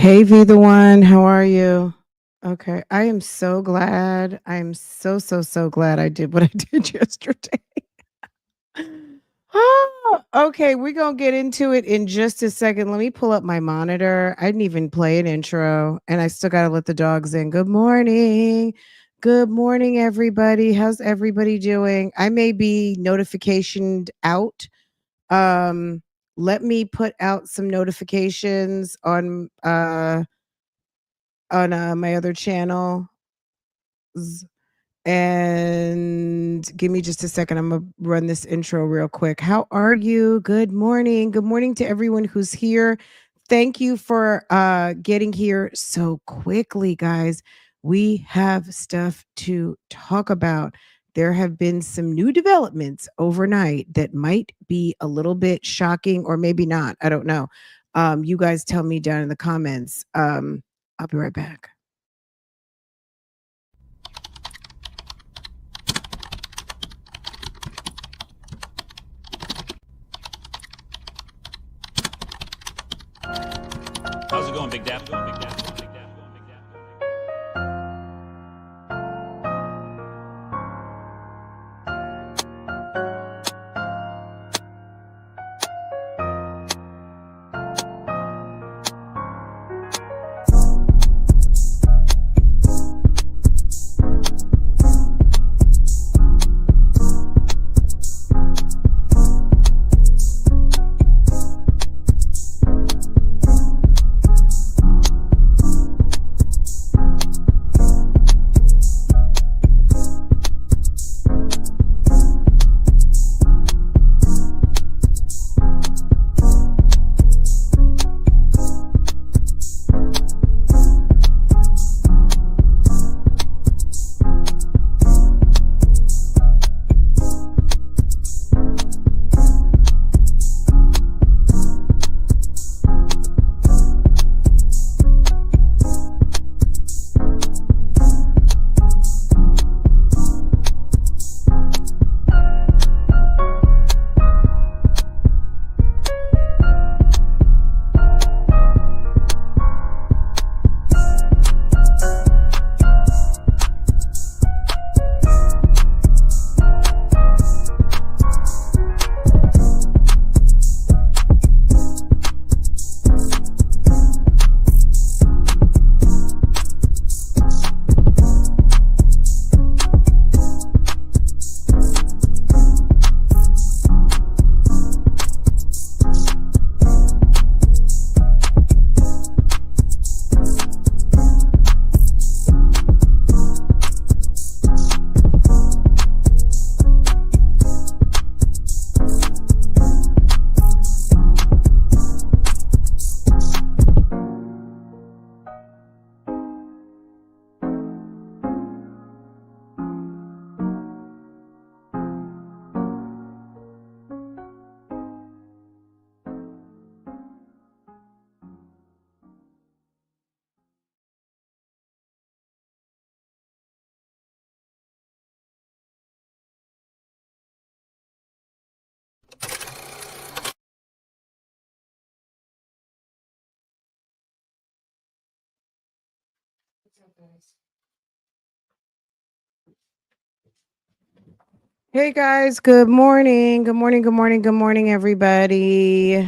Hey, V the one, how are you? Okay, I am so glad. I'm so glad I did what I did yesterday. Okay, we're gonna get into it in just a second. Let me pull up my monitor. I didn't even play an intro, and I still gotta let the dogs in. Good morning. Good morning, everybody. How's everybody doing? I may be notificationed out. Um, Let me put out some notifications on my other channel. And give me just a second. I'm gonna run this intro real quick. How are you? Good morning. Good morning to everyone who's here. Thank you for getting here so quickly, guys. We have stuff to talk about. There have been some new developments overnight that might be a little bit shocking or maybe not. I don't know. You guys tell me down in the comments. I'll be right back. How's it going, Big Dap? Hey guys, good morning. Good morning, good morning, good morning, everybody.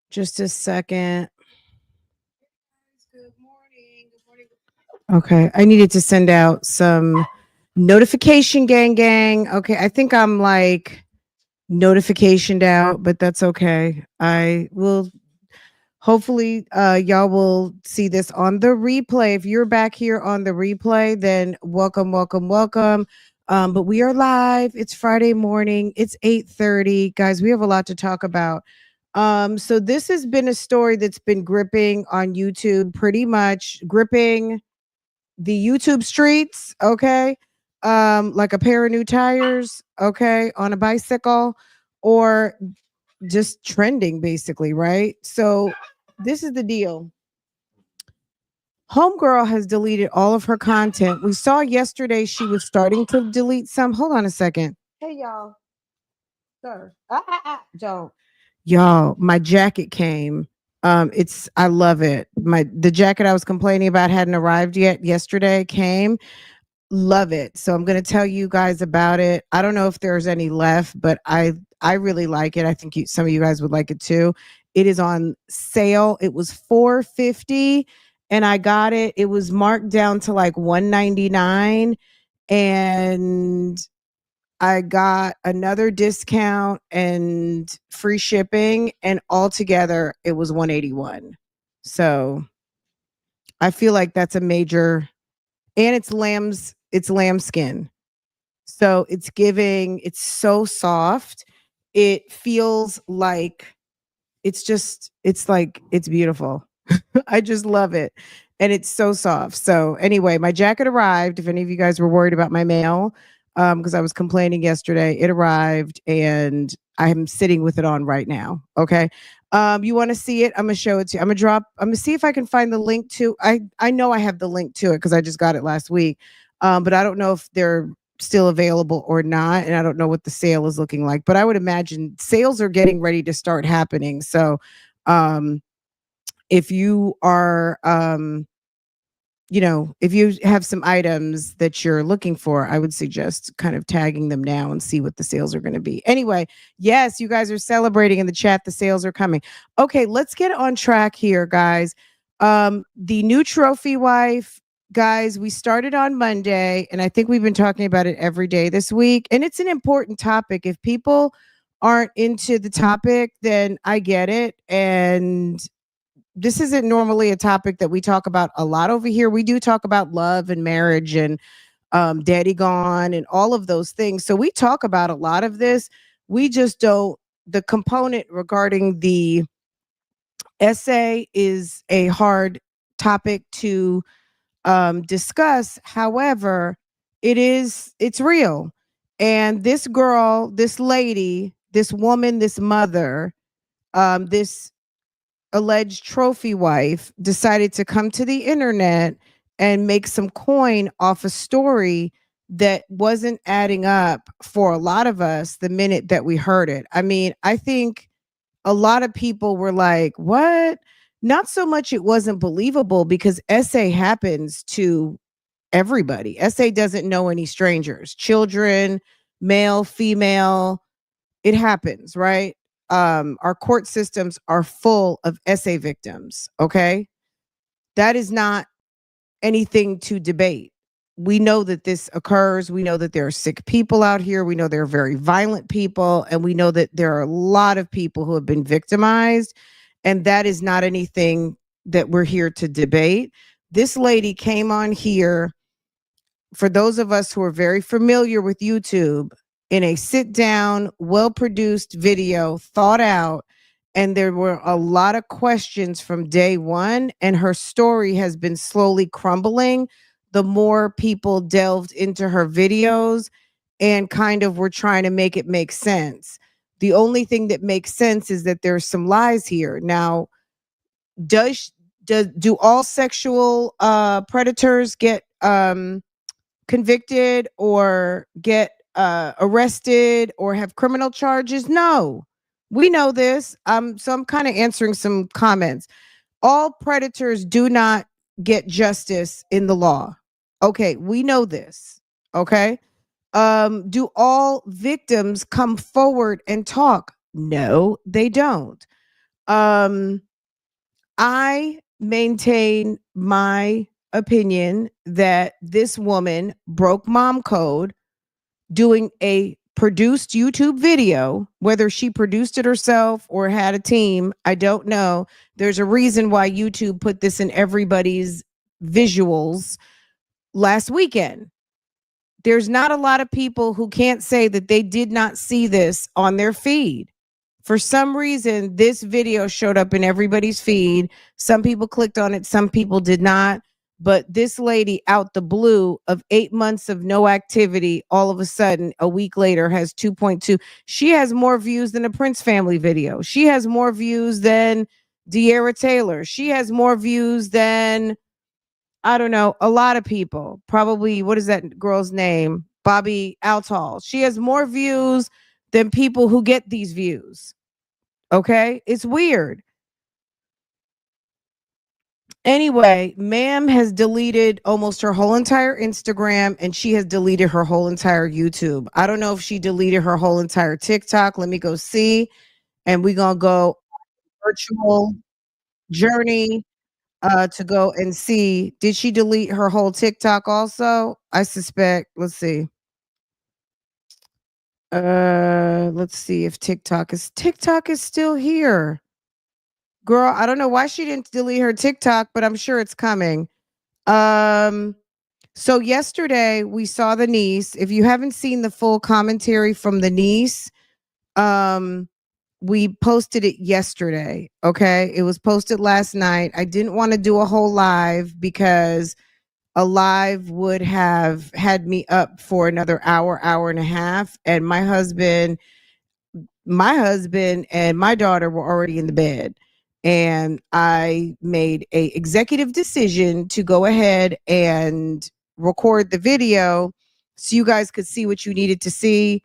Just a second. Good morning. Good morning. Okay, I needed to send out some notification gang. Okay, I think I'm like notificationed out, but that's okay. I will hopefully y'all will see this on the replay. If you're back here on the replay, then welcome. But we are live. It's Friday morning. It's 8:30. Guys, we have a lot to talk about. So this has been a story that's been gripping on YouTube, pretty much gripping the YouTube streets, okay? Like a pair of new tires, okay, on a bicycle, or just trending basically, right? So this is the deal. Homegirl has deleted all of her content. We saw yesterday she was starting to delete some. Hold on a second. Hey y'all. Sir. Don't. Y'all, my jacket came I love it. The jacket I was complaining about hadn't arrived yet. Yesterday came. Love it. So I'm going to tell you guys about it. I don't know if there's any left, but I really like it. I think some of you guys would like it too. It is on sale. It was $4.50 and I got it. It was marked down to like $1.99 and I got another discount and free shipping, and altogether it was $181. So I feel like that's a major, and it's lamb skin. So it's so soft. It feels like it's beautiful. I just love it. And it's so soft. So anyway, my jacket arrived. If any of you guys were worried about my mail, because I was complaining yesterday, it arrived and I'm sitting with it on right now. Okay. You want to see it? I'm gonna show it to you. I'm gonna see if I can find the link to I know I have the link to it because I just got it last week. But I don't know if they're still available or not. And I don't know what the sale is looking like. But I would imagine sales are getting ready to start happening. So if you are if you have some items that you're looking for, I would suggest kind of tagging them now and see what the sales are going to be. Anyway, yes, you guys are celebrating in the chat. The sales are coming. Okay, let's get on track here, guys. The new trophy wife, guys, we started on Monday, and I think we've been talking about it every day this week. And it's an important topic. If people aren't into the topic, then I get it. And this isn't normally a topic that we talk about a lot over here. We do talk about love and marriage and daddy gone and all of those things. So we talk about a lot of this. We just don't, the component regarding the essay is a hard topic to discuss. However, it's real. And this girl, this lady, this woman, this mother, this alleged trophy wife decided to come to the internet and make some coin off a story that wasn't adding up for a lot of us the minute that we heard it. I mean, I think a lot of people were like, what? Not so much it wasn't believable because SA happens to everybody. SA doesn't know any strangers, children, male, female, it happens, right? Our court systems are full of SA victims. Okay. That is not anything to debate. We know that this occurs. We know that there are sick people out here. We know there are very violent people. And we know that there are a lot of people who have been victimized. And that is not anything that we're here to debate. This lady came on here, for those of us who are very familiar with YouTube, in a sit down, well produced video, thought out. And there were a lot of questions from day one. And her story has been slowly crumbling the more people delved into her videos and kind of were trying to make it make sense. The only thing that makes sense is that there's some lies here. Now, do all sexual predators get convicted or get arrested or have criminal charges? No, we know this. So I'm kind of answering some comments. All predators do not get justice in the law. Okay, we know this. Okay. Do all victims come forward and talk? No, they don't. I maintain my opinion that this woman broke mom code doing a produced YouTube video, whether she produced it herself or had a team, I don't know. There's a reason why YouTube put this in everybody's visuals last weekend. There's not a lot of people who can't say that they did not see this on their feed. For some reason, this video showed up in everybody's feed. Some people clicked on it, some people did not. But this lady, out the blue of 8 months of no activity, all of a sudden, a week later, has 2.2. She has more views than a Prince family video. She has more views than De'Ara Taylor. She has more views than, I don't know, a lot of people. Probably, what is that girl's name? Bobby Altall. She has more views than people who get these views. Okay? It's weird. Anyway, ma'am has deleted almost her whole entire Instagram and she has deleted her whole entire YouTube. I don't know if she deleted her whole entire TikTok. Let me go see. And we're going to go virtual journey to go and see. Did she delete her whole TikTok also? I suspect. Let's see. Let's see if TikTok is still here. Girl, I don't know why she didn't delete her TikTok, but I'm sure it's coming. Um So yesterday we saw the niece. If you haven't seen the full commentary from the niece, um, we posted it yesterday. Okay. It was posted last night. I didn't want to do a whole live because a live would have had me up for another hour, hour and a half. And my husband and my daughter were already in the bed, and I made a executive decision to go ahead and record the video so you guys could see what you needed to see,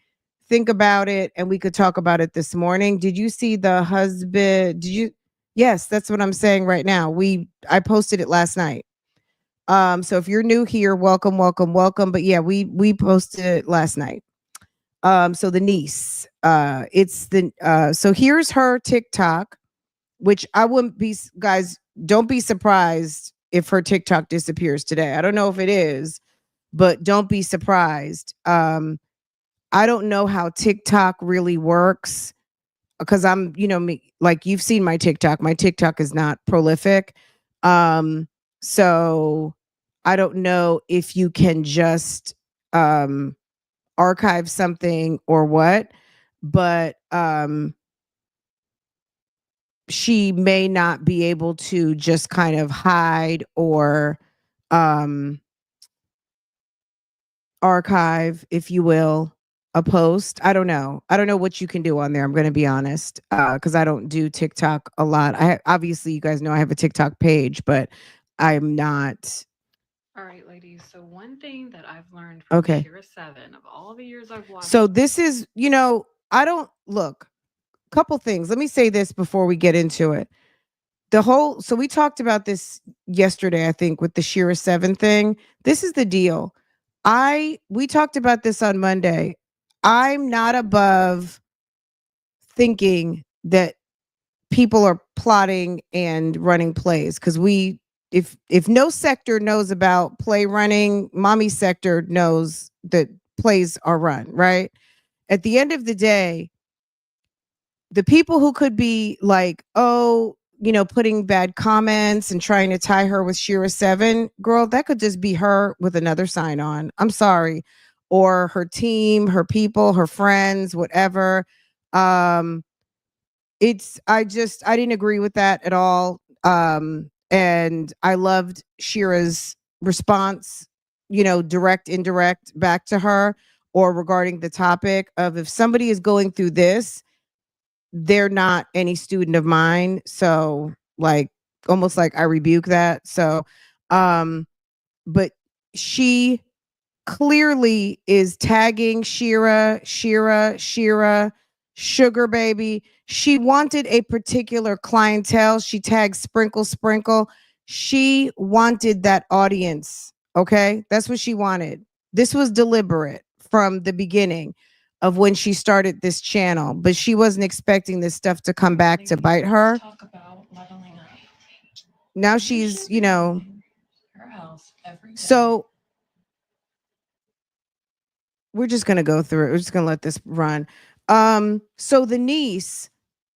think about it, and we could talk about it this morning. Did you see the husband? Did you? Yes, that's what I'm saying right now. I posted it last night. So if you're new here, welcome, welcome, welcome. But yeah, we posted it last night. So the niece, so here's her TikTok, which I wouldn't be, guys, don't be surprised if her TikTok disappears today. I don't know if it is, but don't be surprised. I don't know how TikTok really works because like you've seen my TikTok. My TikTok is not prolific. So I don't know if you can just, archive something or what, but she may not be able to just kind of hide or um archive, if you will, a post. I don't know. I don't know what you can do on there. I'm going to be honest, because I don't do TikTok a lot. Obviously you guys know I have a TikTok page, but I'm not. All right, ladies. So one thing that I've learned from Okay. Shira 7 of all the years I've watched. So this is, I don't look. Couple things. Let me say this before we get into it. So we talked about this yesterday, I think, with the Shira 7 thing. This is the deal. We talked about this on Monday. I'm not above thinking that people are plotting and running plays because if no sector knows about play running, mommy sector knows that plays are run, right? At the end of the day, the people who could be like, oh, putting bad comments and trying to tie her with Shira 7, girl, that could just be her with another sign on. I'm sorry. Or her team, her people, her friends, whatever. Um, I didn't agree with that at all. And I loved Shira's response, direct, indirect back to her, or regarding the topic of, if somebody is going through this, they're not any student of mine. So, like, almost like I rebuke that. So, but she clearly is tagging Shira, sugar baby. She wanted a particular clientele. She tagged Sprinkle Sprinkle. She wanted that audience. Okay. That's what she wanted. This was deliberate from the beginning of when she started this channel, but she wasn't expecting this stuff to come back to bite her. Talk about leveling up. Now she's, Her house every day. so we're just gonna go through it. We're just gonna let this run. So the niece,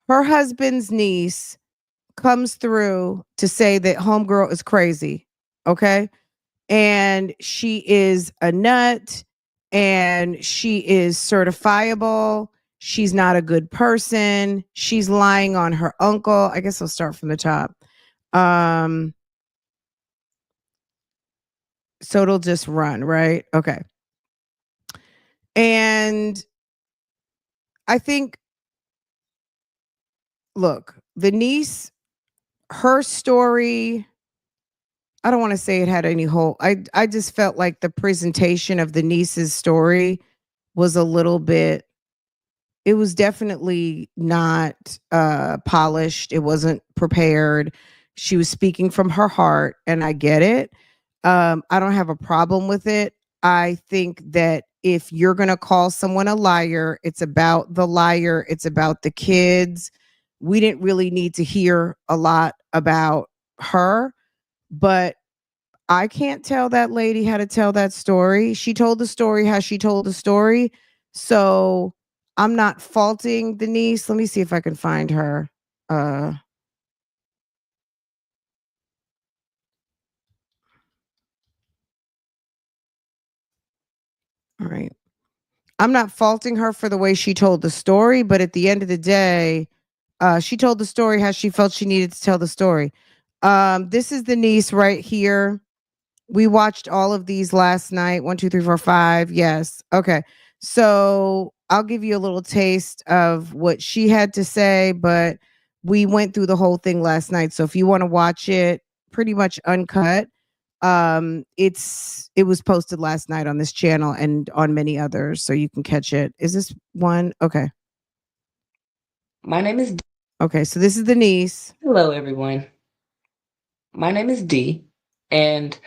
her husband's niece, comes through to say that homegirl is crazy. Okay. And she is a nut and she is certifiable. She's not a good person. She's lying on her uncle. I guess I'll start from the top. So it'll just run, right? Okay. And I think, look, the niece, her story, I don't want to say it had any hole. I just felt like the presentation of the niece's story was a little bit, it was definitely not polished. It wasn't prepared. She was speaking from her heart, and I get it. I don't have a problem with it. I think that if you're going to call someone a liar, it's about the liar, it's about the kids. We didn't really need to hear a lot about her, but I can't tell that lady how to tell that story. She told the story how she told the story. So I'm not faulting Denise. Let me see if I can find her. Uh, all right. I'm not faulting her for the way she told the story, but at the end of the day, she told the story how she felt she needed to tell the story. This is the niece right here. We watched all of these last night. One, two, three, four, five. Yes. Okay. So I'll give you a little taste of what she had to say, but we went through the whole thing last night. So if you want to watch it pretty much uncut, it was posted last night on this channel and on many others, so you can catch it. Is this one? Okay. My name is Okay, so this is the niece. Hello, everyone. My name is Dee, and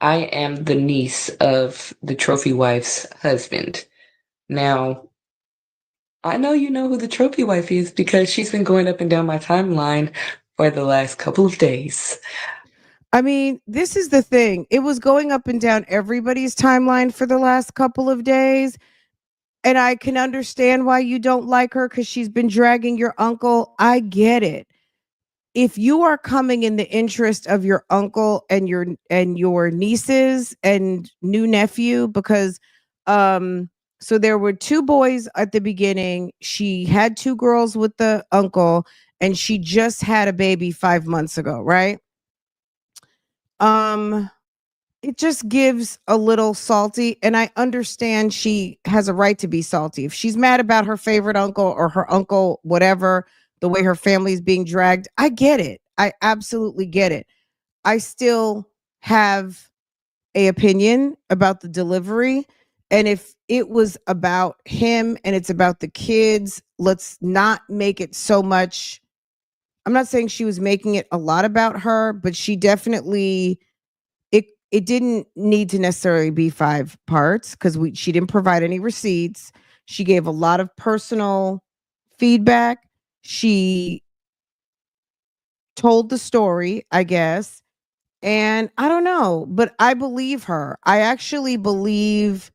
I am the niece of the trophy wife's husband. Now, I know you know who the trophy wife is because she's been going up and down my timeline for the last couple of days. I mean, this is the thing. It was going up and down everybody's timeline for the last couple of days. And I can understand why you don't like her because she's been dragging your uncle. I get it. If you are coming in the interest of your uncle and your nieces and new nephew, because so there were two boys at the beginning. She had two girls with the uncle, and she just had a baby 5 months ago, right? Um, it just gives a little salty, and I understand she has a right to be salty. If she's mad about her favorite uncle or her uncle, whatever, the way her family is being dragged, I get it. I absolutely get it. I still have a opinion about the delivery, and if it was about him and it's about the kids, let's not make it so much. I'm not saying she was making it a lot about her, but she definitely it didn't need to necessarily be 5 parts because we she didn't provide any receipts. She gave a lot of personal feedback. She told the story, I guess. And I don't know, but I believe her. I actually believe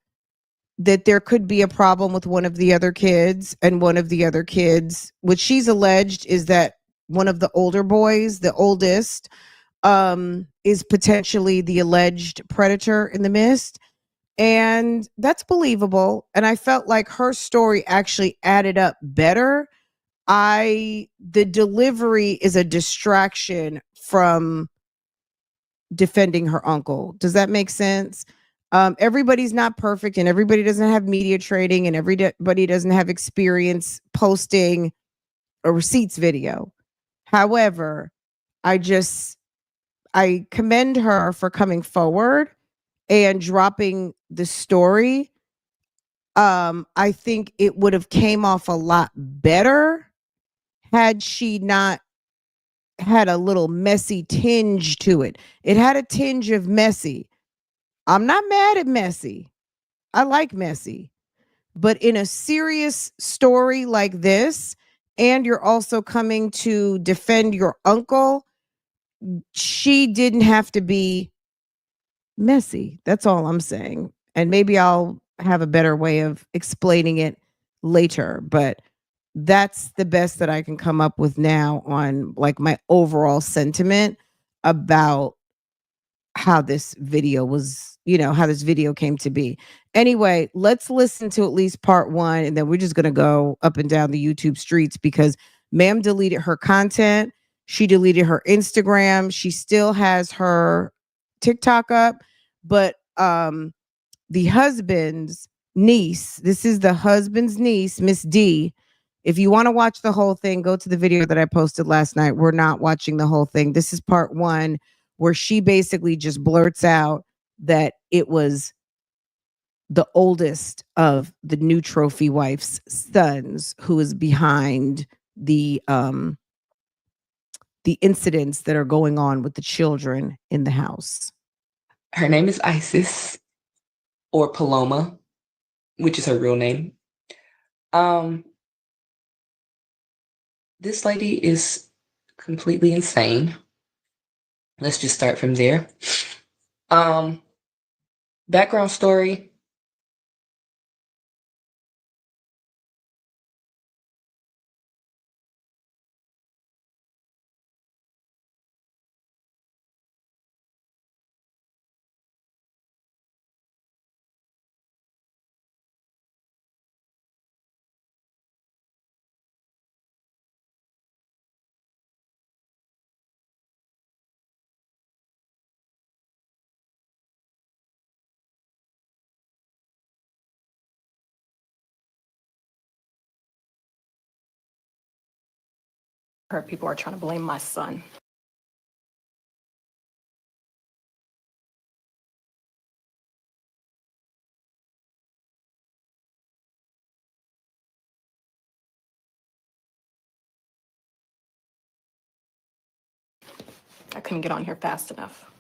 that there could be a problem with one of the other kids, and one of the other kids, what she's alleged is that one of the older boys, the oldest, is potentially the alleged predator in the mist. And that's believable. And I felt like her story actually added up better. The delivery is a distraction from defending her uncle. Does that make sense? Everybody's not perfect, and everybody doesn't have media training, and everybody doesn't have experience posting a receipts video. However, I commend her for coming forward and dropping the story. I think it would have came off a lot better had she not had a little messy tinge to it. It had a tinge of messy. I'm not mad at messy. I like messy. But in a serious story like this, and you're also coming to defend your uncle, she didn't have to be messy. That's all I'm saying. And maybe I'll have a better way of explaining it later, but that's the best that I can come up with now on like my overall sentiment about how this video was, how this video came to be. Anyway, let's listen to at least part 1, and then we're just going to go up and down the YouTube streets because ma'am deleted her content. She deleted her Instagram. She still has her TikTok up, but the husband's niece, this is the husband's niece, Miss D. If you want to watch the whole thing, go to the video that I posted last night. We're not watching the whole thing. This is part 1 where she basically just blurts out that it was the oldest of the new trophy wife's sons who is behind the the incidents that are going on with the children in the house? Her name is Isis, or Paloma, which is her real name. This lady is completely insane. Let's just start from there. Background story. Heard people are trying to blame my son. I couldn't get on here fast enough.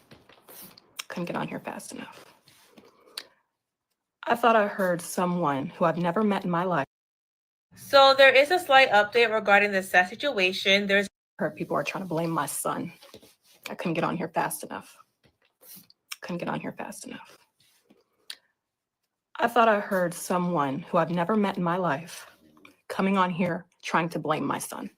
I thought I heard someone who I've never met in my life. So there is a slight update regarding the sad situation. There's Heard people are trying to blame my son. I couldn't get on here fast enough. I thought I heard someone who I've never met in my life coming on here trying to blame my son.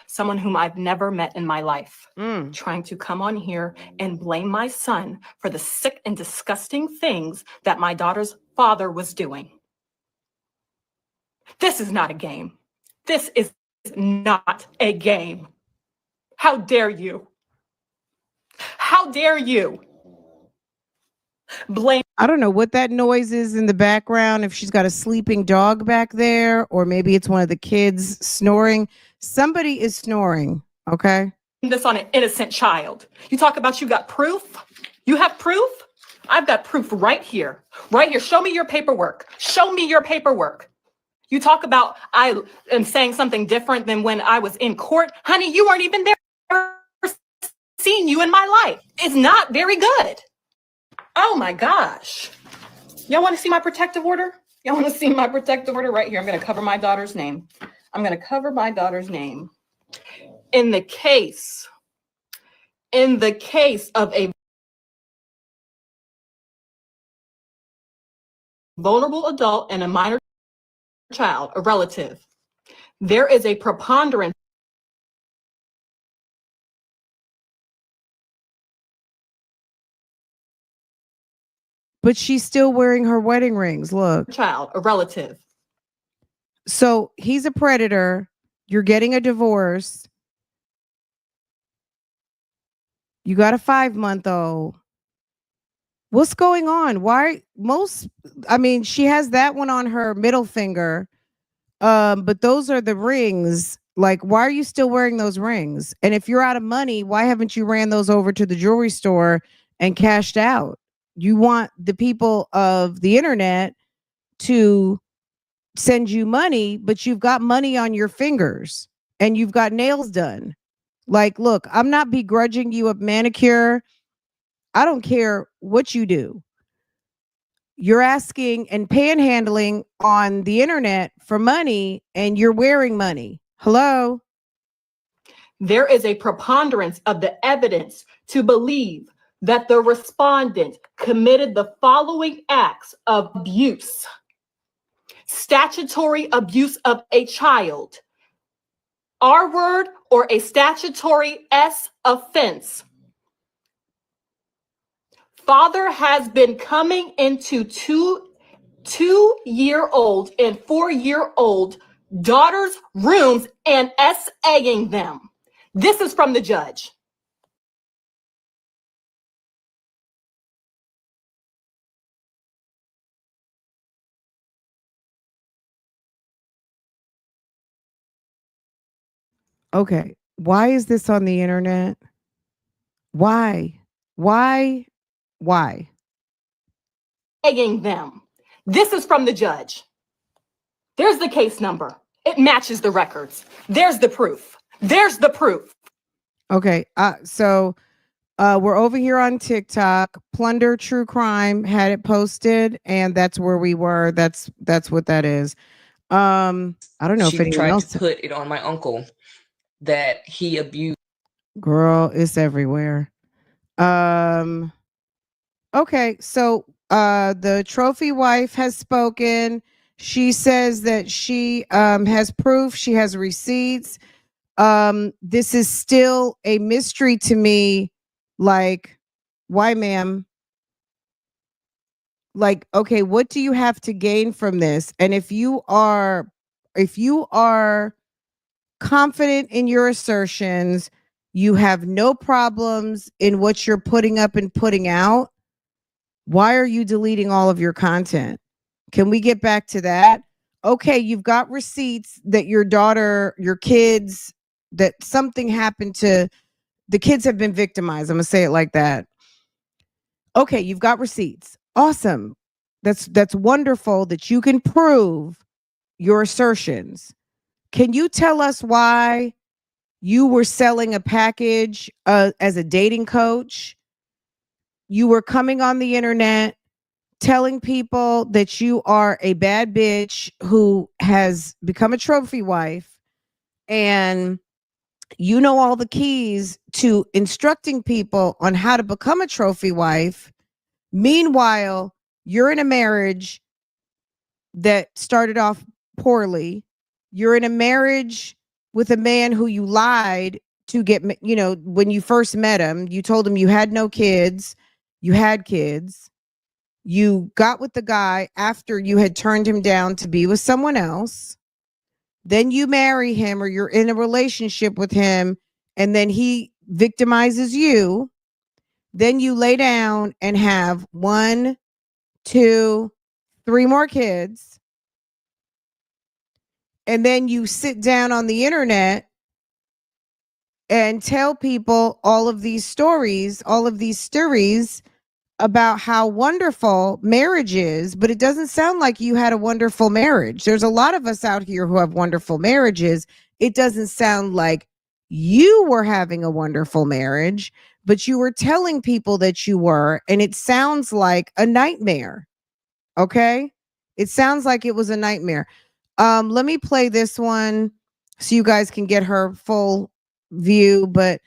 Someone whom I've never met in my life trying to come on here and blame my son for the sick and disgusting things that my daughter's father was doing. This is not a game. This is not a game. How dare you? How dare you blame? I don't know what that noise is in the background, if she's got a sleeping dog back there, or maybe it's one of the kids snoring. Somebody is snoring, okay? This on an innocent child. You talk about you got proof? You have proof? I've got proof right here. Right here. Show me your paperwork. You talk about I am saying something different than when I was in court. Honey, you weren't even there. I've never seen you in my life. It's not very good. Oh my gosh. Y'all want to see my protective order? Right here. I'm going to cover my daughter's name. In the case of a vulnerable adult and a minor child, a relative, there is a preponderance But she's still wearing her wedding rings. Look. child, a relative. So he's a predator. You're getting a divorce. You got a 5-month-old. What's going on? She has that one on her middle finger. But those are the rings. Like, why are you still wearing those rings? And if you're out of money, why haven't you ran those over to the jewelry store and cashed out? You want the people of the internet to send you money, but you've got money on your fingers and you've got nails done. Like, look, I'm not begrudging you a manicure. I don't care what you do. You're asking and panhandling on the internet for money and you're wearing money. Hello? There is a preponderance of the evidence to believe that the respondent committed the following acts of abuse. Statutory abuse of a child. R word or a statutory S offense. Father has been coming into two-year-old and 4-year-old daughters' rooms and S-egging them. This is from the judge. Okay. Why is this on the internet? Why? Egging them. This is from the judge. There's the case number. It matches the records. There's the proof. Okay. So we're over here on TikTok. Plunder True Crime had it posted, and that's where we were. That's what that is. I don't know if She anyone tried to else. put it on my uncle that he abused. Girl, it's everywhere. Um. Okay, so the trophy wife has spoken. She says that she has proof. She has receipts. This is still a mystery to me. Like, why, ma'am? Like, okay, what do you have to gain from this? And if you are confident in your assertions, you have no problems in what you're putting up and putting out, why are you deleting all of your content? Can we get back to that? Okay, you've got receipts that your daughter, your kids, that something happened to the kids have been victimized. I'm going to say it like that. Okay, you've got receipts. Awesome. That's wonderful that you can prove your assertions. Can you tell us why you were selling a package as a dating coach? You were coming on the internet telling people that you are a bad bitch who has become a trophy wife, and you know all the keys to instructing people on how to become a trophy wife. Meanwhile, you're in a marriage that started off poorly. You're in a marriage with a man who you lied to get, when you first met him, you told him you had no kids, you had kids. You got with the guy after you had turned him down to be with someone else. Then you marry him or you're in a relationship with him, and then he victimizes you. Then you lay down and have 1, 2, 3 more kids. And then you sit down on the internet and tell people all of these stories about how wonderful marriage is, but it doesn't sound like you had a wonderful marriage. There's a lot of us out here who have wonderful marriages. It doesn't sound like you were having a wonderful marriage, but you were telling people that you were, and it sounds like a nightmare. Okay? It sounds like it was a nightmare. Let me play this one so you guys can get her full view, but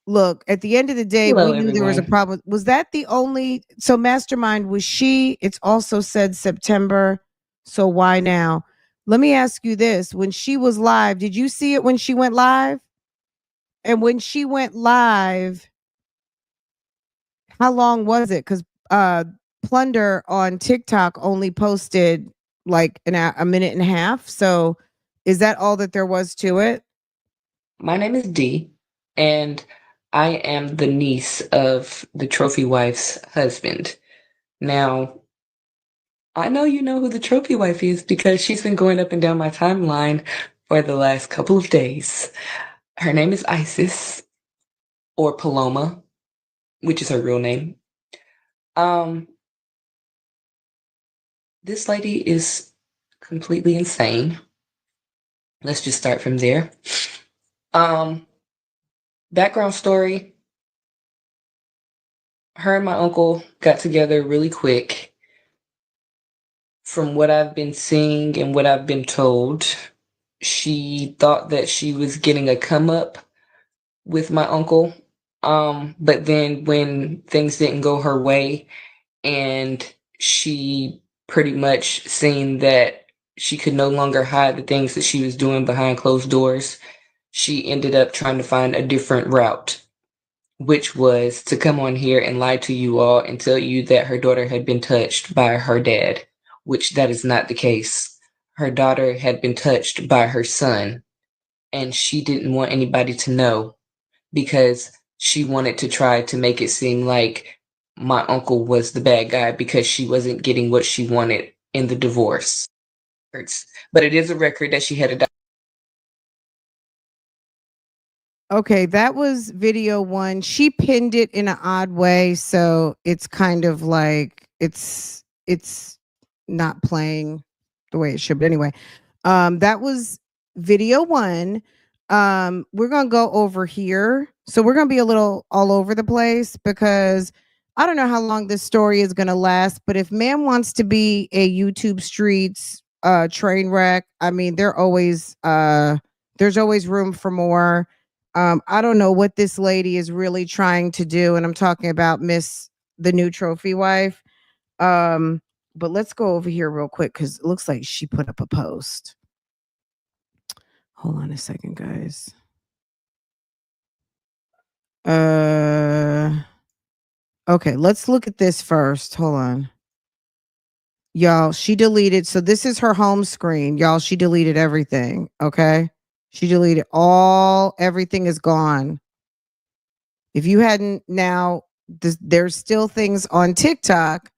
look, at the end of the day, Hello, we knew there was a everyone. problem. Was that the only? So, Mastermind, was she? It's also said September. So, why now? Let me ask you this. When she was live, did you see it when she went live? And when she went live, how long was it? Because Plunder on TikTok only posted like a minute and a half. So, is that all that there was to it? My name is Dee, and I am the niece of the trophy wife's husband. Now, I know you know who the trophy wife is because she's been going up and down my timeline for the last couple of days. Her name is Isis, or Paloma, which is her real name. Um, this lady is completely insane. Let's just start from there. Um, Background story. Her and my uncle got together really quick. From what I've been seeing and what I've been told, she thought that she was getting a come up with my uncle. But then when things didn't go her way and she pretty much seen that she could no longer hide the things that she was doing behind closed doors, she ended up trying to find a different route, which was to come on here and lie to you all and tell you that her daughter had been touched by her dad, which that is not the case. Her daughter had been touched by her son, and she didn't want anybody to know because she wanted to try to make it seem like my uncle was the bad guy because she wasn't getting what she wanted in the divorce. But it is a record that she had a Okay, that was video one. She pinned it in an odd way, so it's kind of like it's not playing the way it should. But anyway, that was video one. We're gonna go over here So we're going to be a little all over the place because I don't know how long this story is going to last, but if man wants to be a YouTube streets train wreck, I mean, there's always room for more. I don't know what this lady is really trying to do, and I'm talking about Miss the new trophy wife. Um, but let's go over here real quick because it looks like she put up a post. Hold on a second, guys. Okay, let's look at this first. Hold on. Y'all, she deleted. So this is her home screen. Y'all, she deleted everything. Okay. She deleted everything is gone. If you hadn't now, there's still things on TikTok,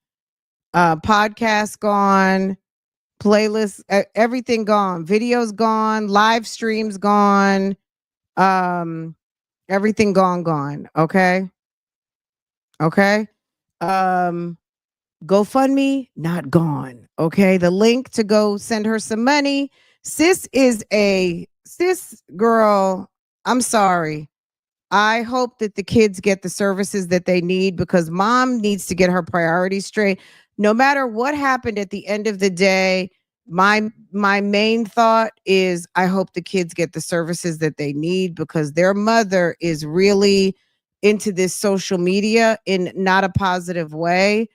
podcasts gone, playlists, everything gone, videos gone, live streams gone, everything gone. Okay. Okay. GoFundMe, not gone. Okay. The link to go send her some money. Sis girl. I'm sorry. I hope that the kids get the services that they need because mom needs to get her priorities straight. No matter what happened at the end of the day, my main thought is I hope the kids get the services that they need because their mother is really into this social media in not a positive way.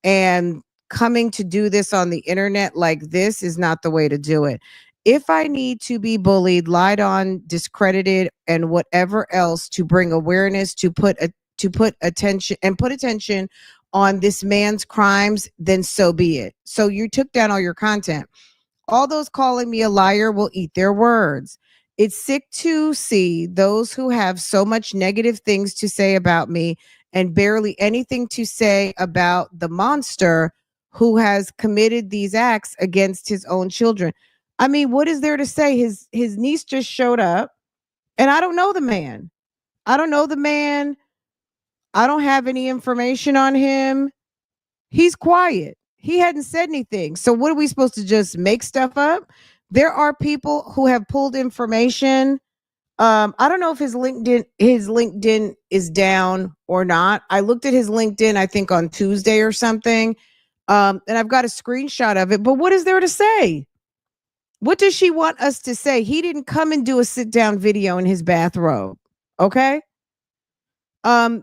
And coming to do this on the internet like this is not the way to do it. If I need to be bullied, lied on, discredited, and whatever else to bring awareness to put attention on this man's crimes, then so be it. So you took down all your content. All those calling me a liar will eat their words. It's sick to see those who have so much negative things to say about me and barely anything to say about the monster who has committed these acts against his own children. I mean, what is there to say? His niece just showed up, and I don't know the man. I don't know the man. I don't have any information on him. He's quiet. He hadn't said anything. So what are we supposed to just make stuff up? There are people who have pulled information. I don't know if his LinkedIn is down or not. I looked at his LinkedIn, I think on Tuesday or something. And I've got a screenshot of it. But what is there to say? What does she want us to say? He didn't come and do a sit down video in his bathrobe. Okay.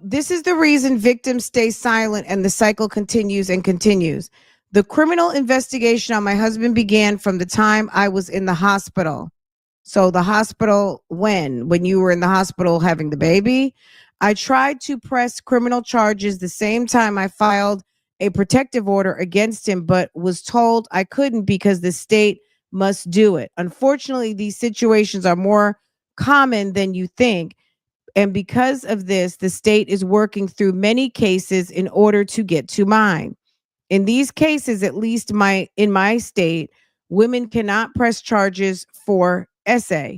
This is the reason victims stay silent and the cycle continues and continues. The criminal investigation on my husband began from the time I was in the hospital. So the hospital, when you were in the hospital having the baby, I tried to press criminal charges the same time I filed a protective order against him, but was told I couldn't because the state must do it. Unfortunately, these situations are more common than you think. And because of this, the state is working through many cases in order to get to mine. In these cases, at least in my state, women cannot press charges for SA.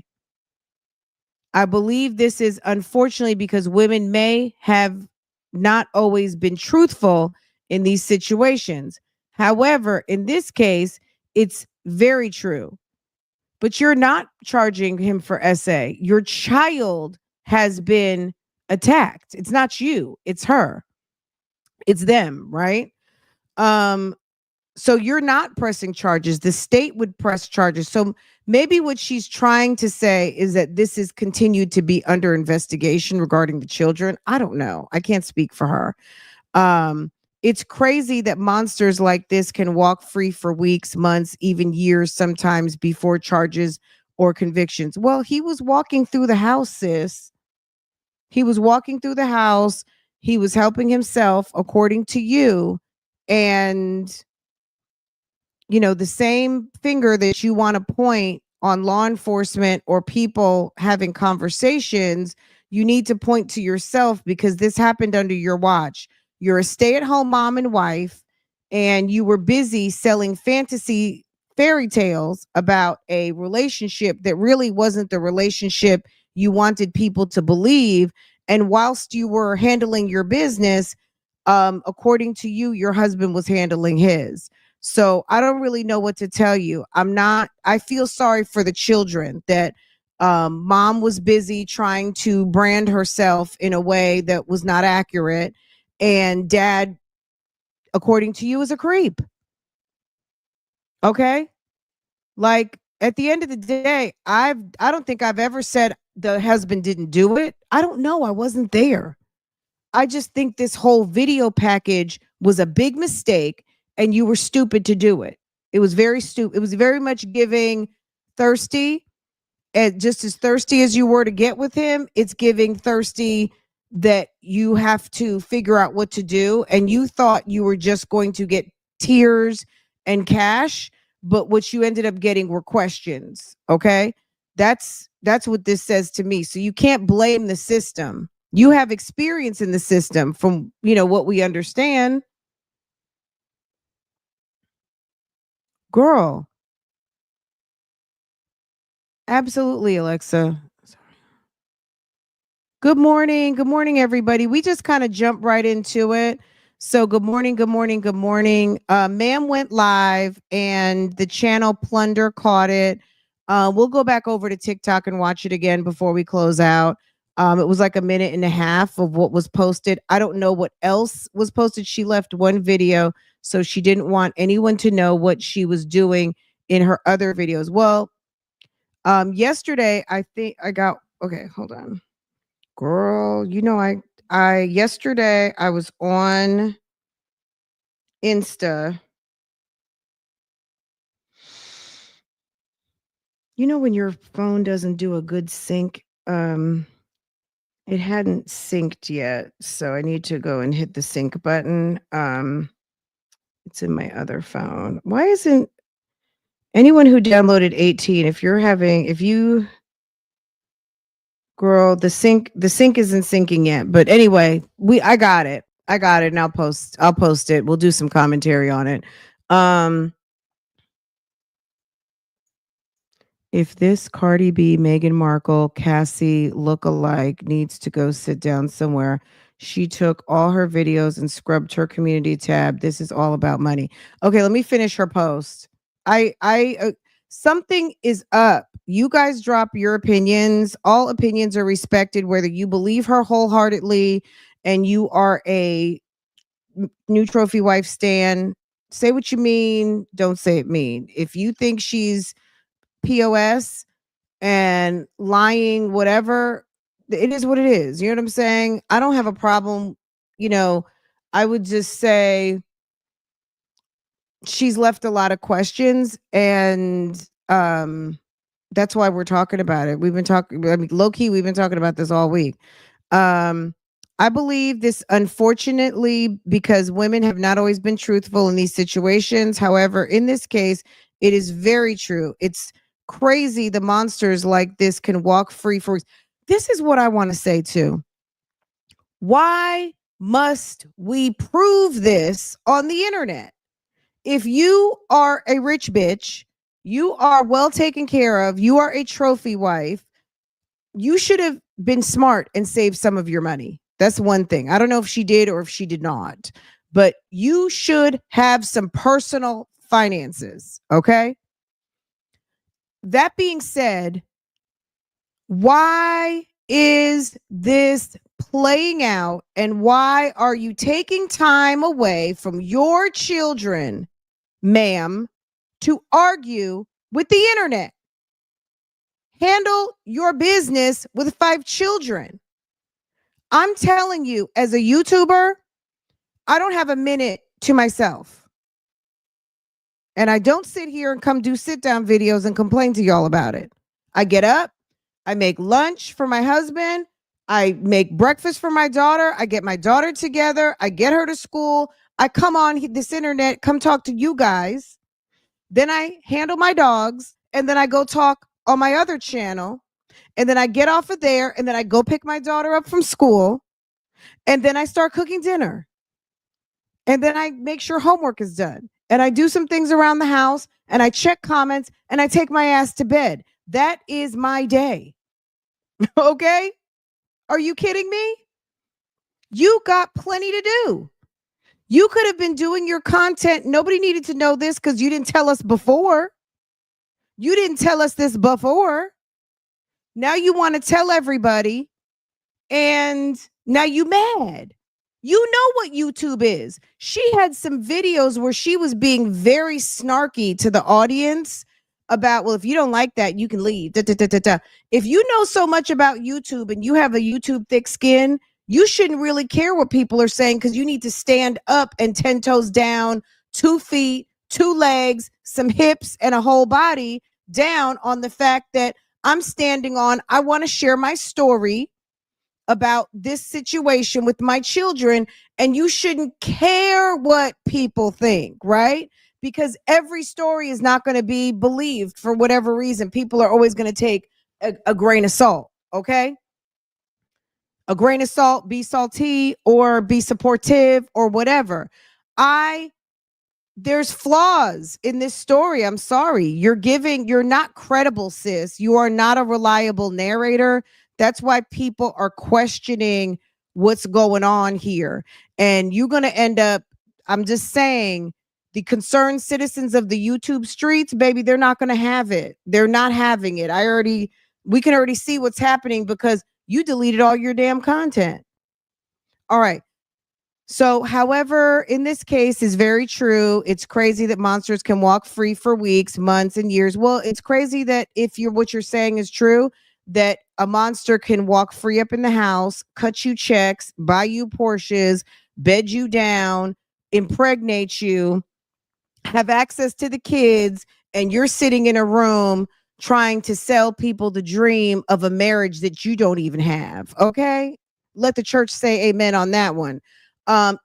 I believe this is unfortunately because women may have not always been truthful in these situations. However, in this case, it's very true. But you're not charging him for SA. Your child has been attacked. It's not you, it's her. It's them, right? So you're not pressing charges. The state would press charges. So maybe what she's trying to say is that this is continued to be under investigation regarding the children. I don't know. I can't speak for her. It's crazy that monsters like this can walk free for weeks, months, even years, sometimes before charges or convictions. Well, he was walking through the house, sis. He was walking through the house. He was helping himself, according to you. And the same finger that you want to point on law enforcement or people having conversations, you need to point to yourself because this happened under your watch. You're a stay-at-home mom and wife, and you were busy selling fantasy fairy tales about a relationship that really wasn't the relationship you wanted people to believe. And whilst you were handling your business, according to you, your husband was handling his. So I don't really know what to tell you. I feel sorry for the children that Mom was busy trying to brand herself in a way that was not accurate. And dad, according to you, is a creep. Okay? Like at the end of the day, I don't think I've ever said the husband didn't do it. I don't know. I wasn't there. I just think this whole video package was a big mistake and you were stupid to do it. It was very stupid. It was very much giving thirsty, and just as thirsty as you were to get with him, it's giving thirsty that you have to figure out what to do. And you thought you were just going to get tears and cash, but what you ended up getting were questions. Okay. That's what this says to me. So you can't blame the system. You have experience in the system from, what we understand. Girl. Absolutely, Alexa. Good morning. Good morning, everybody. We just kind of jumped right into it. So good morning, good morning, good morning. Ma'am went live and the channel Plunder caught it. We'll go back over to TikTok and watch it again before we close out. It was like a minute and a half of what was posted. I don't know what else was posted. She left one video, so she didn't want anyone to know what she was doing in her other videos. Well, yesterday, I think I got, okay, hold on. Girl, I yesterday I was on Insta. When your phone doesn't do a good sync, it hadn't synced yet, so I need to go and hit the sync button. It's in my other phone. Why isn't anyone who downloaded 18, girl, the sync isn't syncing yet. But anyway, I got it, and I'll post it. We'll do some commentary on it. If this Cardi B, Meghan Markle, Cassie look-alike needs to go sit down somewhere, she took all her videos and scrubbed her community tab. This is all about money. Okay, let me finish her post. Something is up. You guys drop your opinions. All opinions are respected, whether you believe her wholeheartedly and you are a new trophy wife stan. Say what you mean. Don't say it mean. If you think she's POS and lying, whatever, it is what it is. You know what I'm saying? I don't have a problem. I would just say she's left a lot of questions, and that's why we're talking about it. We've been talking, low key, we've been talking about this all week. I believe this, unfortunately, because women have not always been truthful in these situations. However, in this case, it is very true. It's crazy the monsters like this can walk free for. This is what I want to say too. Why must we prove this on the internet? If you are a rich bitch, you are well taken care of, you are a trophy wife, you should have been smart and saved some of your money. That's one thing. I don't know if she did or if she did not, but you should have some personal finances. Okay. That being said, why is this playing out, and why are you taking time away from your children, ma'am, to argue with the internet? Handle your business with 5 children. I'm telling you, as a YouTuber, I don't have a minute to myself. And I don't sit here and come do sit down videos and complain to y'all about it. I get up, I make lunch for my husband, I make breakfast for my daughter, I get my daughter together, I get her to school, I come on this internet, come talk to you guys. Then I handle my dogs, and then I go talk on my other channel, and then I get off of there, and then I go pick my daughter up from school, and then I start cooking dinner, and then I make sure homework is done, and I do some things around the house, and I check comments, and I take my ass to bed. That is my day. Okay? Are you kidding me? You got plenty to do. You could have been doing your content. Nobody needed to know this because you didn't tell us before. You didn't tell us this before. Now you want to tell everybody, and now you mad. You know what YouTube is. She had some videos where she was being very snarky to the audience about, well, if you don't like that, you can leave. Da, da, da, da, da. If you know so much about YouTube and you have a YouTube thick skin, you shouldn't really care what people are saying, because you need to stand up and 10 toes down, 2 feet, 2 legs, some hips, and a whole body down on the fact that I'm standing on, I want to share my story about this situation with my children, and you shouldn't care what people think, right? Because every story is not going to be believed for whatever reason. People are always going to take a grain of salt, okay? A grain of salt, be salty or be supportive or whatever. There's flaws in this story. I'm sorry. You're not credible, sis. You are not a reliable narrator. That's why people are questioning what's going on here. And you're going to end up, I'm just saying, the concerned citizens of the YouTube streets, baby, they're not going to have it. They're not having it. We can already see what's happening because you deleted all your damn content. All right. So, however, in this case is very true. It's crazy that monsters can walk free for weeks, months, and years. Well, it's crazy that if what you're saying is true, that a monster can walk free up in the house, cut you checks, buy you Porsches, bed you down, impregnate you, have access to the kids, and you're sitting in a room trying to sell people the dream of a marriage that you don't even have. Okay? Let the church say amen on that one.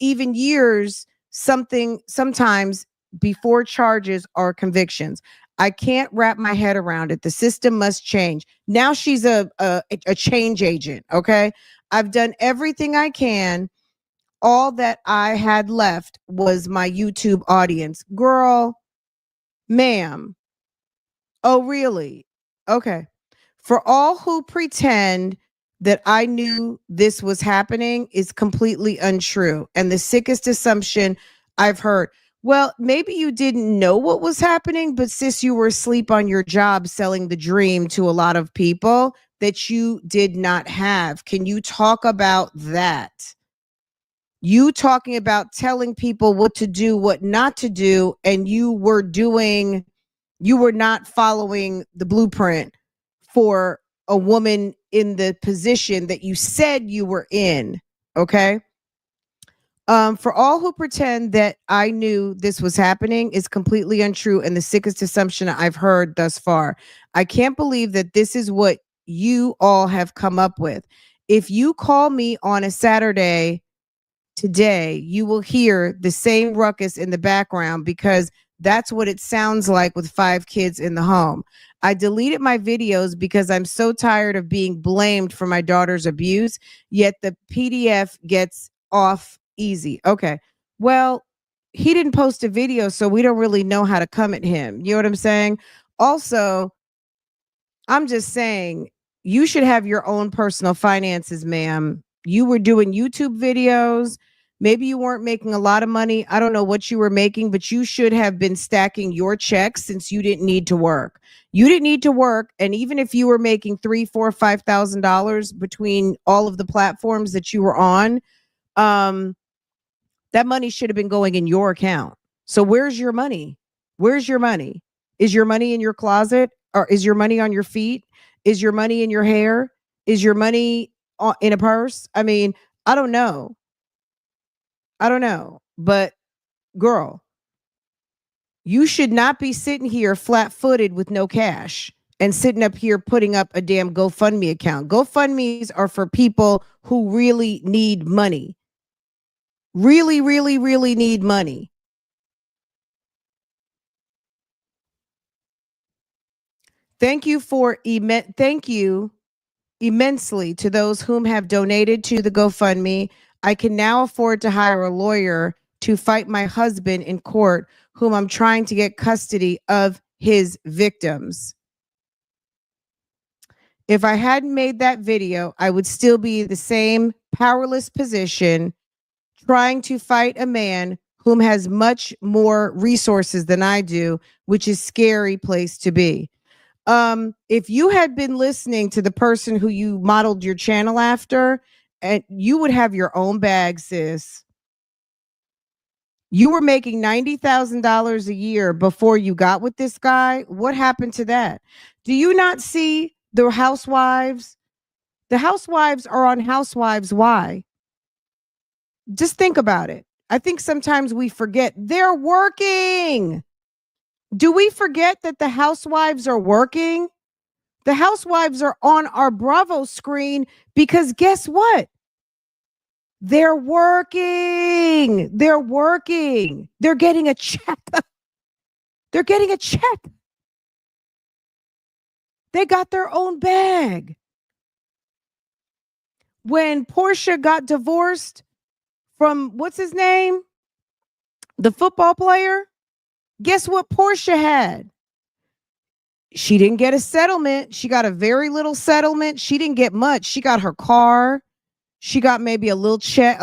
Even years, sometimes before charges or convictions. I can't wrap my head around it. The system must change. Now she's a change agent. Okay. I've done everything I can. All that I had left was my YouTube audience. Girl, ma'am. Oh, really? Okay. For all who pretend that I knew this was happening is completely untrue. And the sickest assumption I've heard. Well, maybe you didn't know what was happening, but sis, you were asleep on your job selling the dream to a lot of people that you did not have. Can you talk about that? You talking about telling people what to do, what not to do, and you were not following the blueprint for a woman in the position that you said you were in. Okay. For all who pretend that I knew this was happening is completely untrue and the sickest assumption I've heard thus far. I can't believe that this is what you all have come up with. If you call me on a Saturday today, you will hear the same ruckus in the background because that's what it sounds like with 5 kids in the home. I deleted my videos because I'm so tired of being blamed for my daughter's abuse, yet the PDF gets off easy. Okay. Well, he didn't post a video, so we don't really know how to come at him. You know what I'm saying? Also, I'm just saying you should have your own personal finances, ma'am. You were doing YouTube videos. Maybe you weren't making a lot of money. I don't know what you were making, but you should have been stacking your checks since you didn't need to work. You didn't need to work. And even if you were making $3,000, $4,000, $5,000 between all of the platforms that you were on, that money should have been going in your account. So where's your money? Where's your money? Is your money in your closet? Or is your money on your feet? Is your money in your hair? Is your money in a purse? I mean, I don't know. But girl, you should not be sitting here flat-footed with no cash and sitting up here putting up a damn GoFundMe account. GoFundMes are for people who really need money. Really, really, really need money. Thank you immensely to those whom have donated to the GoFundMe. I can now afford to hire a lawyer to fight my husband in court, whom I'm trying to get custody of his victims. If I hadn't made that video, I would still be in the same powerless position trying to fight a man whom has much more resources than I do, which is a scary place to be. If you had been listening to the person who you modeled your channel after, and you would have your own bag, sis. You were making $90,000 a year before you got with this guy. What happened to that? Do you not see the housewives? The housewives are on Housewives. Why? Just think about it. I think sometimes we forget they're working. Do we forget that the housewives are working? The housewives are on our Bravo screen because guess what? They're working. They're working. They're getting a check. They're getting a check. They got their own bag. When Portia got divorced from what's his name? The football player. Guess what Portia had? She didn't get a settlement. She got a very little settlement. She didn't get much. She got her car. She got maybe a little check,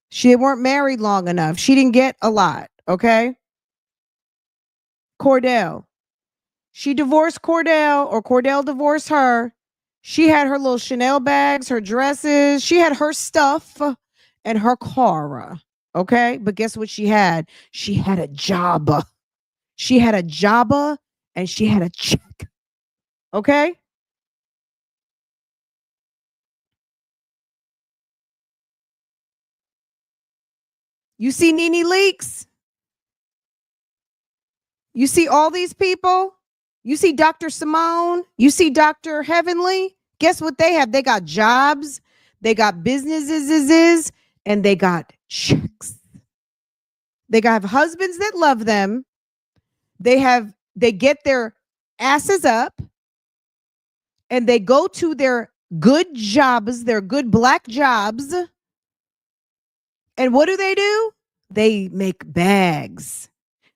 She weren't married long enough. She didn't get a lot. Okay. Cordell. She divorced Cordell, or Cordell divorced her. She had her little Chanel bags, her dresses. She had her stuff and her car. Okay. But guess what she had? She had a job. She had a job and she had a check. Okay. You see Nene Leakes? You see all these people? You see Dr. Simone? You see Dr. Heavenly? Guess what they have? They got jobs, they got businesses, and they got checks. They got husbands that love them. They get their asses up and they go to their good jobs, their good black jobs. And what do? They make bags.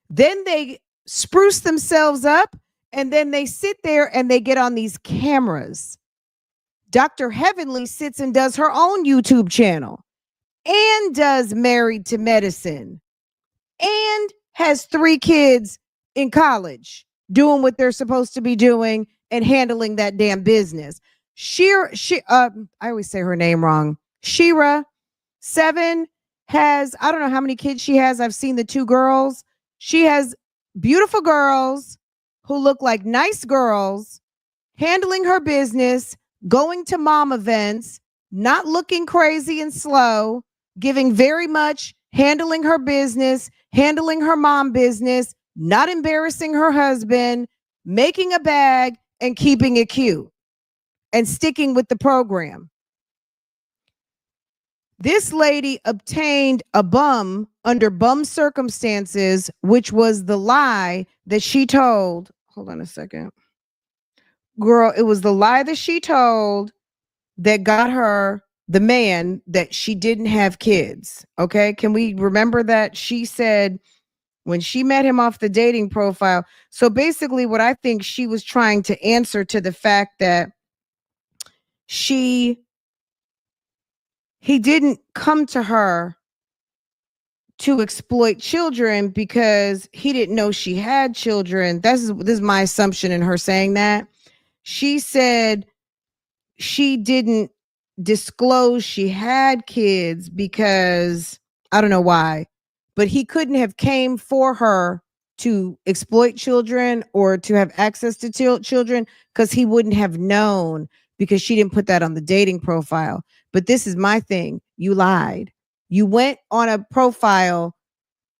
Then they spruce themselves up and then they sit there and they get on these cameras. Dr. Heavenly sits and does her own YouTube channel and does Married to Medicine and has 3 kids in college doing what they're supposed to be doing and handling that damn business. I always say her name wrong. Shira 7 has, I don't know how many kids she has. I've seen the 2 girls. She has beautiful girls who look like nice girls, handling her business, going to mom events, not looking crazy and slow, giving very much, handling her business, handling her mom business, not embarrassing her husband, making a bag and keeping it cute and sticking with the program. This lady obtained a bum under bum circumstances, which was the lie that she told. Hold on a second. Girl, it was the lie that she told that got her the man that she didn't have kids. Okay. Can we remember that? She said when she met him off the dating profile. So basically, what I think she was trying to answer to the fact that he didn't come to her to exploit children because he didn't know she had children. This is my assumption in her saying that. She said she didn't disclose she had kids because I don't know why, but he couldn't have came for her to exploit children or to have access to children because he wouldn't have known because she didn't put that on the dating profile. But this is my thing. You lied. You went on a profile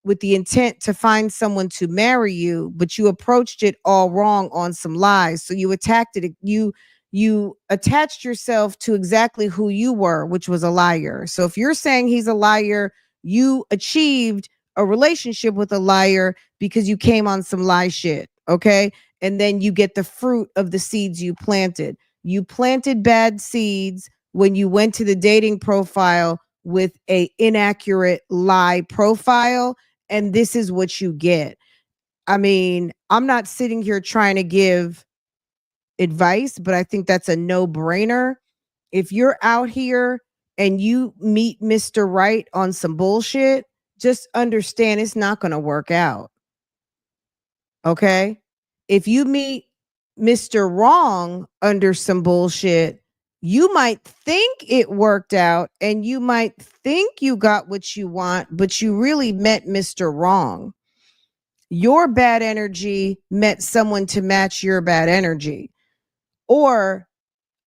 with the intent to find someone to marry you, but you approached it all wrong on some lies. So you attacked it. You attached yourself to exactly who you were, which was a liar. So if you're saying he's a liar, you achieved a relationship with a liar because you came on some lie shit. Okay. And then you get the fruit of the seeds you planted. You planted bad seeds when you went to the dating profile with a inaccurate lie profile. And this is what you get. I mean, I'm not sitting here trying to give advice, but I think that's a no-brainer. If you're out here and you meet Mr. Right on some bullshit, just understand it's not going to work out. Okay? If you meet Mr. Wrong under some bullshit, you might think it worked out and you might think you got what you want, but you really met Mr. Wrong. Your bad energy met someone to match your bad energy. Or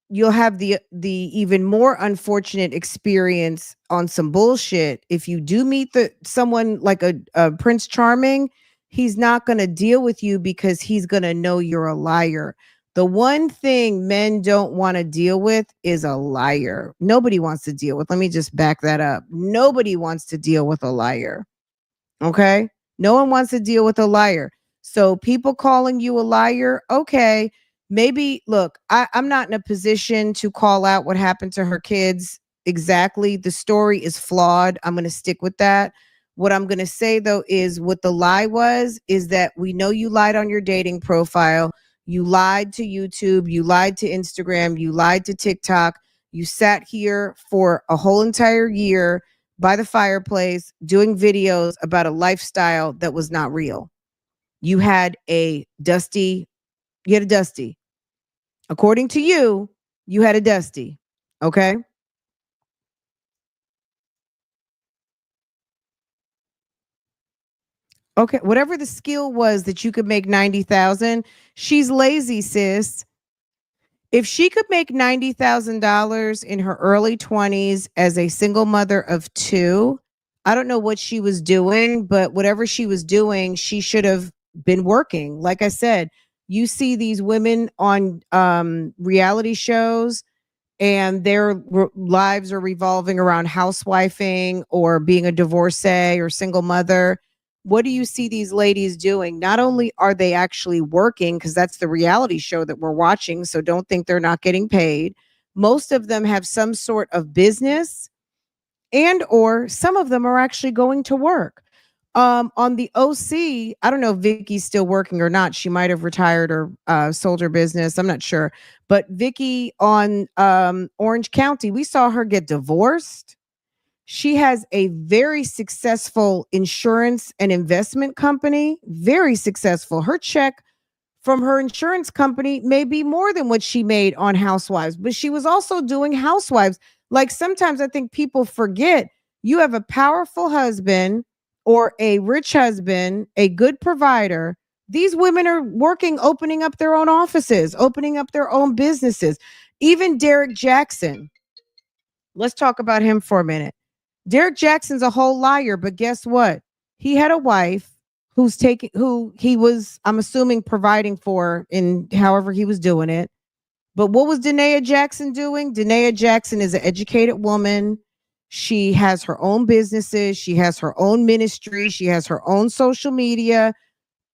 you'll have the even more unfortunate experience on some bullshit. If you do meet someone like a Prince Charming, he's not going to deal with you because he's going to know you're a liar. The one thing men don't want to deal with is a liar. Nobody wants to deal with. Let me just back that up. Nobody wants to deal with a liar. Okay? No one wants to deal with a liar. So people calling you a liar, okay, maybe look, I'm not in a position to call out what happened to her kids exactly. The story is flawed. I'm going to stick with that. What I'm going to say though is what the lie was is that we know you lied on your dating profile. You lied to YouTube, you lied to Instagram, you lied to TikTok. You sat here for a whole entire year by the fireplace doing videos about a lifestyle that was not real. You had a dusty. According to you, you had a dusty. Okay. Okay. Whatever the skill was that you could make 90,000, she's lazy, sis. If she could make $90,000 in her early 20s as a single mother of two, I don't know what she was doing, but whatever she was doing, she should have been working. Like I said, you see these women on reality shows and their lives are revolving around housewifing or being a divorcee or single mother. What do you see these ladies doing? Not only are they actually working, because that's the reality show that we're watching, so don't think they're not getting paid. Most of them have some sort of business, and or some of them are actually going to work. On the OC, I don't know if Vicky's still working or not. She might have retired or sold her business. I'm not sure. But Vicky on Orange County, we saw her get divorced. She has a very successful insurance and investment company, very successful. Her check from her insurance company may be more than what she made on Housewives, but she was also doing Housewives. Like sometimes I think people forget you have a powerful husband or a rich husband, a good provider. These women are working, opening up their own offices, opening up their own businesses. Even Derek Jackson. Let's talk about him for a minute. Derek Jackson's a whole liar, but guess what? He had a wife who he was, I'm assuming, providing for in however he was doing it. But what was Danae Jackson doing? Danae Jackson is an educated woman. She has her own businesses. She has her own ministry. She has her own social media.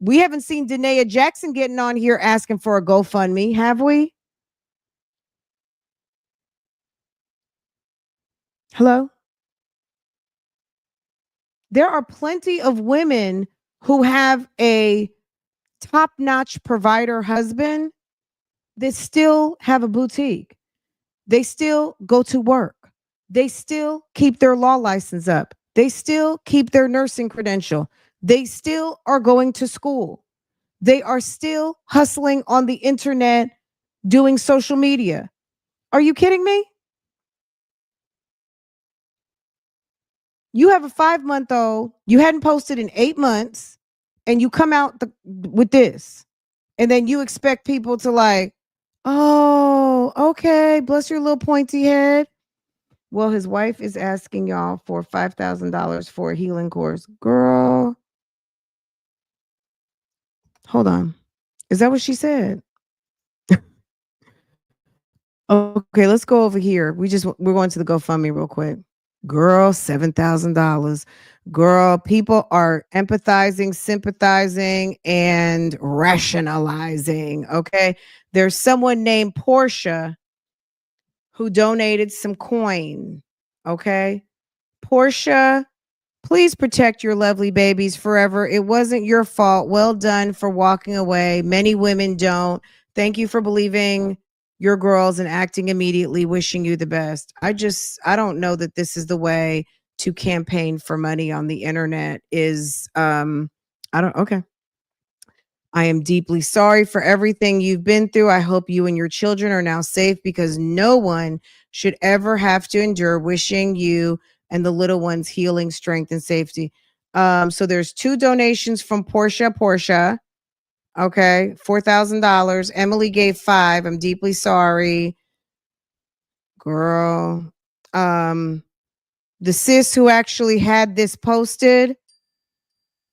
We haven't seen Danae Jackson getting on here asking for a GoFundMe, have we? Hello? There are plenty of women who have a top-notch provider husband that still have a boutique. They still go to work. They still keep their law license up. They still keep their nursing credential. They still are going to school. They are still hustling on the internet, doing social media. Are you kidding me? You have a 5-month-old, you hadn't posted in 8 months, and you come out with this. And then you expect people to like, oh, okay, bless your little pointy head. Well, his wife is asking y'all for $5,000 for a healing course. Girl, hold on. Is that what she said? Okay, let's go over here. We're going to the GoFundMe real quick. Girl, $7,000. Girl, people are empathizing, sympathizing, and rationalizing. Okay. There's someone named Portia who donated some coin. Okay. Portia, please protect your lovely babies forever. It wasn't your fault. Well done for walking away. Many women don't. Thank you for believing your girls and acting immediately, wishing you the best. I don't know that this is the way to campaign for money on the internet is, okay. I am deeply sorry for everything you've been through. I hope you and your children are now safe because no one should ever have to endure. Wishing you and the little ones healing, strength, and safety. So there's 2 donations from Portia. Okay, $4,000. Emily gave 5. I'm deeply sorry, girl. The sis who actually had this posted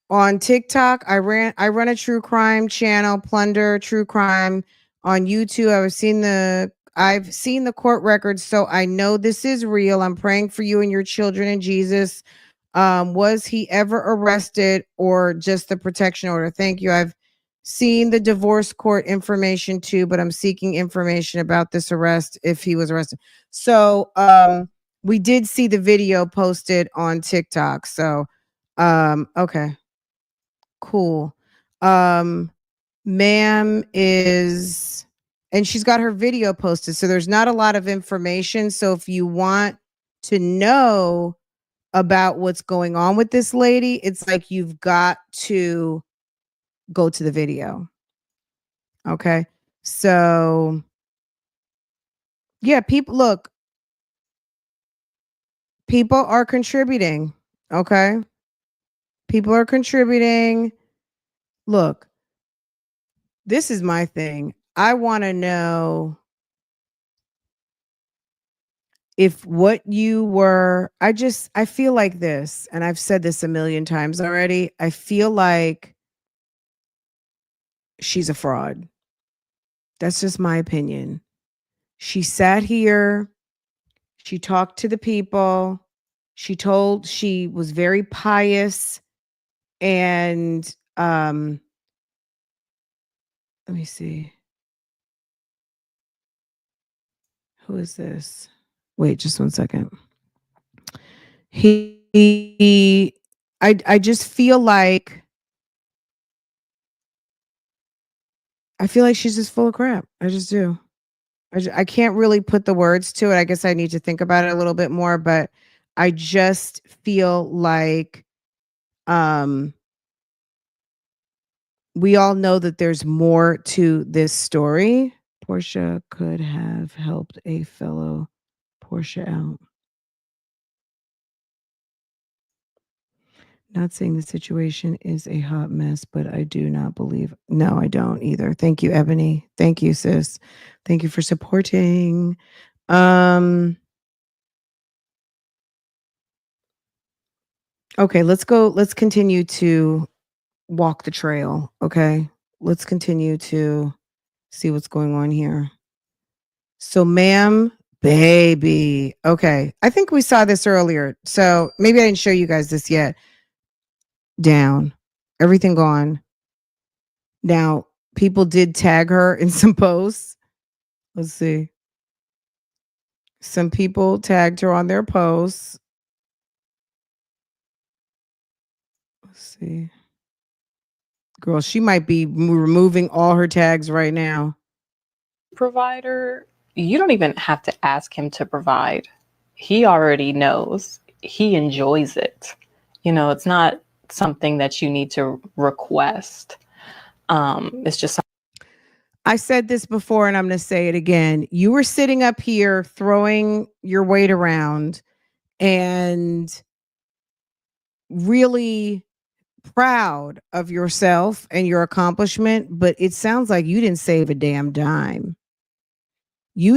on TikTok. I run a true crime channel, Plunder True Crime on YouTube. I've seen the court records, so I know this is real. I'm praying for you and your children in Jesus. Was he ever arrested or just the protection order? Thank you. I've seen the divorce court information too, but I'm seeking information about this arrest if he was arrested. So we did see the video posted on TikTok. So okay. Cool. Ma'am is, and she's got her video posted. So there's not a lot of information. So if you want to know about what's going on with this lady, it's like you've got to go to the video. Okay. So yeah, people are contributing. Okay. People are contributing. Look, this is my thing. I want to know if what you were, I feel like this, and I've said this a million times already. I feel like she's a fraud. That's just my opinion. She sat here, she talked to the people, she was very pious, and let me see. Who is this? Wait, just one second. I just feel like she's just full of crap. I just do. I can't really put the words to it. I guess I need to think about it a little bit more, but I just feel like we all know that there's more to this story. Portia could have helped a fellow Portia out. Not saying the situation is a hot mess, but I do not believe. No, I don't either. Thank you, Ebony. Thank you, sis. Thank you for supporting. Okay, let's go. Let's continue to walk the trail. Okay, let's continue to see what's going on here. So, ma'am, baby. Okay, I think we saw this earlier. So maybe I didn't show you guys this yet. Down, everything gone. Now, people did tag her in some posts. Let's see. Some people tagged her on their posts. Let's see. Girl, she might be removing all her tags right now. Provider, you don't even have to ask him to provide. He already knows. He enjoys it. It's not something that you need to request. It's just I said this before and I'm going to say it again. You were sitting up here throwing your weight around and really proud of yourself and your accomplishment, but it sounds like you didn't save a damn dime. You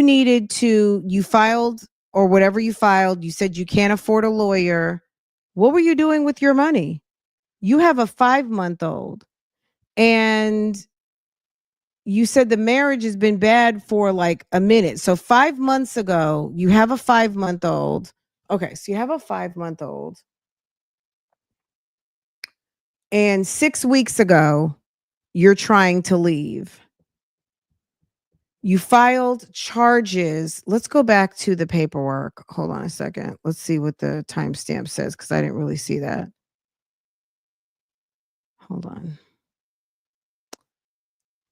filed or whatever you filed. You said you can't afford a lawyer. What were you doing with your money? You have a 5-month-old and you said the marriage has been bad for like a minute. So 5 months ago, you have a 5-month-old. Okay, so you have a 5-month-old. And 6 weeks ago, you're trying to leave. You filed charges. Let's go back to the paperwork. Hold on a second. Let's see what the timestamp says because I didn't really see that. Hold on.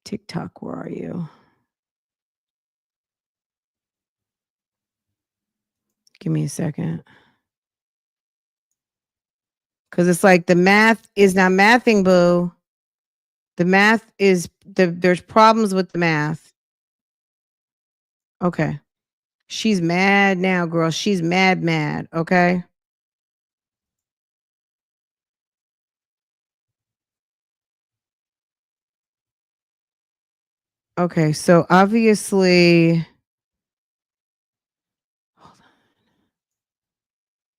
TikTok, where are you? Give me a second. Because it's like the math is not mathing, boo. The math is there's problems with the math. Okay. She's mad now, girl. She's mad. Okay. Okay. So obviously,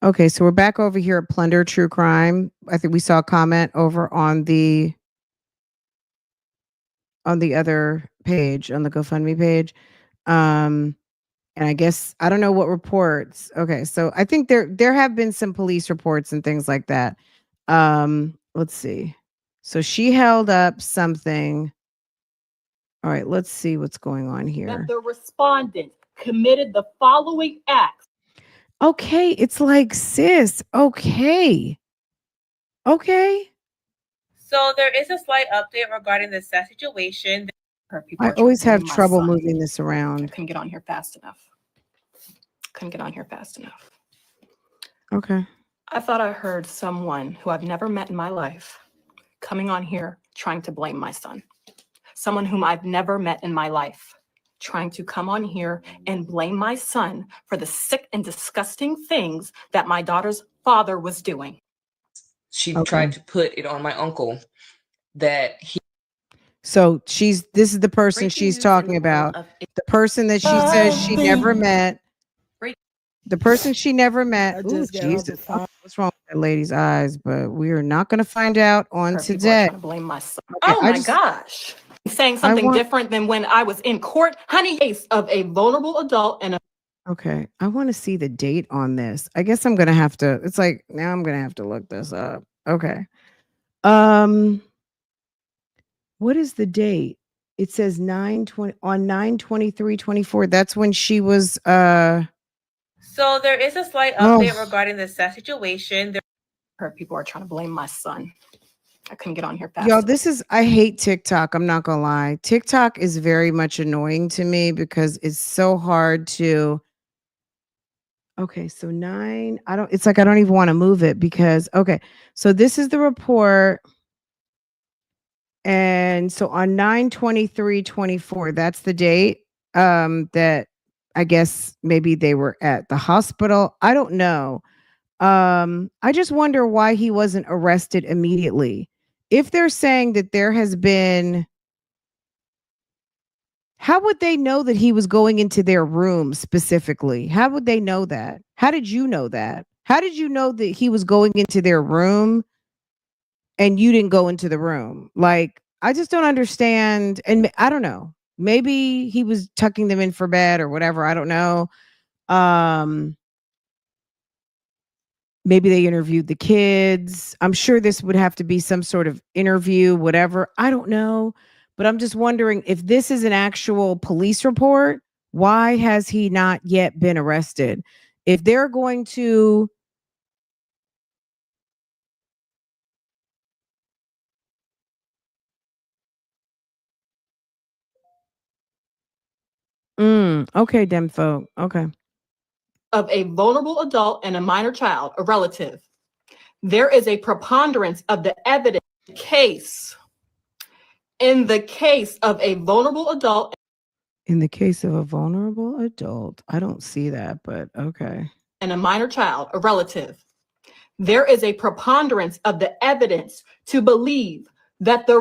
okay. So we're back over here at Plunder True Crime. I think we saw a comment over on the other page, on the GoFundMe page. And I guess I don't know what reports. Okay, so I think there have been some police reports and things like that. Let's see. So she held up something. All right, let's see what's going on here. That the respondent committed the following acts. Okay, it's like, sis. Okay. So there is a slight update regarding the sad situation. I always have trouble moving this around. Couldn't get on here fast enough. Okay. I thought I heard someone who I've never met in my life coming on here trying to blame my son. Someone whom I've never met in my life trying to come on here and blame my son for the sick and disgusting things that my daughter's father was doing. She tried to put it on my uncle that he. So this is the person she's talking about. The person that she says she never met. The person she never met. Ooh, Jesus. What's wrong with that lady's eyes? But we are not going to find out on today. To blame my son. Okay, Oh my gosh. Saying something different than when I was in court. Honey, case of a vulnerable adult and a. Okay. I want to see the date on this. I guess I'm going to have to. It's like, now I'm going to have to look this up. Okay. What is the date? It says 9/20 on 9/23/24. That's when she was So there is a slight update regarding the sad situation. Heard people are trying to blame my son. I couldn't get on here fast. Y'all, I hate TikTok. I'm not gonna lie. TikTok is very much annoying to me because it's so hard to. Okay, so 9. It's like I don't even want to move it because okay. So this is the report. And so on 9/23/24, that's the date that I guess maybe they were at the hospital. I don't know. I just wonder why he wasn't arrested immediately. If they're saying that there has been, how would they know that he was going into their room specifically? How would they know that? How did you know that? How did you know that he was going into their room and you didn't go into the room? Like, I just don't understand. And I don't know. Maybe he was tucking them in for bed or whatever. I don't know. Maybe they interviewed the kids. I'm sure this would have to be some sort of interview, whatever. I don't know. But I'm just wondering if this is an actual police report, why has he not yet been arrested? If they're going to okay, dem folk. Okay. Of a vulnerable adult and a minor child, a relative. There is a preponderance of the evidence case. In the case of a vulnerable adult. In the case of a vulnerable adult, I don't see that, but okay. And a minor child, a relative. There is a preponderance of the evidence to believe that the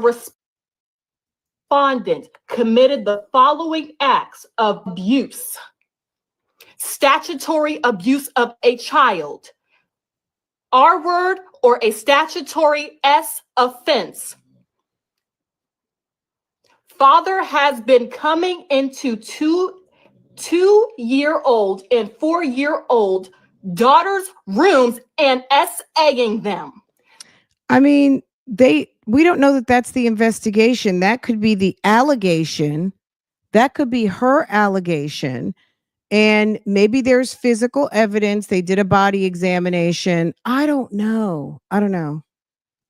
respondent committed the following acts of abuse. Statutory abuse of a child. R word or a statutory S offense. Father has been coming into two-year-old and 4-year-old daughters' rooms and SAing them. I mean, we don't know that that's the investigation. That could be the allegation. That could be her allegation. And maybe there's physical evidence. They did a body examination. I don't know.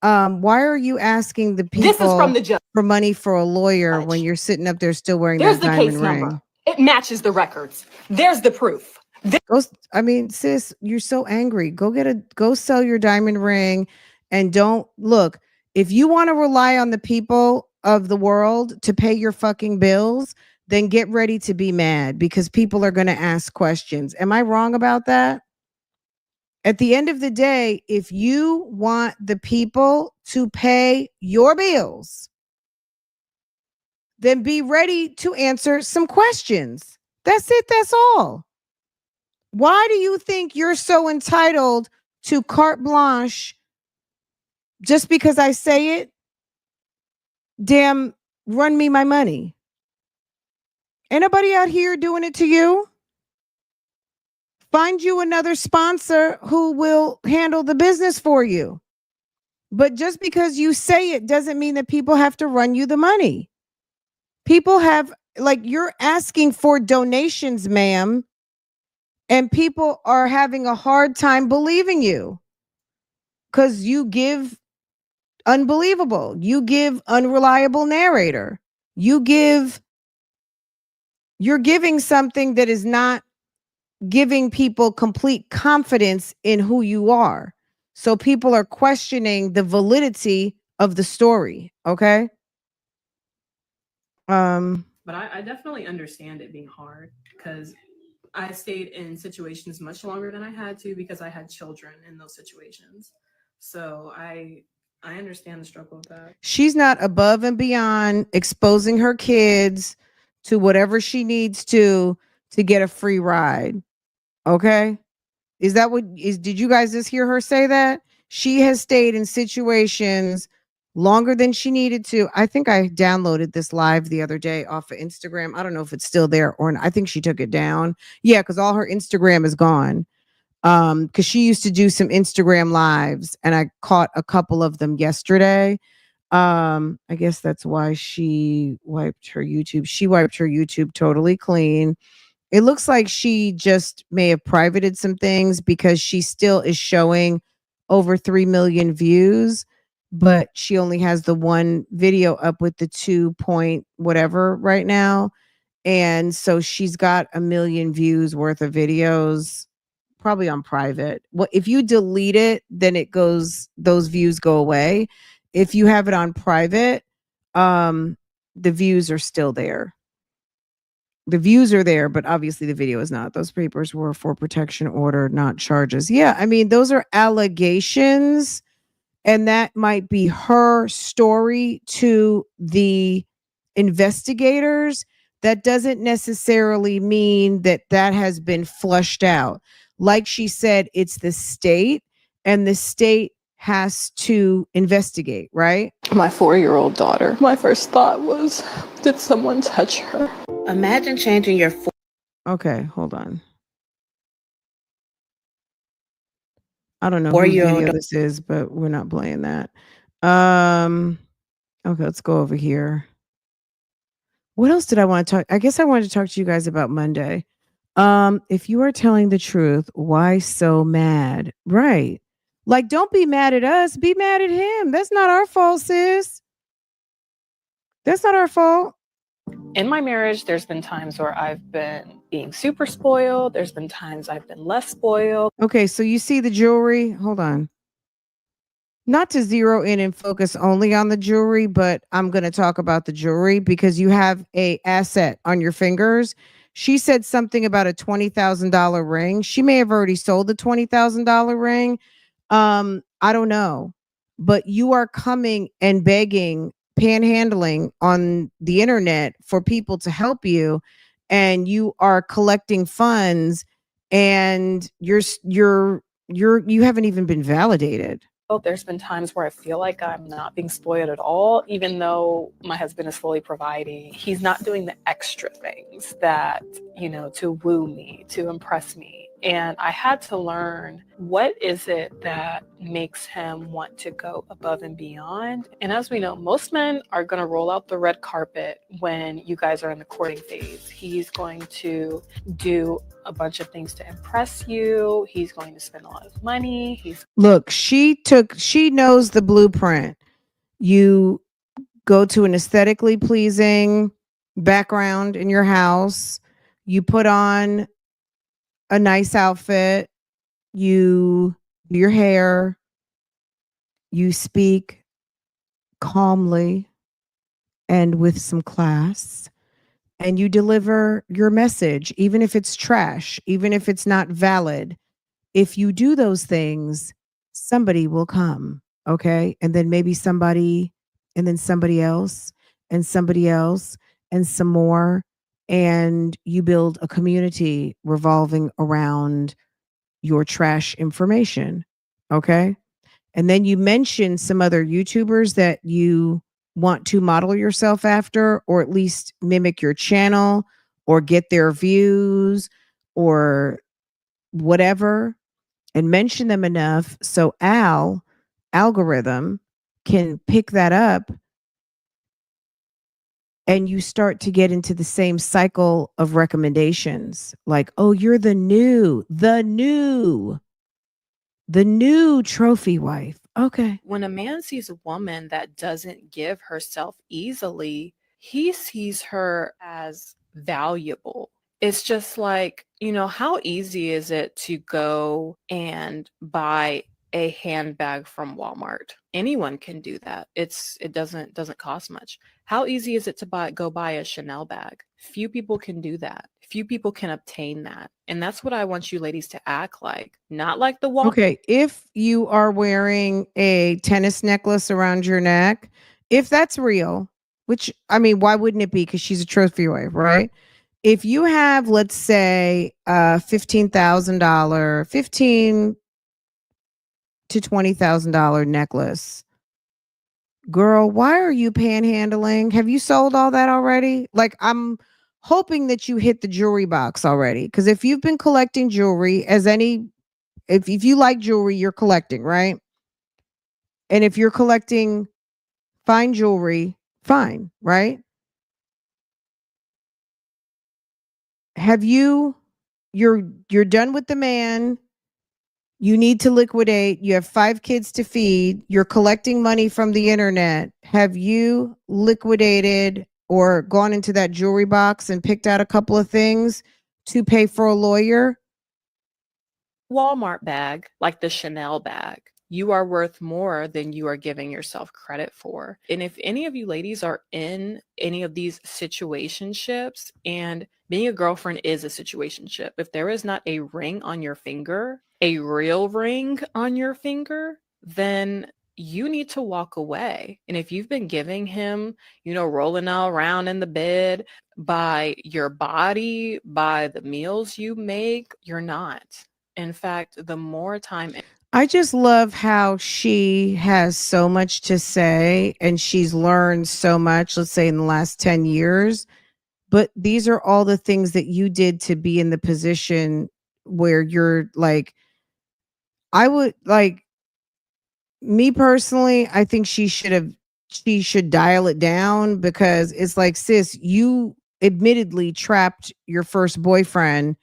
Why are you asking the people This is from the judge. For money for a lawyer when you're sitting up there still wearing There's that the diamond case ring? number. It matches the records. There's the proof. I mean, sis, you're so angry. Go sell your diamond ring and don't look. If you want to rely on the people, of the world to pay your fucking bills, then get ready to be mad because people are going to ask questions. Am I wrong about that? At the end of the day, if you want the people to pay your bills, then be ready to answer some questions. That's it. That's all. Why do you think you're so entitled to carte blanche just because I say it? Damn, run me my money. Ain't nobody out here doing it to you. Find you another sponsor who will handle the business for you. But just because you say it doesn't mean that people have to run you the money. People have, like, you're asking for donations, ma'am, and people are having a hard time believing you because you give unbelievable. You give unreliable narrator. You're giving something that is not giving people complete confidence in who you are. So people are questioning the validity of the story. Okay. But I definitely understand it being hard because I stayed in situations much longer than I had to because I had children in those situations. So I understand the struggle of that. She's not above and beyond exposing her kids to whatever she needs to get a free ride. Okay? Is that what is did you guys just hear her say that? She has stayed in situations longer than she needed to. I think I downloaded this live the other day off of Instagram. I don't know if it's still there or not. I think she took it down. Yeah, because all her Instagram is gone. Because she used to do some Instagram lives and I caught a couple of them yesterday. I guess that's why she wiped her YouTube. She wiped her YouTube totally clean. It looks like she just may have privated some things because she still is showing over 3 million views, but she only has the one video up with the 2 point whatever right now. And so she's got 1 million views worth of videos probably on private. Well, if you delete it, then those views go away. If you have it on private, the views are still there. The views are there, but obviously the video is not. Those papers were for protection order, not charges. Yeah, I mean, those are allegations, and that might be her story to the investigators. That doesn't necessarily mean that has been flushed out. Like she said, it's the state, and the state has to investigate, right? My 4-year-old daughter, my first thought was, did someone touch her? Imagine changing your Okay, hold on. I don't know whose 4-year-old video this is, but we're not playing that. Okay, let's go over here. What else did I want to talk? I guess I wanted to talk to you guys about Monday. If you are telling the truth, why so mad? Right. Like, don't be mad at us. Be mad at him. That's not our fault, sis. That's not our fault. In my marriage, there's been times where I've been being super spoiled. There's been times I've been less spoiled. Okay, so you see the jewelry. Hold on. Not to zero in and focus only on the jewelry, but I'm going to talk about the jewelry because you have a asset on your fingers. She said something about a $20,000 ring. She may have already sold the $20,000 ring. I don't know, but you are coming and begging, panhandling on the internet for people to help you, and you are collecting funds, and you haven't even been validated. There's been times where I feel like I'm not being spoiled at all, even though my husband is fully providing. He's not doing the extra things that, to woo me, to impress me. And I had to learn, what is it that makes him want to go above and beyond? And as we know, most men are going to roll out the red carpet when you guys are in the courting phase. He's going to do a bunch of things to impress you. He's going to spend a lot of money. Look, she knows the blueprint. You go to an aesthetically pleasing background in your house. You put on a nice outfit. You do your hair. You speak calmly. and with some class, and you deliver your message, even if it's trash, even if it's not valid. If you do those things, somebody will come. Okay. And then maybe somebody, and then somebody else, and somebody else, and some more. And you build a community revolving around your trash information. Okay. And then you mention some other YouTubers that you want to model yourself after, or at least mimic your channel, or get their views, or whatever, and mention them enough so algorithm can pick that up, and you start to get into the same cycle of recommendations, like, oh, you're the new trophy wife. Okay. When a man sees a woman that doesn't give herself easily, he sees her as valuable. It's just like, how easy is it to go and buy a handbag from Walmart? Anyone can do that. It doesn't cost much. How easy is it to go buy a Chanel bag? Few people can do that. Few people can obtain that. And that's what I want you ladies to act like. Not like the Walmart. Okay, if you are wearing a tennis necklace around your neck, if that's real, which, I mean, why wouldn't it be? Because she's a trophy wife, right? If you have, let's say, a $15,000, $15 to $20,000 necklace, girl, why are you panhandling? Have you sold all that already? Like, I'm hoping that you hit the jewelry box already. Because if you've been collecting jewelry, if you like jewelry, you're collecting, right? And if you're collecting fine jewelry, fine, right? You're done with the man. You need to liquidate. You have 5 kids to feed. You're collecting money from the internet. Have you liquidated or gone into that jewelry box and picked out a couple of things to pay for a lawyer? Walmart bag, like the Chanel bag, you are worth more than you are giving yourself credit for. And if any of you ladies are in any of these situationships, and being a girlfriend is a situationship, if there is not a ring on your finger, a real ring on your finger, then you need to walk away. And if you've been giving him, rolling all around in the bed by your body, by the meals you make, you're not. In fact, the more time. I just love how she has so much to say, and she's learned so much, let's say in the last 10 years. But these are all the things that you did to be in the position where you're like, I would like, me personally, I think she should dial it down, because it's like, sis, you admittedly trapped your first boyfriend.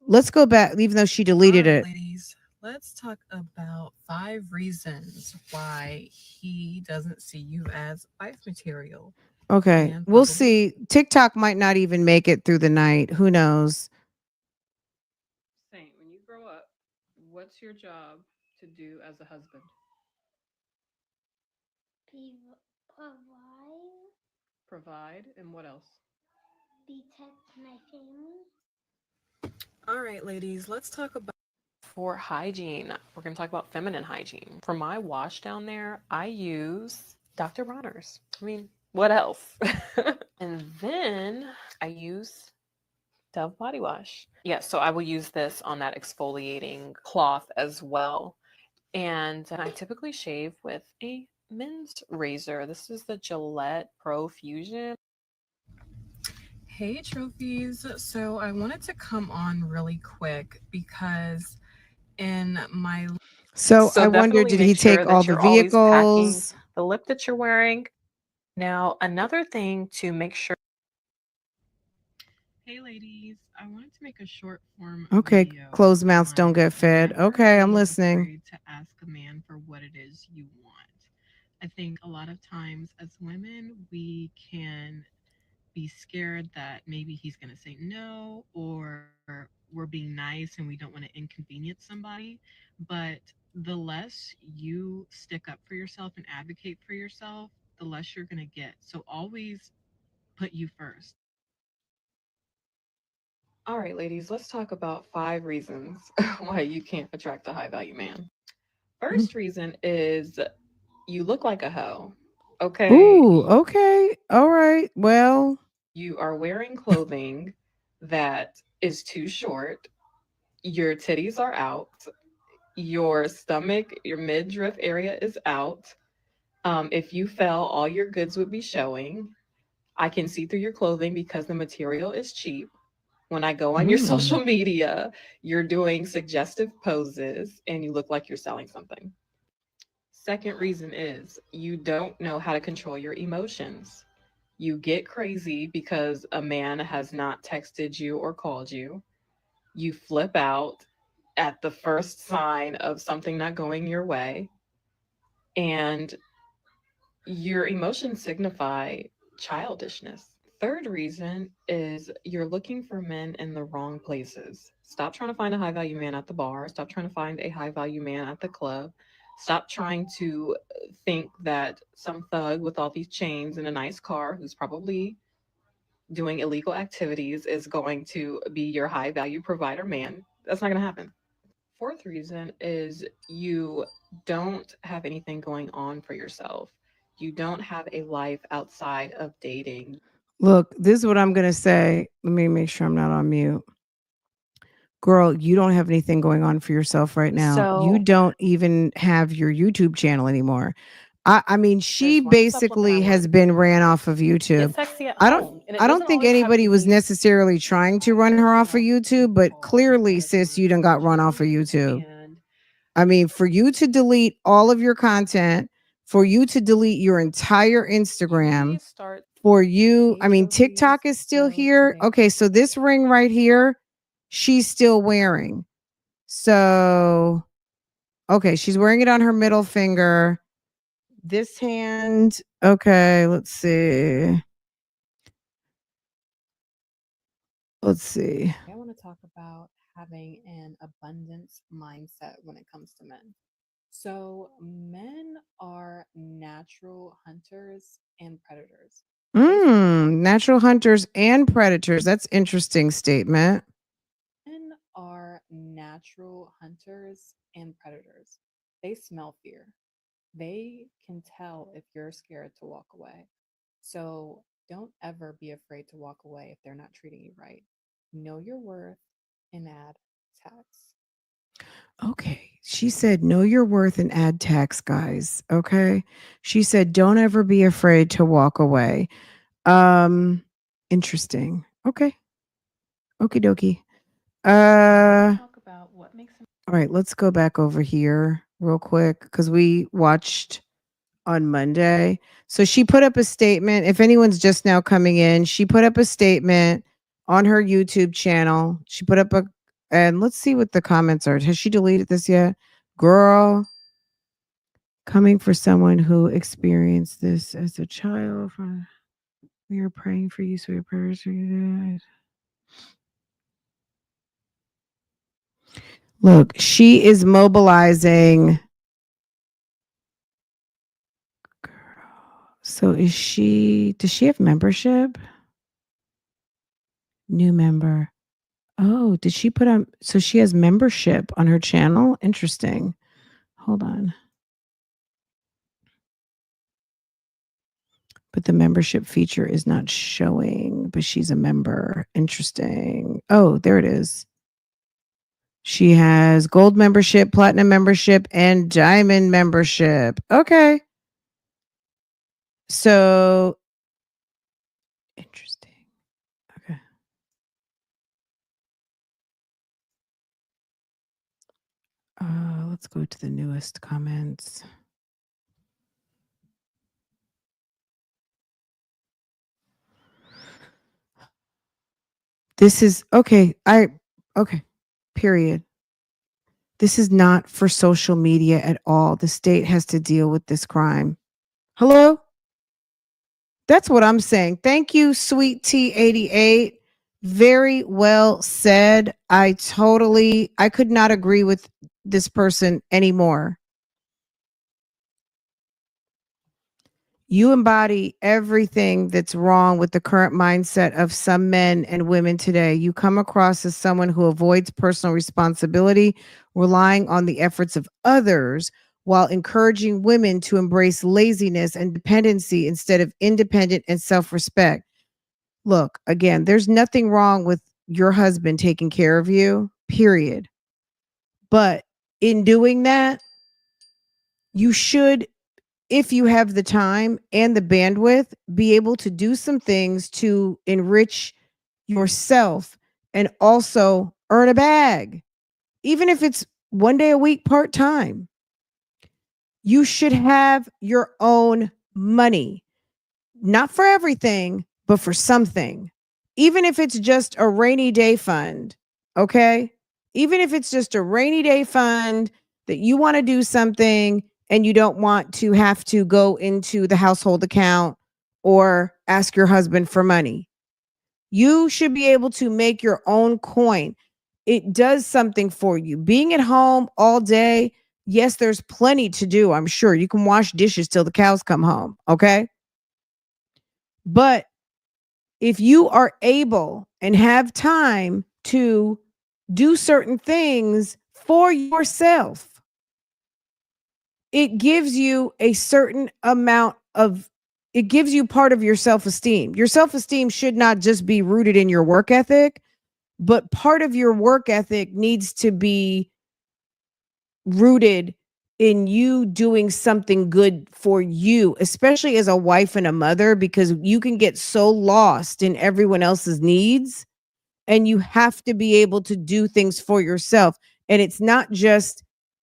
Let's go back, even though she deleted it. Ladies, let's talk about 5 reasons why he doesn't see you as wife material. Okay. And We'll probably- see. TikTok might not even make it through the night. Who knows? Saint, when you grow up, what's your job to do as a husband? Provide, Provide, and what else? protect my family. All right, ladies, let's talk about For hygiene, we're going to talk about feminine hygiene. For my wash down there, I use Dr. Bronner's. I mean, what else? And then I use Dove body wash. Yeah, so I will use this on that exfoliating cloth as well. And I typically shave with a men's razor. This is the Gillette Pro Fusion. Hey trophies. So I wanted to come on really quick because in my So I wonder, definitely did make he sure take that all the you're always packing vehicles? the lip that you're wearing. Now, another thing to make sure. Hey ladies, I wanted to make a short form Okay, video closed mouths don't on get fed. never Okay, I'm being listening. afraid to ask a man for what it is you want. I think a lot of times as women, we can be scared that maybe he's going to say no, or we're being nice and we don't want to inconvenience somebody. But the less you stick up for yourself and advocate for yourself, the less you're going to get. So always put you first. All right, ladies, let's talk about 5 reasons why you can't attract a high value man. First reason is you look like a hoe. Okay. Ooh, okay. All right. Well, You are wearing clothing that is too short. Your titties are out. Your stomach, your midriff area is out. If you fell, all your goods would be showing. I can see through your clothing because the material is cheap. When I go on your social media, you're doing suggestive poses and you look like you're selling something. Second reason is you don't know how to control your emotions. You get crazy because a man has not texted you or called you. You flip out at the first sign of something not going your way. And your emotions signify childishness. Third reason is you're looking for men in the wrong places. Stop trying to find a high value man at the bar. Stop trying to find a high value man at the club. Stop trying to think that some thug with all these chains and a nice car who's probably doing illegal activities is going to be your high value provider man. That's not going to happen. Fourth reason is you don't have anything going on for yourself. You don't have a life outside of dating. look, this is what I'm going to say. Let me make sure I'm not on mute. Girl, you don't have anything going on for yourself right now. You So- don't even have your YouTube channel anymore. I mean, she There's one basically supplement I has wanted been to ran try. off of YouTube. It's sexy at I home, don't and it I don't doesn't think always have to anybody was be necessarily trying to run her off of YouTube, but clearly, sis, you done got run off of YouTube. And I mean, for you to delete all of your content, for you to delete your entire Instagram, please start. for you, I Hey, mean, trophies. TikTok is still So here. today- Okay, so this ring right here, she's still wearing. So, okay, she's wearing it on her middle finger. This hand, okay, let's see. Let's see. I want to talk about having an abundance mindset when it comes to men. So, men are natural hunters and predators. Natural hunters and predators. That's interesting statement. Men are natural hunters and predators. They smell fear. They can tell if you're scared to walk away. So don't ever be afraid to walk away if they're not treating you right. Know your worth and add tax. Okay. She said, know your worth and add tax, guys. Okay. She said, don't ever be afraid to walk away. Interesting. Okay. Okie dokie. Talk about what makes them. All right, let's go back over here real quick because we watched on Monday. So she put up a statement. If anyone's just now coming in, she put up a statement on her YouTube channel. She put up and let's see what the comments are. Has she deleted this yet? Girl, coming for someone who experienced this as a child. We are praying for you, so your prayers for you. Look, she is mobilizing. So does she have membership? New member. Oh, did she put on, so she has membership on her channel? Interesting. Hold on. But the membership feature is not showing, but she's a member. Interesting. Oh, there it is. She has gold membership, platinum membership, and diamond membership. Okay. So interesting. Okay. Let's go to the newest comments. This is okay. Okay. Period. This is not for social media at all. The state has to deal with this crime. Hello? That's what I'm saying. Thank you, Sweet T88. Very well said. I could not agree with this person anymore. You embody everything that's wrong with the current mindset of some men and women today. You come across as someone who avoids personal responsibility, relying on the efforts of others while encouraging women to embrace laziness and dependency instead of independent and self-respect. Look, again, there's nothing wrong with your husband taking care of you, period. But in doing that, you should, if you have the time and the bandwidth, be able to do some things to enrich yourself and also earn a bag, even if it's one day a week part time. You should have your own money, not for everything, but for something, even if it's just a rainy day fund. Okay. Even if it's just a rainy day fund that you want to do something and you don't want to have to go into the household account or ask your husband for money. You should be able to make your own coin. It does something for you. Being at home all day, yes, there's plenty to do. I'm sure you can wash dishes till the cows come home. Okay. But if you are able and have time to do certain things for yourself, it gives you a certain amount of, it gives you part of your self-esteem. Your self-esteem should not just be rooted in your work ethic, but part of your work ethic needs to be rooted in you doing something good for you, especially as a wife and a mother, because you can get so lost in everyone else's needs and you have to be able to do things for yourself. And it's not just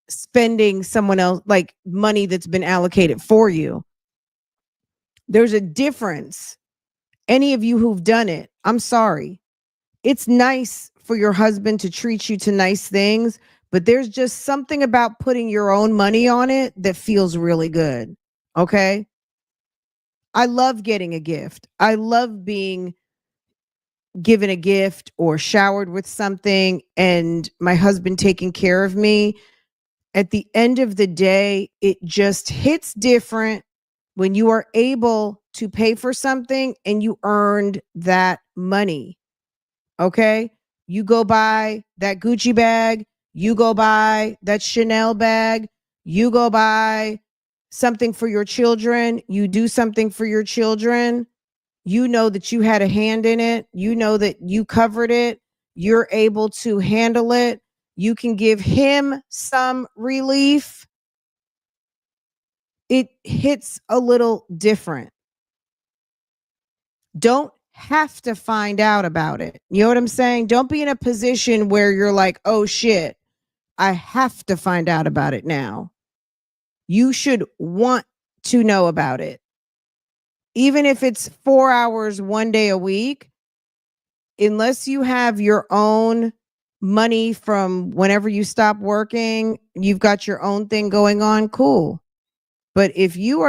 spending someone else like money that's been allocated for you. There's a difference. Any of you who've done it, I'm sorry. It's nice for your husband to treat you to nice things, but there's just something about putting your own money on it that feels really good. Okay. I love getting a gift. I love being given a gift or showered with something and my husband taking care of me. At the end of the day, it just hits different when you are able to pay for something and you earned that money. Okay. You go buy that Gucci bag. You go buy that Chanel bag. You go buy something for your children. You do something for your children. You know that you had a hand in it. You know that you covered it. You're able to handle it. You can give him some relief. It hits a little different. Don't have to find out about it. You know what I'm saying? Don't be in a position where you're like, oh shit, I have to find out about it now. You should want to know about it. Even if it's 4 hours, one day a week, unless you have your own money from whenever you stop working, you've got your own thing going on, cool. But if you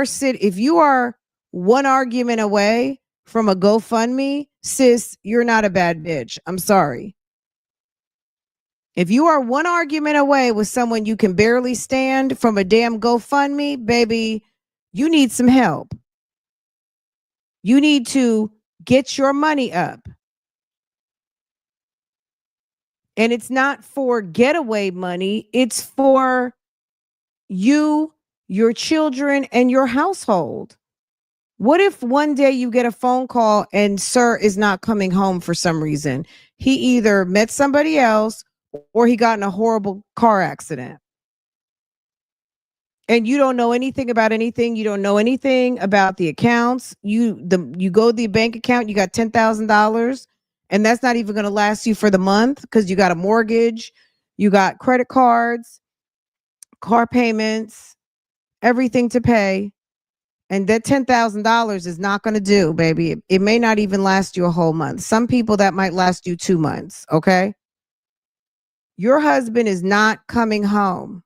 are one argument away from a GoFundMe, sis, you're not a bad bitch. I'm sorry. If you are one argument away with someone you can barely stand from a damn GoFundMe, baby, you need some help. You need to get your money up. And it's not for getaway money. It's for you, your children, and your household. What if one day you get a phone call and sir is not coming home for some reason? He either met somebody else or he got in a horrible car accident. And you don't know anything about anything. You don't know anything about the accounts. You go to the bank account, you got $10,000, and that's not even going to last you for the month because you got a mortgage, you got credit cards, car payments, everything to pay. And that $10,000 is not going to do, baby. It may not even last you a whole month. Some people that might last you 2 months. Okay. Your husband is not coming home.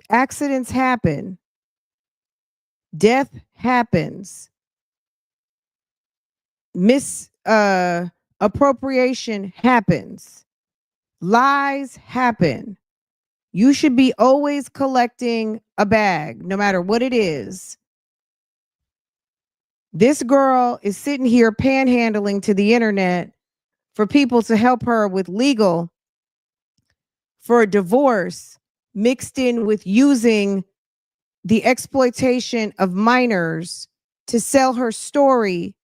Accidents happen. Death happens. Misappropriation happens. Lies happen. You should be always collecting a bag, no matter what it is. This girl is sitting here panhandling to the internet for people to help her with legal for a divorce, mixed in with using the exploitation of minors to sell her story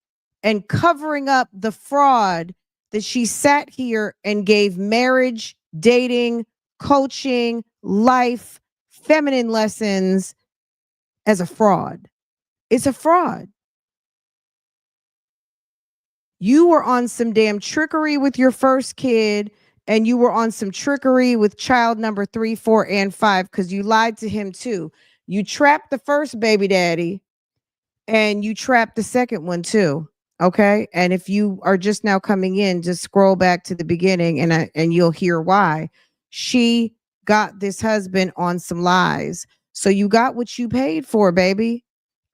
and covering up the fraud that she sat here and gave marriage, dating, coaching, life, feminine lessons as a fraud. It's a fraud. You were on some damn trickery with your first kid, and you were on some trickery with child number 3, 4, and 5 because you lied to him too. You trapped the first baby daddy and you trapped the second one too. Okay. And if you are just now coming in, just scroll back to the beginning and you'll hear why. She got this husband on some lies. So you got what you paid for, baby.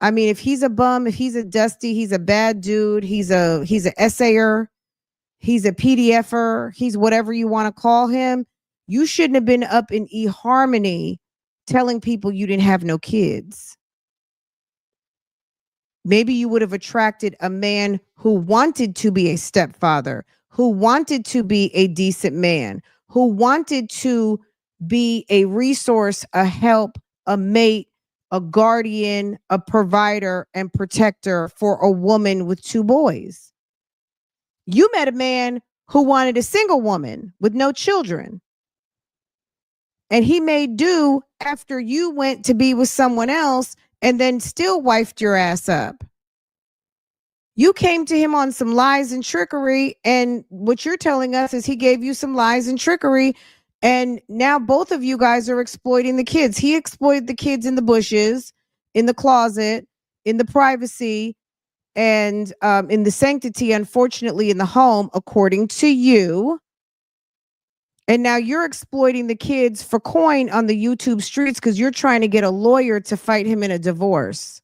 I mean, if he's a bum, if he's a dusty, he's a bad dude, he's an essayer, he's a PDFer, he's whatever you want to call him. You shouldn't have been up in eHarmony telling people you didn't have no kids. Maybe you would have attracted a man who wanted to be a stepfather, who wanted to be a decent man, who wanted to be a resource, a help, a mate, a guardian, a provider, and protector for a woman with 2 boys. You met a man who wanted a single woman with no children. And he made do after you went to be with someone else and then still wifed your ass up. You came to him on some lies and trickery, and what you're telling us is he gave you some lies and trickery, and now both of you guys are exploiting the kids. He exploited the kids in the bushes, in the closet, in the privacy, and in the sanctity, unfortunately, in the home, according to you. And now you're exploiting the kids for coin on the YouTube streets because you're trying to get a lawyer to fight him in a divorce.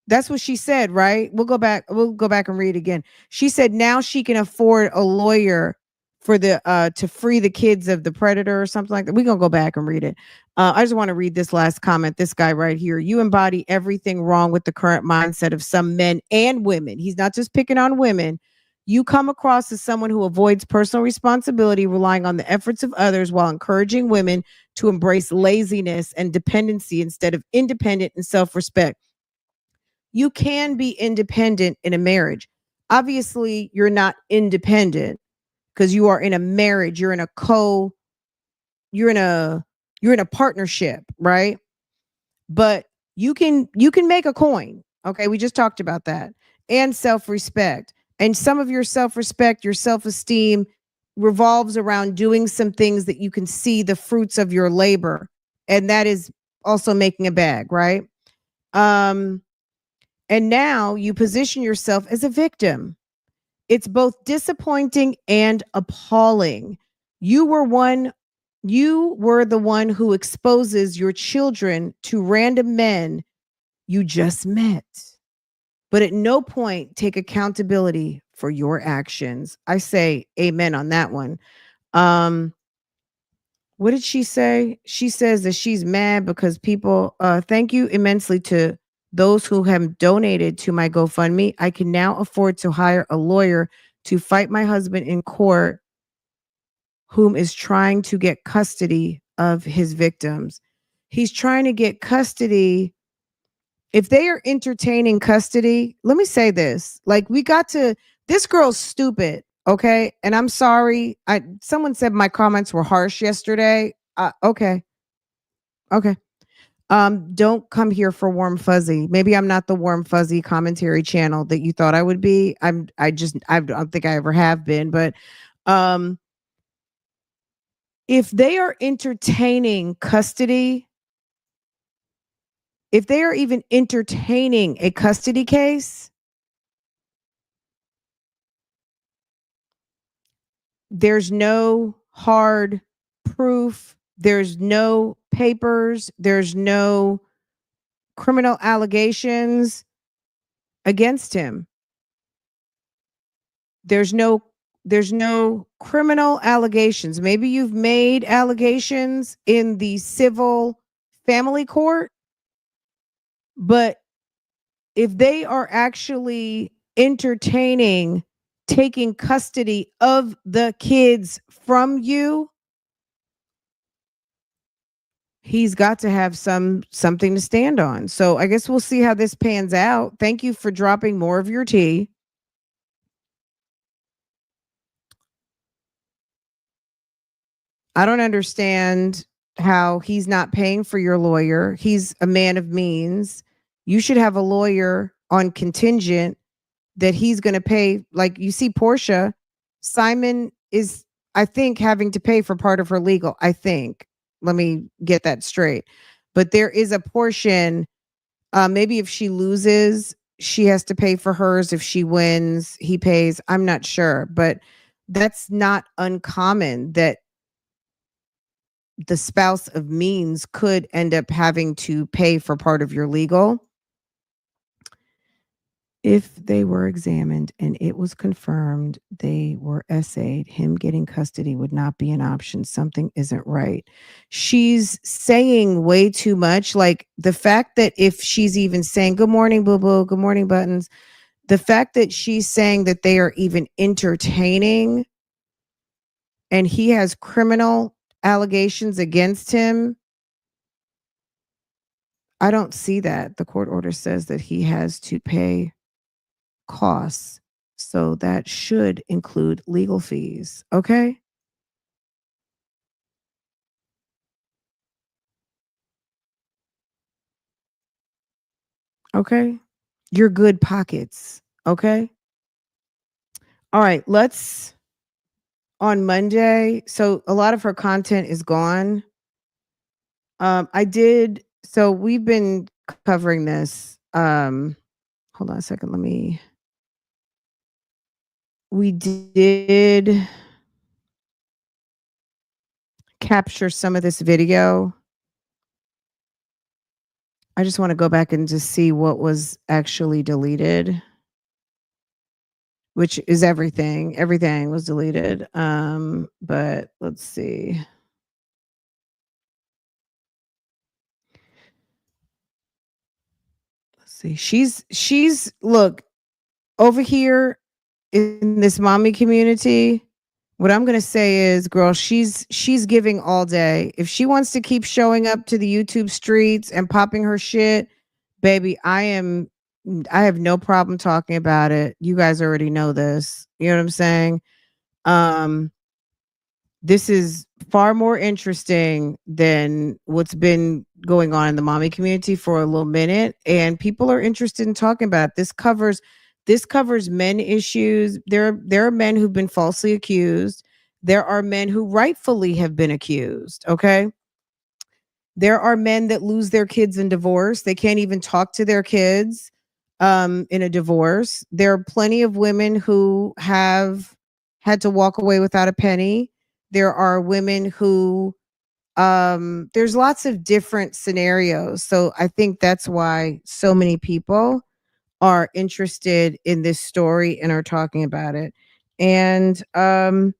That's what she said, right? We'll go back and read again. She said now she can afford a lawyer for the to free the kids of the predator or something like that. We're gonna go back and read it. I just want to read this last comment. This guy right here. You embody everything wrong with the current mindset of some men and women. He's not just picking on women. You come across as someone who avoids personal responsibility, relying on the efforts of others while encouraging women to embrace laziness and dependency instead of independent and self-respect. You can be independent in a marriage. Obviously, you're not independent because you are in a marriage. You're in a partnership, right? But you can make a coin. Okay, we just talked about that. And self-respect. And some of your self-respect, your self-esteem revolves around doing some things that you can see the fruits of your labor. And that is also making a bag, right? And now you position yourself as a victim. It's both disappointing and appalling. You were the one who exposes your children to random men you just met. But at no point take accountability for your actions. I say amen on that one. What did she say? She says that she's mad because people, thank you immensely to those who have donated to my GoFundMe. I can now afford to hire a lawyer to fight my husband in court, whom is trying to get custody of his victims. He's trying to get custody. If they are entertaining custody, let me say this. Like, this girl's stupid. Okay. And I'm sorry. Someone said my comments were harsh yesterday. Okay. Don't come here for warm fuzzy. Maybe I'm not the warm fuzzy commentary channel that you thought I would be. I don't think I ever have been, but if they are entertaining custody, if they are even entertaining a custody case, there's no hard proof, there's no papers, there's no criminal allegations against him. There's no there's no criminal allegations. Maybe you've made allegations in the civil family court, but if they are actually entertaining taking custody of the kids from you, he's got to have something to stand on. So I guess we'll see how this pans out. Thank you for dropping more of your tea. I don't understand how he's not paying for your lawyer. He's a man of means. You should have a lawyer on contingent that he's going to pay. Like you see, Portia, Simon is, I think, having to pay for part of her legal. I think. Let me get that straight. But there is a portion. Maybe if she loses, she has to pay for hers. If she wins, he pays. I'm not sure, but that's not uncommon that the spouse of means could end up having to pay for part of your legal. If they were examined and it was confirmed they were essayed, him getting custody would not be an option. Something isn't right. She's saying way too much. Like the fact that if she's even saying, good morning, boo boo, good morning, buttons, the fact that she's saying that they are even entertaining and he has criminal allegations against him, I don't see that. The court order says that he has to pay costs. So that should include legal fees. Okay. Okay. Your good pockets. Okay. All right. Let's on Monday. So a lot of her content is gone. I did. So we've been covering this. Hold on a second. We did capture some of this video. I just want to go back and just see what was actually deleted, which is everything. Everything was deleted. But let's see. Let's see. She's look over here in this mommy community. What I'm gonna say is, girl, she's giving all day. If she wants to keep showing up to the YouTube streets and popping her shit, baby, I have no problem talking about it. You guys already know this. You know what I'm saying? This is far more interesting than what's been going on in the mommy community for a little minute, and people are interested in talking about it. This covers men issues. There are men who've been falsely accused. There are men who rightfully have been accused. Okay. There are men that lose their kids in divorce. They can't even talk to their kids in a divorce. There are plenty of women who have had to walk away without a penny. There are women who there's lots of different scenarios. So I think that's why so many people are interested in this story and are talking about it. And I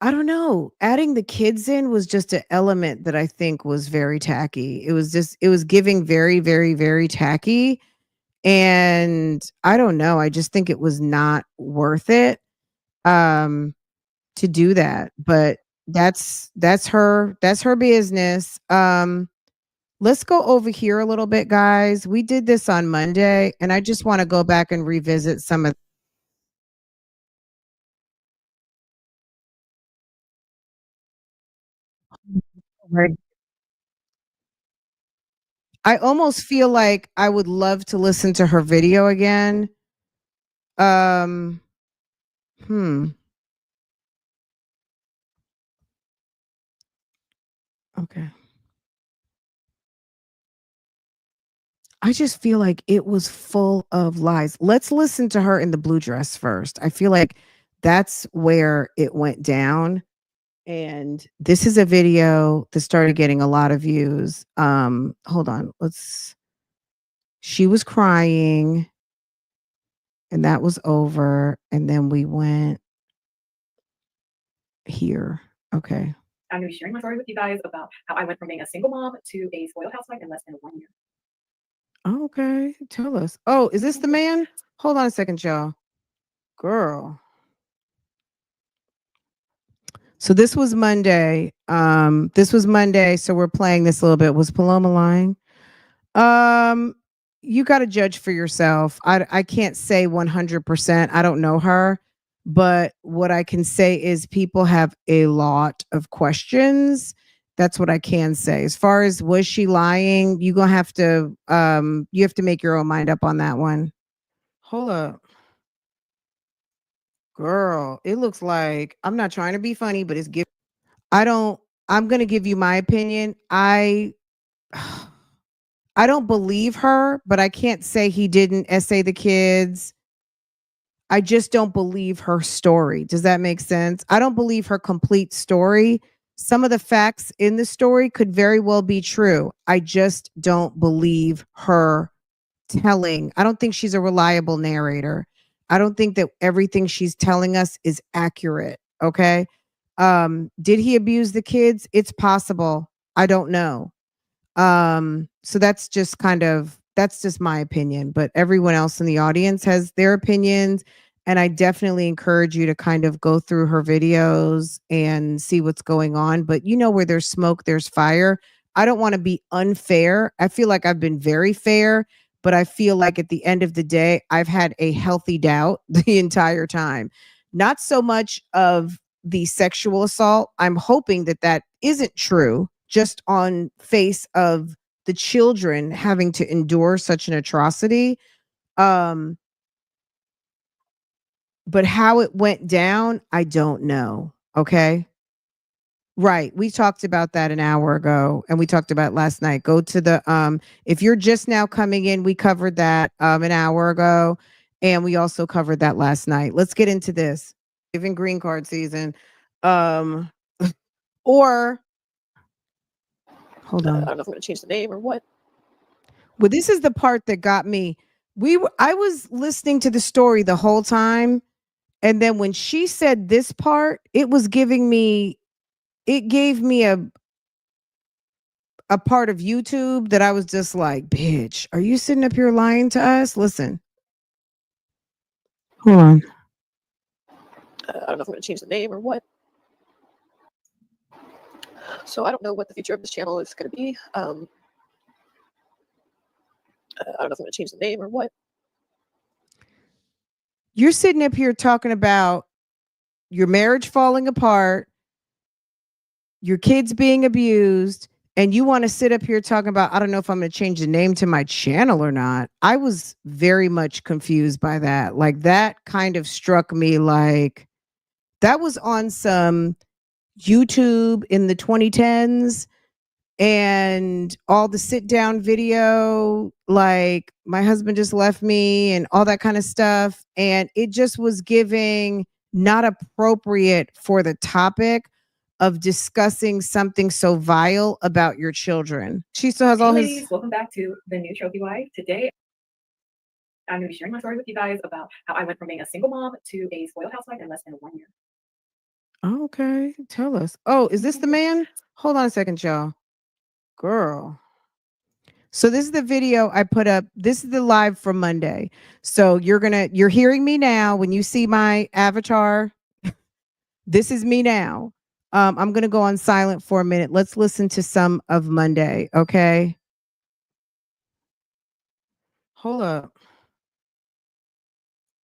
don't know, adding the kids in was just an element that I think was very tacky. It was giving very, very, very tacky. And I don't know, I just think it was not worth it to do that. But that's her business. Let's go over here a little bit, guys. We did this on Monday, and I just want to go back and revisit some of. Right. I almost feel like I would love to listen to her video again. Um, hmm. Okay. I just feel like it was full of lies. Let's listen to her in the blue dress first. I feel like that's where it went down. And this is a video that started getting a lot of views. Hold on. She was crying and that was over. And then we went here. Okay. I'm going to be sharing my story with you guys about how I went from being a single mom to a spoiled housewife in less than 1 year. Okay. Tell us. Oh, is this the man? Hold on a second, y'all. Girl. So this was Monday. So we're playing this a little bit. Was Paloma lying? You got to judge for yourself. I can't say 100%. I don't know her, but what I can say is people have a lot of questions. That's what I can say. As far as was she lying, you have to make your own mind up on that one. Hold up. Girl, it looks like I'm not trying to be funny, but I'm going to give you my opinion. I don't believe her, but I can't say he didn't essay the kids. I just don't believe her story. Does that make sense? I don't believe her complete story. Some of the facts in the story could very well be true. I just don't believe her telling. I don't think she's a reliable narrator. I don't think that everything she's telling us is accurate. Okay. Did he abuse the kids? It's possible. I don't know. So that's just my opinion, but everyone else in the audience has their opinions. And I definitely encourage you to kind of go through her videos and see what's going on. But where there's smoke, there's fire. I don't want to be unfair. I feel like I've been very fair, but I feel like at the end of the day, I've had a healthy doubt the entire time. Not so much of the sexual assault. I'm hoping that that isn't true, just on face of the children having to endure such an atrocity. But how it went down, I don't know. Okay. Right. We talked about that an hour ago and we talked about it last night. Go to the if you're just now coming in, we covered that an hour ago and we also covered that last night. Let's get into this. Given green card season. Or hold on. I don't know if I'm going to change the name or what. Well, this is the part that got me. I was listening to the story the whole time. And then when she said this part, it gave me a part of YouTube that I was just like, bitch, are you sitting up here lying to us? Listen. Hold on. I don't know if I'm going to change the name or what. So I don't know what the future of this channel is going to be. I don't know if I'm going to change the name or what. You're sitting up here talking about your marriage falling apart, your kids being abused, and you want to sit up here talking about, I don't know if I'm going to change the name to my channel or not. I was very much confused by that. Like that kind of struck me like that was on some YouTube in the 2010s and all the sit down video, like my husband just left me and all that kind of stuff. And it just was giving not appropriate for the topic of discussing something so vile about your children. She still has all Ladies, his. welcome back to the new trophy wife. Today, I'm going to be sharing my story with you guys about how I went from being a single mom to a spoiled housewife in less than 1 year. Okay, tell us. Oh, is this the man? Hold on a second, y'all. Girl. So this is the video I put up. This is the live from Monday. So you're hearing me now. When you see my avatar, this is me now. I'm gonna go on silent for a minute. Let's listen to some of Monday. Okay. Hold up.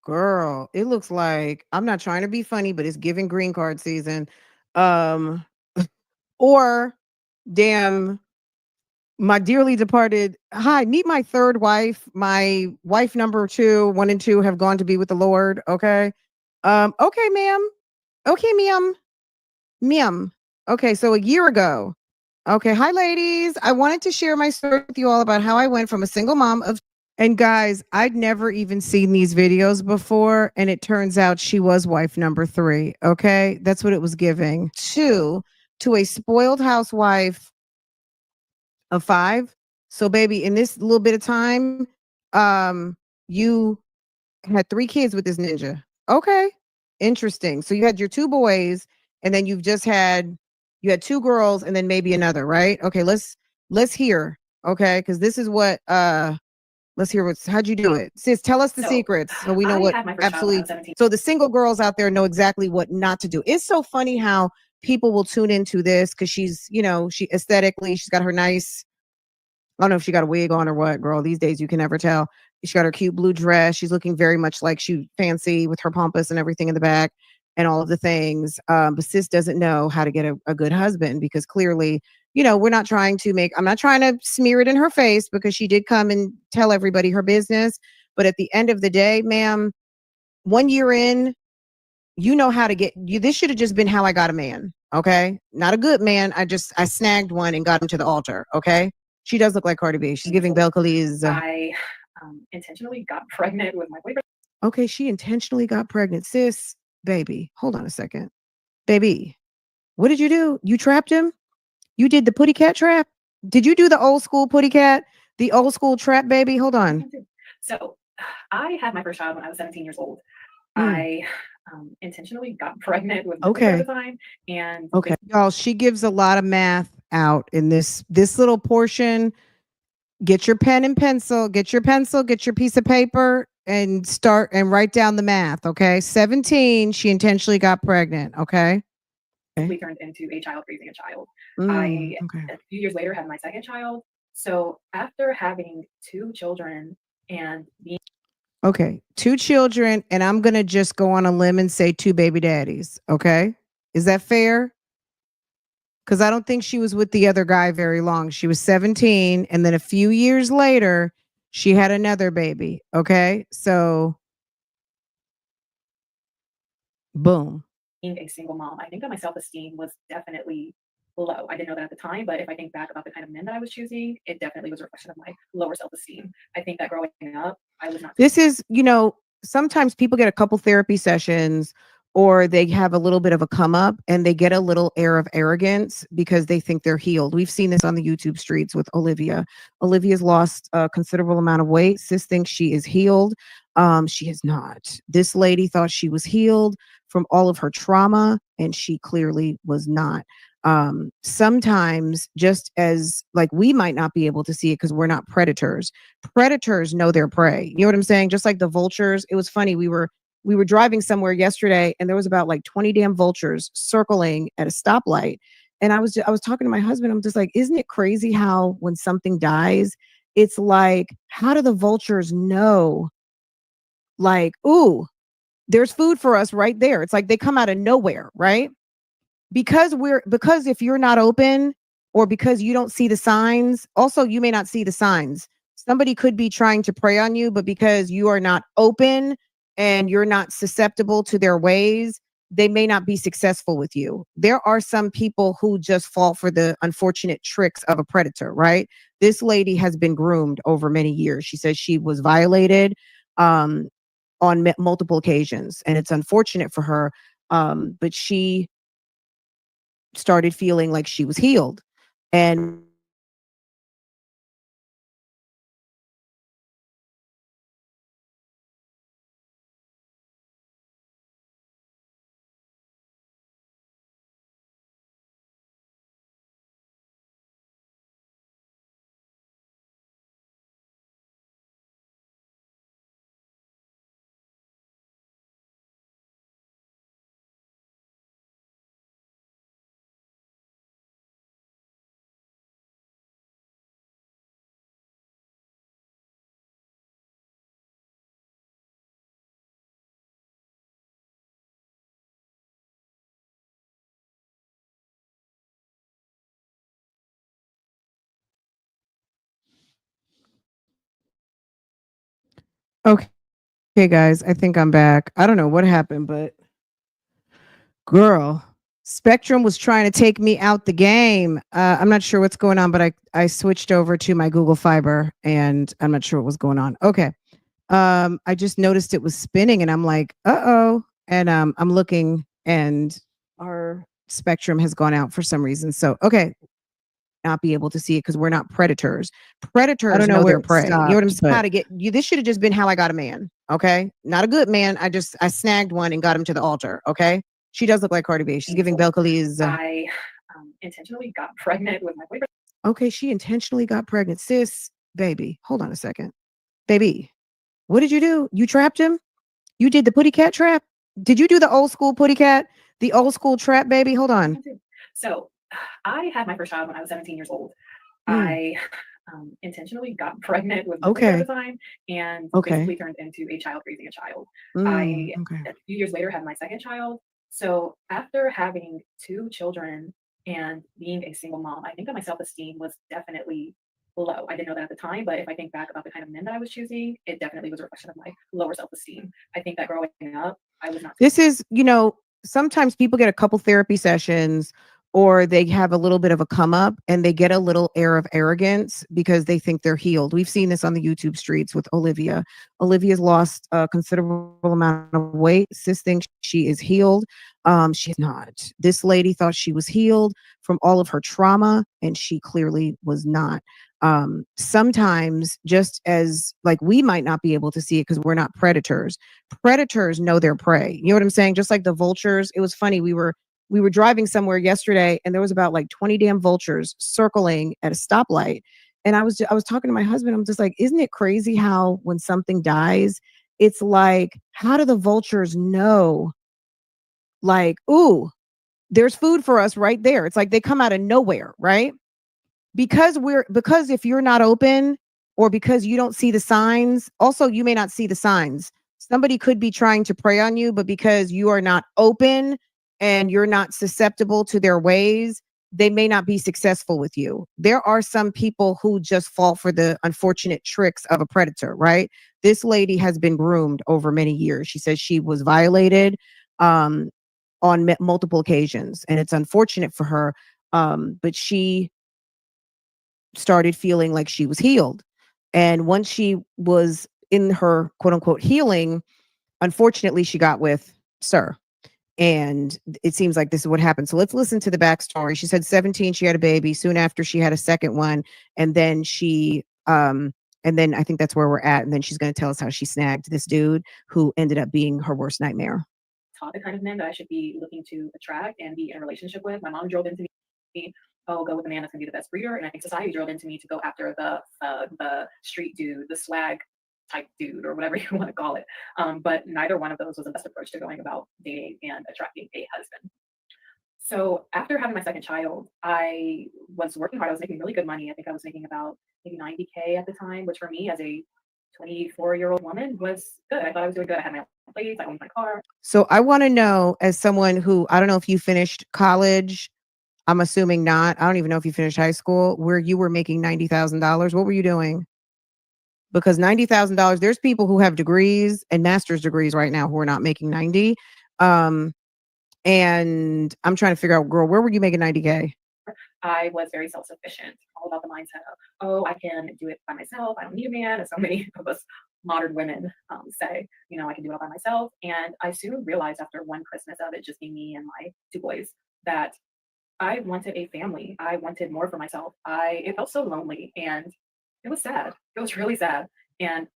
Girl, it looks like I'm not trying to be funny, but it's giving green card season. Um, or damn, my dearly departed. Hi, meet my third wife. My wife number 2, 1 and 2 have gone to be with the Lord. Okay. Okay, ma'am. Okay, ma'am. Okay, so a year ago. Okay, hi ladies. I wanted to share my story with you all about how I went from a single mom of. And guys, I'd never even seen these videos before. And it turns out she was wife number 3. Okay. That's what it was giving. 2, to a spoiled housewife of 5. So baby, in this little bit of time, you had 3 kids with this ninja. Okay. Interesting. So you had your 2 boys and then you had 2 girls and then maybe another, right? Okay, let's hear. Okay, cuz this is what let's hear how'd you do it? Sis, tell us the secrets so we know I what had my first child when I was 17. so the single girls out there know exactly what not to do. It's so funny how people will tune into this cuz she's, she aesthetically, she's got her nice, I don't know if she got a wig on or what, girl. These days you can never tell. She got her cute blue dress. She's looking very much like she fancy with her pompous and everything in the back and all of the things. But sis doesn't know how to get a good husband because clearly, I'm not trying to smear it in her face because she did come and tell everybody her business. But at the end of the day, ma'am, 1 year in, you know how to get you. This should have just been how I got a man. Okay. Not a good man. I snagged one and got him to the altar. Okay. She does look like Cardi B. She's giving Belle Khali's. I intentionally got pregnant with my boyfriend. Okay. She intentionally got pregnant. Sis, baby, hold on a second. Baby, what did you do? You trapped him? You did the putty cat trap? Did you do the old school putty cat? The old school trap, baby? Hold on. So I had my first child when I was 17 years old. I intentionally got pregnant with my boyfriend at the time. And okay, y'all, she gives a lot of math out in this little portion. Get your pen and pencil, get your piece of paper and start and write down the math. Okay. 17, she intentionally got pregnant. Okay. we turned into a child raising a child. A few years later had my second child. So after having 2 children and being 2 children, and I'm gonna just go on a limb and say 2 baby daddies. Okay. Is that fair? Because I don't think she was with the other guy very long. She was 17, and then a few years later, she had another baby. Okay. So boom. being a single mom, I think that my self-esteem was definitely low. I didn't know that at the time, but if I think back about the kind of men that I was choosing, it definitely was a reflection of my lower self-esteem. I think that growing up, I was not. This is, sometimes people get a couple therapy sessions or they have a little bit of a come up and they get a little air of arrogance because they think they're healed. We've seen this on the YouTube streets with Olivia. Olivia's lost a considerable amount of weight. Sis thinks she is healed. She is not. This lady thought she was healed from all of her trauma, and she clearly was not. Sometimes, just as like we might not be able to see it because we're not predators know their prey. You know what I'm saying? Just like the vultures. It was funny. We were driving somewhere yesterday and there was about like 20 damn vultures circling at a stoplight. And I was talking to my husband. I'm just like, isn't it crazy how when something dies, it's like, how do the vultures know? Like, ooh, there's food for us right there. It's like they come out of nowhere, right? Because if you're not open or because you don't see the signs, also you may not see the signs. Somebody could be trying to prey on you, but because you are not open and you're not susceptible to their ways, they may not be successful with you. There are some people who just fall for the unfortunate tricks of a predator, right? This lady has been groomed over many years. She says she was violated on multiple occasions, and it's unfortunate for her. But she started feeling like she was healed. And okay, guys, I think I'm back. I don't know what happened, but girl, Spectrum was trying to take me out the game. I'm not sure what's going on, but I switched over to my Google Fiber and I'm not sure what was going on. Okay. I just noticed it was spinning and I'm like, uh-oh. And I'm looking and our Spectrum has gone out for some reason. So, okay. Not be able to see it because we're not predators. Predators know their prey. You know what I'm saying? How to get you. This should have just been how I got a man. Okay. Not a good man. I snagged one and got him to the altar. Okay. She does look like Cardi B. She's giving Belcalis. I intentionally got pregnant with my boyfriend. Okay. She intentionally got pregnant. Sis, baby, hold on a second. Baby, what did you do? You trapped him? You did the putty cat trap? Did you do the old school putty cat? The old school trap, baby? Hold on. So I had my first child when I was 17 years old. Mm. I intentionally got pregnant with my Okay. boyfriend at the time and Okay. basically turned into a child raising a child. Okay. A few years later had my second child. So after having 2 children and being a single mom, I think that my self-esteem was definitely low. I didn't know that at the time, but if I think back about the kind of men that I was choosing, it definitely was a reflection of my lower self-esteem. I think that growing up, I was not. This is, sometimes people get a couple therapy sessions or they have a little bit of a come up and they get a little air of arrogance because they think they're healed. We've seen this on the YouTube streets with Olivia. Olivia's lost a considerable amount of weight. Sis thinks she is healed. She's not. This lady thought she was healed from all of her trauma, and she clearly was not. Sometimes, just as like we might not be able to see it because we're not predators know their prey. You know what I'm saying? Just like the vultures. It was funny. We were driving somewhere yesterday and there was about like 20 damn vultures circling at a stoplight. And I was talking to my husband. I'm just like, isn't it crazy how when something dies, it's like, how do the vultures know? Like, ooh, there's food for us right there. It's like they come out of nowhere, right? Because if you're not open or because you don't see the signs, also you may not see the signs. Somebody could be trying to prey on you, but because you are not open and you're not susceptible to their ways, they may not be successful with you. There are some people who just fall for the unfortunate tricks of a predator, right? This lady has been groomed over many years. She says she was violated on multiple occasions, and it's unfortunate for her. But she started feeling like she was healed. And once she was in her quote unquote healing, unfortunately, she got with Sir. And it seems like this is what happened. So let's listen to the backstory. She said 17, she had a baby. Soon after, she had a second one. And then and then I think that's where we're at. And then she's going to tell us how she snagged this dude who ended up being her worst nightmare. Taught the kind of men that I should be looking to attract and be in a relationship with. My mom drilled into me, oh, go with the man that's gonna be the best breeder. And I think society drilled into me to go after the street dude, the swag type dude, or whatever you want to call it. But neither one of those was the best approach to going about dating and attracting a husband. So after having my second child, I was working hard. I was making really good money. I think I was making about maybe 90K at the time, which for me as a 24-year-old woman was good. I thought I was doing good. I had my own place. I owned my car. So I want to know, as someone who, I don't know if you finished college, I'm assuming not. I don't even know if you finished high school, where you were making $90,000. What were you doing? Because $90,000, there's people who have degrees and master's degrees right now who are not making 90. And I'm trying to figure out, girl, where were you making 90K? I was very self-sufficient, all about the mindset of, oh, I can do it by myself. I don't need a man, as so many of us modern women say, I can do it all by myself. And I soon realized after one Christmas of it just being me and my 2 boys that I wanted a family. I wanted more for myself. It felt so lonely and it was sad. It was really sad. And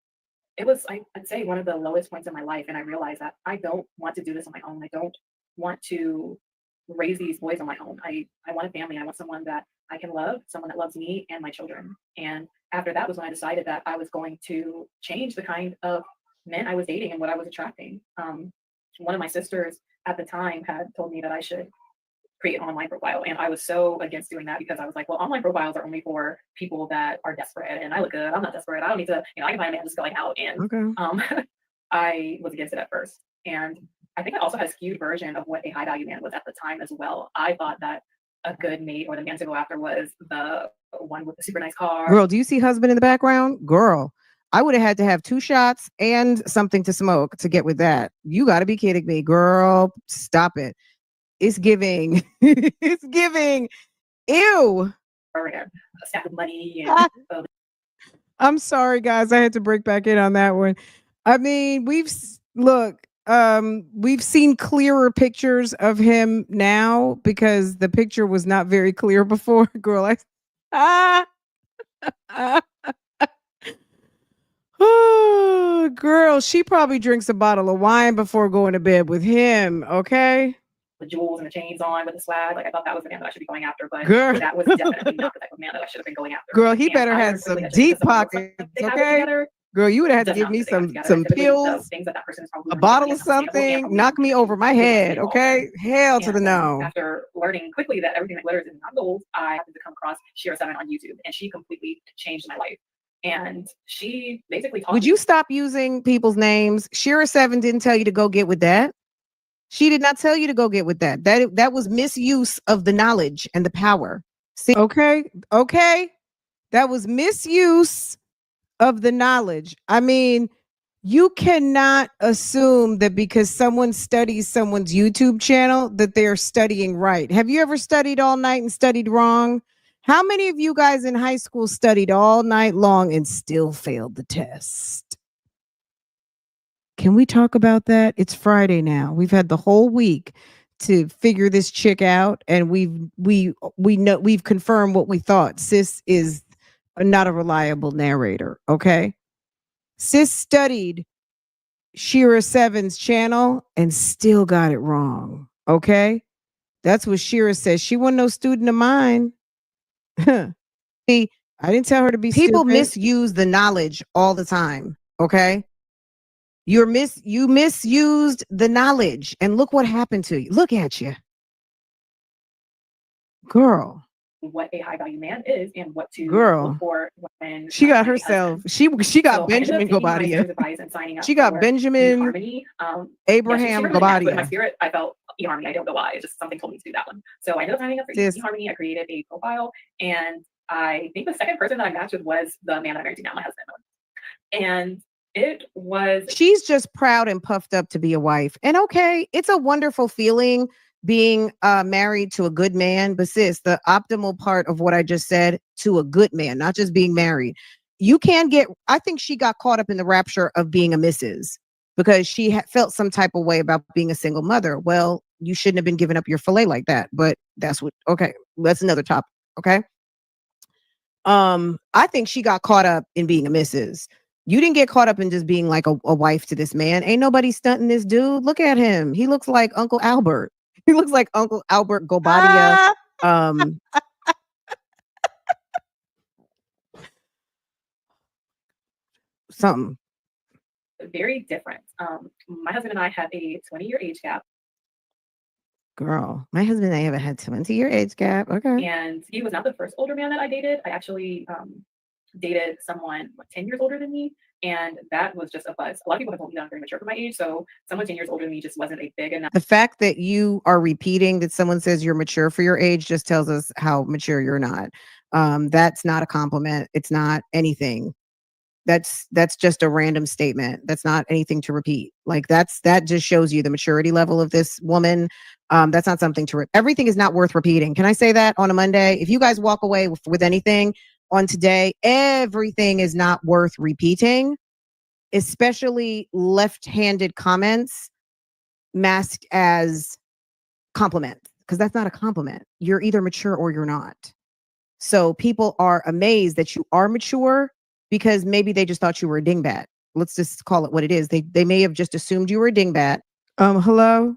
it was, I'd say, one of the lowest points in my life. And I realized that I don't want to do this on my own. I don't want to raise these boys on my own. I want a family. I want someone that I can love, someone that loves me and my children. And after that was when I decided that I was going to change the kind of men I was dating and what I was attracting. One of my sisters at the time had told me that I should create an online profile. And I was so against doing that because I was like, well, online profiles are only for people that are desperate and I look good. I'm not desperate. I don't need to, I can find a man just going out. And I was against it at first. And I think I also had a skewed version of what a high value man was at the time as well. I thought that a good mate or the man to go after was the one with the super nice car. Girl, do you see husband in the background? Girl, I would have had to have 2 shots and something to smoke to get with that. You got to be kidding me, girl. Stop it. It's giving. It's giving. Ew. A stack of money. I'm sorry, guys. I had to break back in on that one. I mean, we've seen clearer pictures of him now because the picture was not very clear before. Girl, Oh, girl, she probably drinks a bottle of wine before going to bed with him. Okay, The jewels and the chains on with the swag. Like I thought that was the man that I should be going after, but girl, that was definitely not the type of man that I should have been going after. girl, he And better I have learned quickly some that just because deep someone looks pockets. like they have it Okay, together girl, you would have had to does give not me mean that they have it together. some And typically, the pills, things that person is probably a doing bottle is of unsustainable and something, probably knock me over my head. unsustainable. Okay, hell to the And no. after learning quickly that everything that glitters is not gold, I happened to come across Shira 7 on YouTube, and she completely changed my life. And she basically taught Would me you stop using people's names? Shira 7 didn't tell you to go get with that. She did not tell you to go get with that. That was misuse of the knowledge and the power. See, okay, that was misuse of the knowledge. I mean, you cannot assume that because someone studies someone's YouTube channel that they're studying right. Have you ever studied all night and studied wrong? How many of you guys in high school studied all night long and still failed the test? Can we talk about that? It's Friday now. We've had the whole week to figure this chick out, and we know we've confirmed what we thought. Sis is not a reliable narrator. Okay, sis studied Shira 7's channel and still got it wrong. Okay, that's what Shira says. She wasn't no student of mine. See, I didn't tell her to be people stupid. Misuse the knowledge all the time. Okay. You misused the knowledge, and look what happened to you. Look at you, girl. what a high value man is and what to Girl. look for when She got finding a herself. husband. She got So Benjamin I ended up taking my Gobadia. sister's advice and signing up She got for Benjamin eHarmony. Abraham she recommended that, but in my Gobadia. spirit, I felt eHarmony. I don't know why. It's just something told me to do that one. So I ended up signing up for Sis. eHarmony. I created a profile, and I think the second person that I matched with was the man that I'm married to now, my husband. And it was She's just proud and puffed up to be a wife. And okay, it's a wonderful feeling being married to a good man. But sis, the optimal part of what I just said, to a good man, not just being married. You can get, I think she got caught up in the rapture of being a Mrs. because she had felt some type of way about being a single mother. Well, you shouldn't have been giving up your filet like that. But that's what, okay, that's another topic. Okay. I think she got caught up in being a Mrs. You didn't get caught up in just being like a wife to this man. Ain't nobody stunting this dude. Look at him. He looks like Uncle Albert. He looks like Uncle Albert Gobadia. Something. very different. My husband and I have a 20-year age gap. Girl, my husband and I haven't had 20-year age gap. Okay. And he was not the first older man that I dated. I actually dated someone 10 years older than me. And that was just a buzz. A lot of people have told me that I'm very mature for my age. So someone 10 years older than me just wasn't a big enough. The fact that you are repeating that someone says you're mature for your age just tells us how mature you're not. That's not a compliment. It's not anything. That's just a random statement. That's not anything to repeat. Like that just shows you the maturity level of this woman. That's not something to everything is not worth repeating. Can I say that on a Monday? If you guys walk away with anything on today, everything is not worth repeating, especially left-handed comments masked as compliments, because that's not a compliment. You're either mature or you're not. So people are amazed that you are mature because maybe they just thought you were a dingbat. Let's just call it what it is. They may have just assumed you were a dingbat. Hello?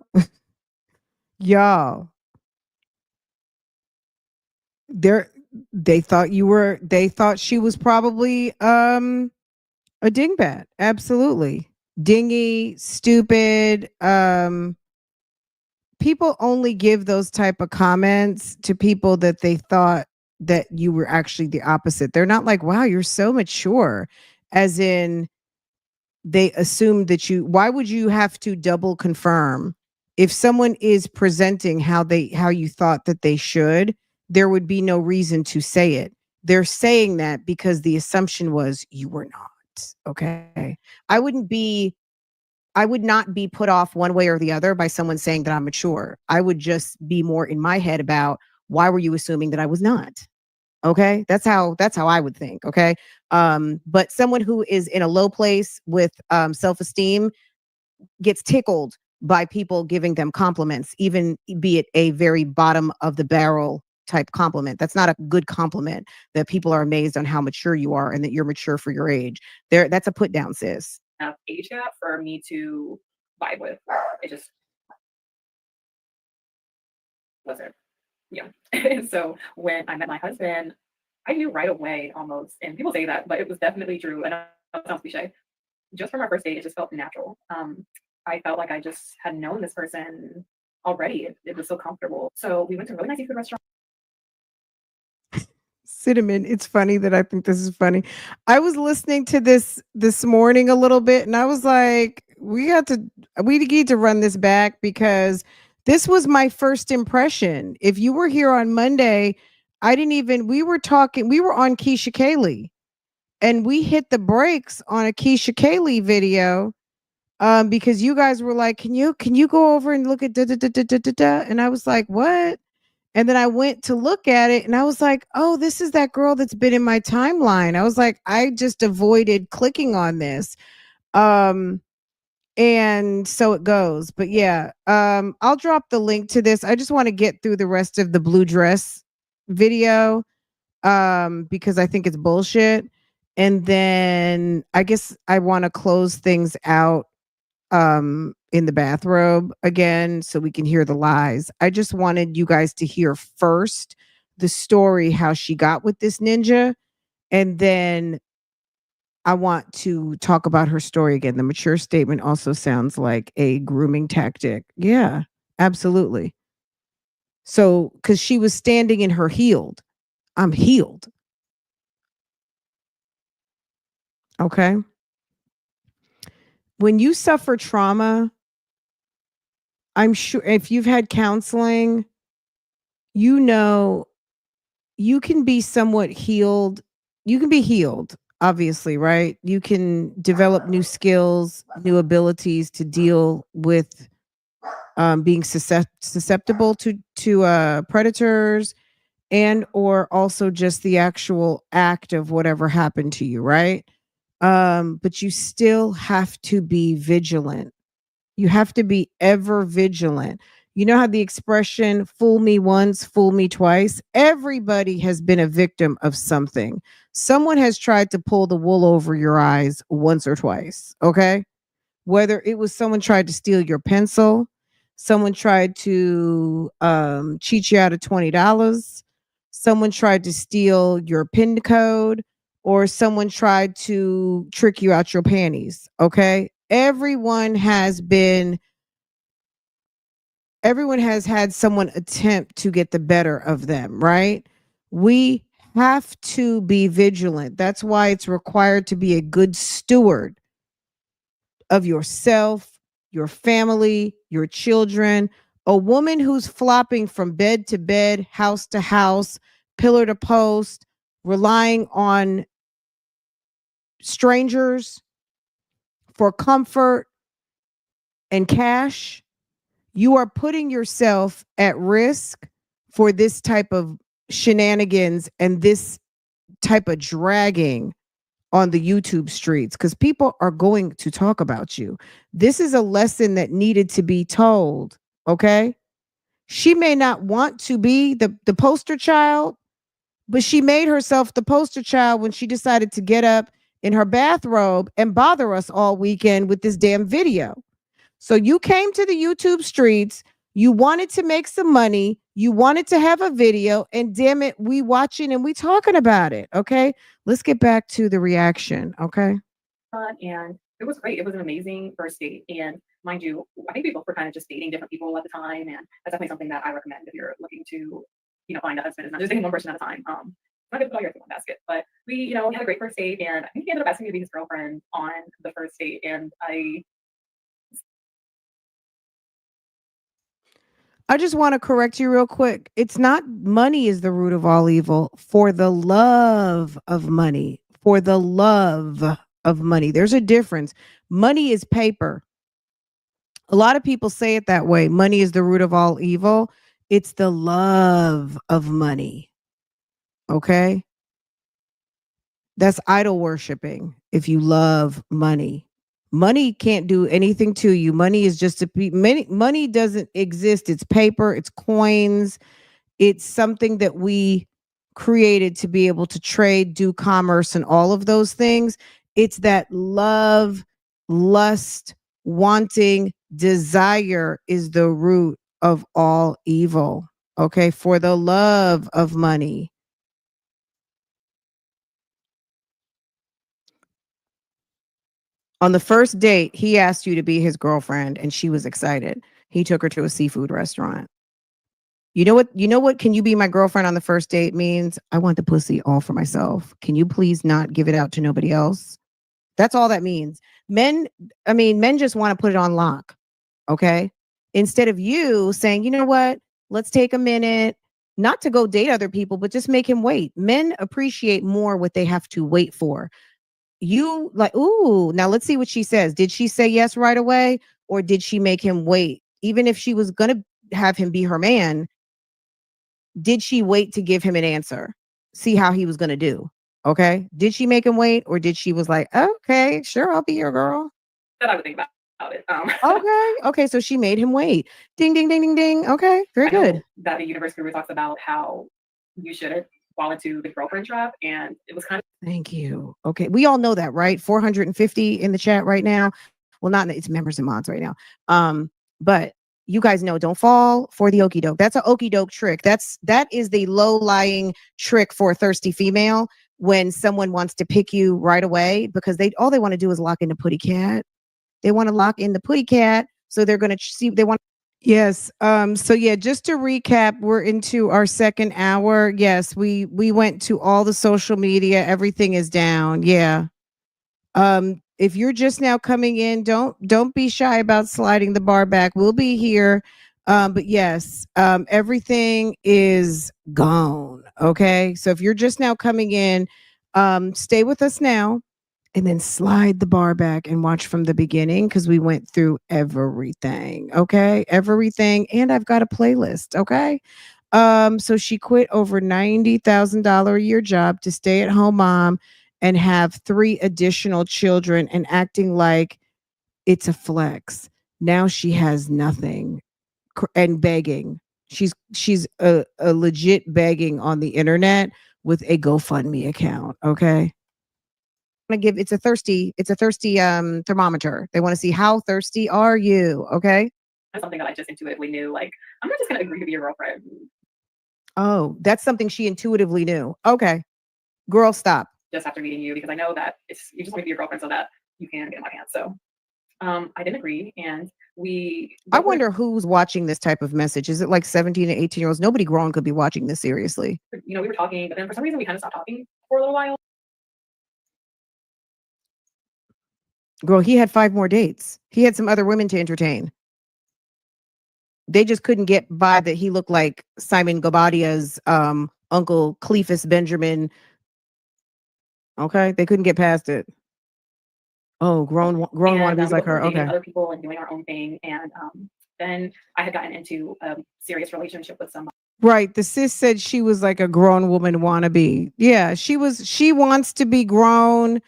Y'all. They thought she was probably a dingbat. Absolutely. Dingy, stupid. People only give those type of comments to people that they thought that you were actually the opposite. They're not like, wow, you're so mature. As in, they assumed that why would you have to double confirm? If someone is presenting how you thought that they should, there would be no reason to say it. They're saying that because the assumption was you were not. Okay. I would not be put off one way or the other by someone saying that I'm mature. I would just be more in my head about why were you assuming that I was not? Okay. That's how I would think. Okay. But someone who is in a low place with self-esteem gets tickled by people giving them compliments, even be it a very bottom of the barrel type compliment. That's not a good compliment that people are amazed on how mature you are and that you're mature for your age. That's a put down, sis. Age gap for me to vibe with. It just wasn't. Yeah. So when I met my husband, I knew right away almost, and people say that, but it was definitely true. And it sounds cliche. Just from our first date, it just felt natural. I felt like I just had known this person already. It was so comfortable. So we went to a really nice seafood restaurant. Cinnamon, it's funny that I think this is funny. I was listening to this morning a little bit, and I was like, we need to run this back because this was my first impression. If you were here on Monday, we were on Keisha Kaylee, and we hit the brakes on a Keisha Kaylee video because you guys were like, can you go over and look at da da da da da da da? And I was like, what? And then I went to look at it and I was like, oh, this is that girl that's been in my timeline. I was like, I just avoided clicking on this. And so it goes. But yeah, I'll drop the link to this. I just want to get through the rest of the blue dress video because I think it's bullshit. And then I guess I want to close things out in the bathrobe again so we can hear the lies. I just wanted you guys to hear first the story how she got with this ninja, and then I want to talk about her story again. The mature statement also sounds like a grooming tactic. Yeah, absolutely. So cuz she was standing in her healed. I'm healed. Okay? When you suffer trauma, I'm sure if you've had counseling, you know, you can be somewhat healed. You can be healed, obviously, right? You can develop new skills, new abilities to deal with being susceptible to predators and or also just the actual act of whatever happened to you, right? But you still have to be vigilant. You have to be ever vigilant. You know how the expression fool me once, fool me twice? Everybody has been a victim of something. Someone has tried to pull the wool over your eyes once or twice, okay? Whether it was someone tried to steal your pencil, someone tried to cheat you out of $20, someone tried to steal your PIN code, or someone tried to trick you out your panties, okay? Everyone has had someone attempt to get the better of them, right? We have to be vigilant. That's why it's required to be a good steward of yourself, your family, your children. A woman who's flopping from bed to bed, house to house, pillar to post, relying on strangers for comfort and cash, you are putting yourself at risk for this type of shenanigans and this type of dragging on the YouTube streets because people are going to talk about you. This is a lesson that needed to be told. Okay. She may not want to be the poster child, but she made herself the poster child when she decided to get up in her bathrobe and bother us all weekend with this damn video. So you came to the YouTube streets, you wanted to make some money, you wanted to have a video, and damn it, we watching and we talking about it. Okay. Let's get back to the reaction. Okay. And it was great. It was an amazing first date. And mind you, I think we both were kind of just dating different people at the time. And that's definitely something that I recommend if you're looking to, find a husband. It's not just dating one person at a time. Not good to put all your eggs in one basket. But we, we had a great first date. And I think he ended up asking me to be his girlfriend on the first date. And I just want to correct you real quick. It's not money is the root of all evil. For the love of money. For the love of money. There's a difference. Money is paper. A lot of people say it that way. Money is the root of all evil. It's the love of money. Okay? That's idol worshiping if you love money. Money can't do anything to you. Money is just money doesn't exist. It's paper, it's coins, It's something that we created to be able to trade, do commerce, and all of those things. It's that love, lust, wanting, desire is the root of all evil. Okay, for the love of money. On the first date, he asked you to be his girlfriend and she was excited. He took her to a seafood restaurant. You know what can you be my girlfriend on the first date means? I want the pussy all for myself. Can you please not give it out to nobody else? That's all that means. Men just want to put it on lock. Okay? Instead of you saying, "You know what? Let's take a minute." Not to go date other people, but just make him wait. Men appreciate more what they have to wait for. You like, ooh, now let's see what she says. Did she say yes right away or did she make him wait? Even if she was going to have him be her man, did she wait to give him an answer? See how he was going to do. Okay? Did she make him wait or did she was like, "Okay, sure, I'll be your girl." That I would think about it. Okay. Okay, so she made him wait. Ding ding ding ding ding. Okay, very I know good. that the universe guru talks about how you shouldn't fall into the girlfriend trap, and it was kind of Thank you. Okay, we all know that, right? 450 in the chat right now. Well, not it's members and mods right now. But you guys know, don't fall for the okie doke. That's an okie doke trick. That is the low lying trick for a thirsty female when someone wants to pick you right away because all they want to do is lock in the putty cat. They want to lock in the putty cat, so they're going to see. They want. Yes. So yeah, just to recap, we're into our second hour. Yes, we went to all the social media. Everything is down. Yeah. If you're just now coming in, don't be shy about sliding the bar back. We'll be here. But yes, everything is gone. Okay. So if you're just now coming in, stay with us now and then slide the bar back and watch from the beginning because we went through everything. Okay. Everything. And I've got a playlist. Okay. So she quit over $90,000 a year job to stay at home mom and have 3 additional children and acting like it's a flex. Now she has nothing and begging. She's a legit begging on the internet with a GoFundMe account. Okay. Give it's a thirsty thermometer. They want to see how thirsty are you. Okay. something that I just intuitively knew. Like, I'm not just going to agree to be your girlfriend. Oh, that's something she intuitively knew. Okay. Girl, stop. Just after meeting you, because I know that you just want to be your girlfriend so that you can get in my pants. So I didn't agree, and I wonder who's watching this type of message. Is it like 17 and 18-year-olds? Nobody grown could be watching this seriously. We were talking, but then for some reason we kind of stopped talking for a little while. Girl, he had 5 more dates. He had some other women to entertain. They just couldn't get by that he looked like Simon Gobadia's uncle Cleophas Benjamin. Okay, they couldn't get past it. Oh, grown wannabes like her. Okay. Other people and doing our own thing, and then I had gotten into a serious relationship with somebody. Right. The sis said she was like a grown woman wannabe. Yeah, she wants to be grown.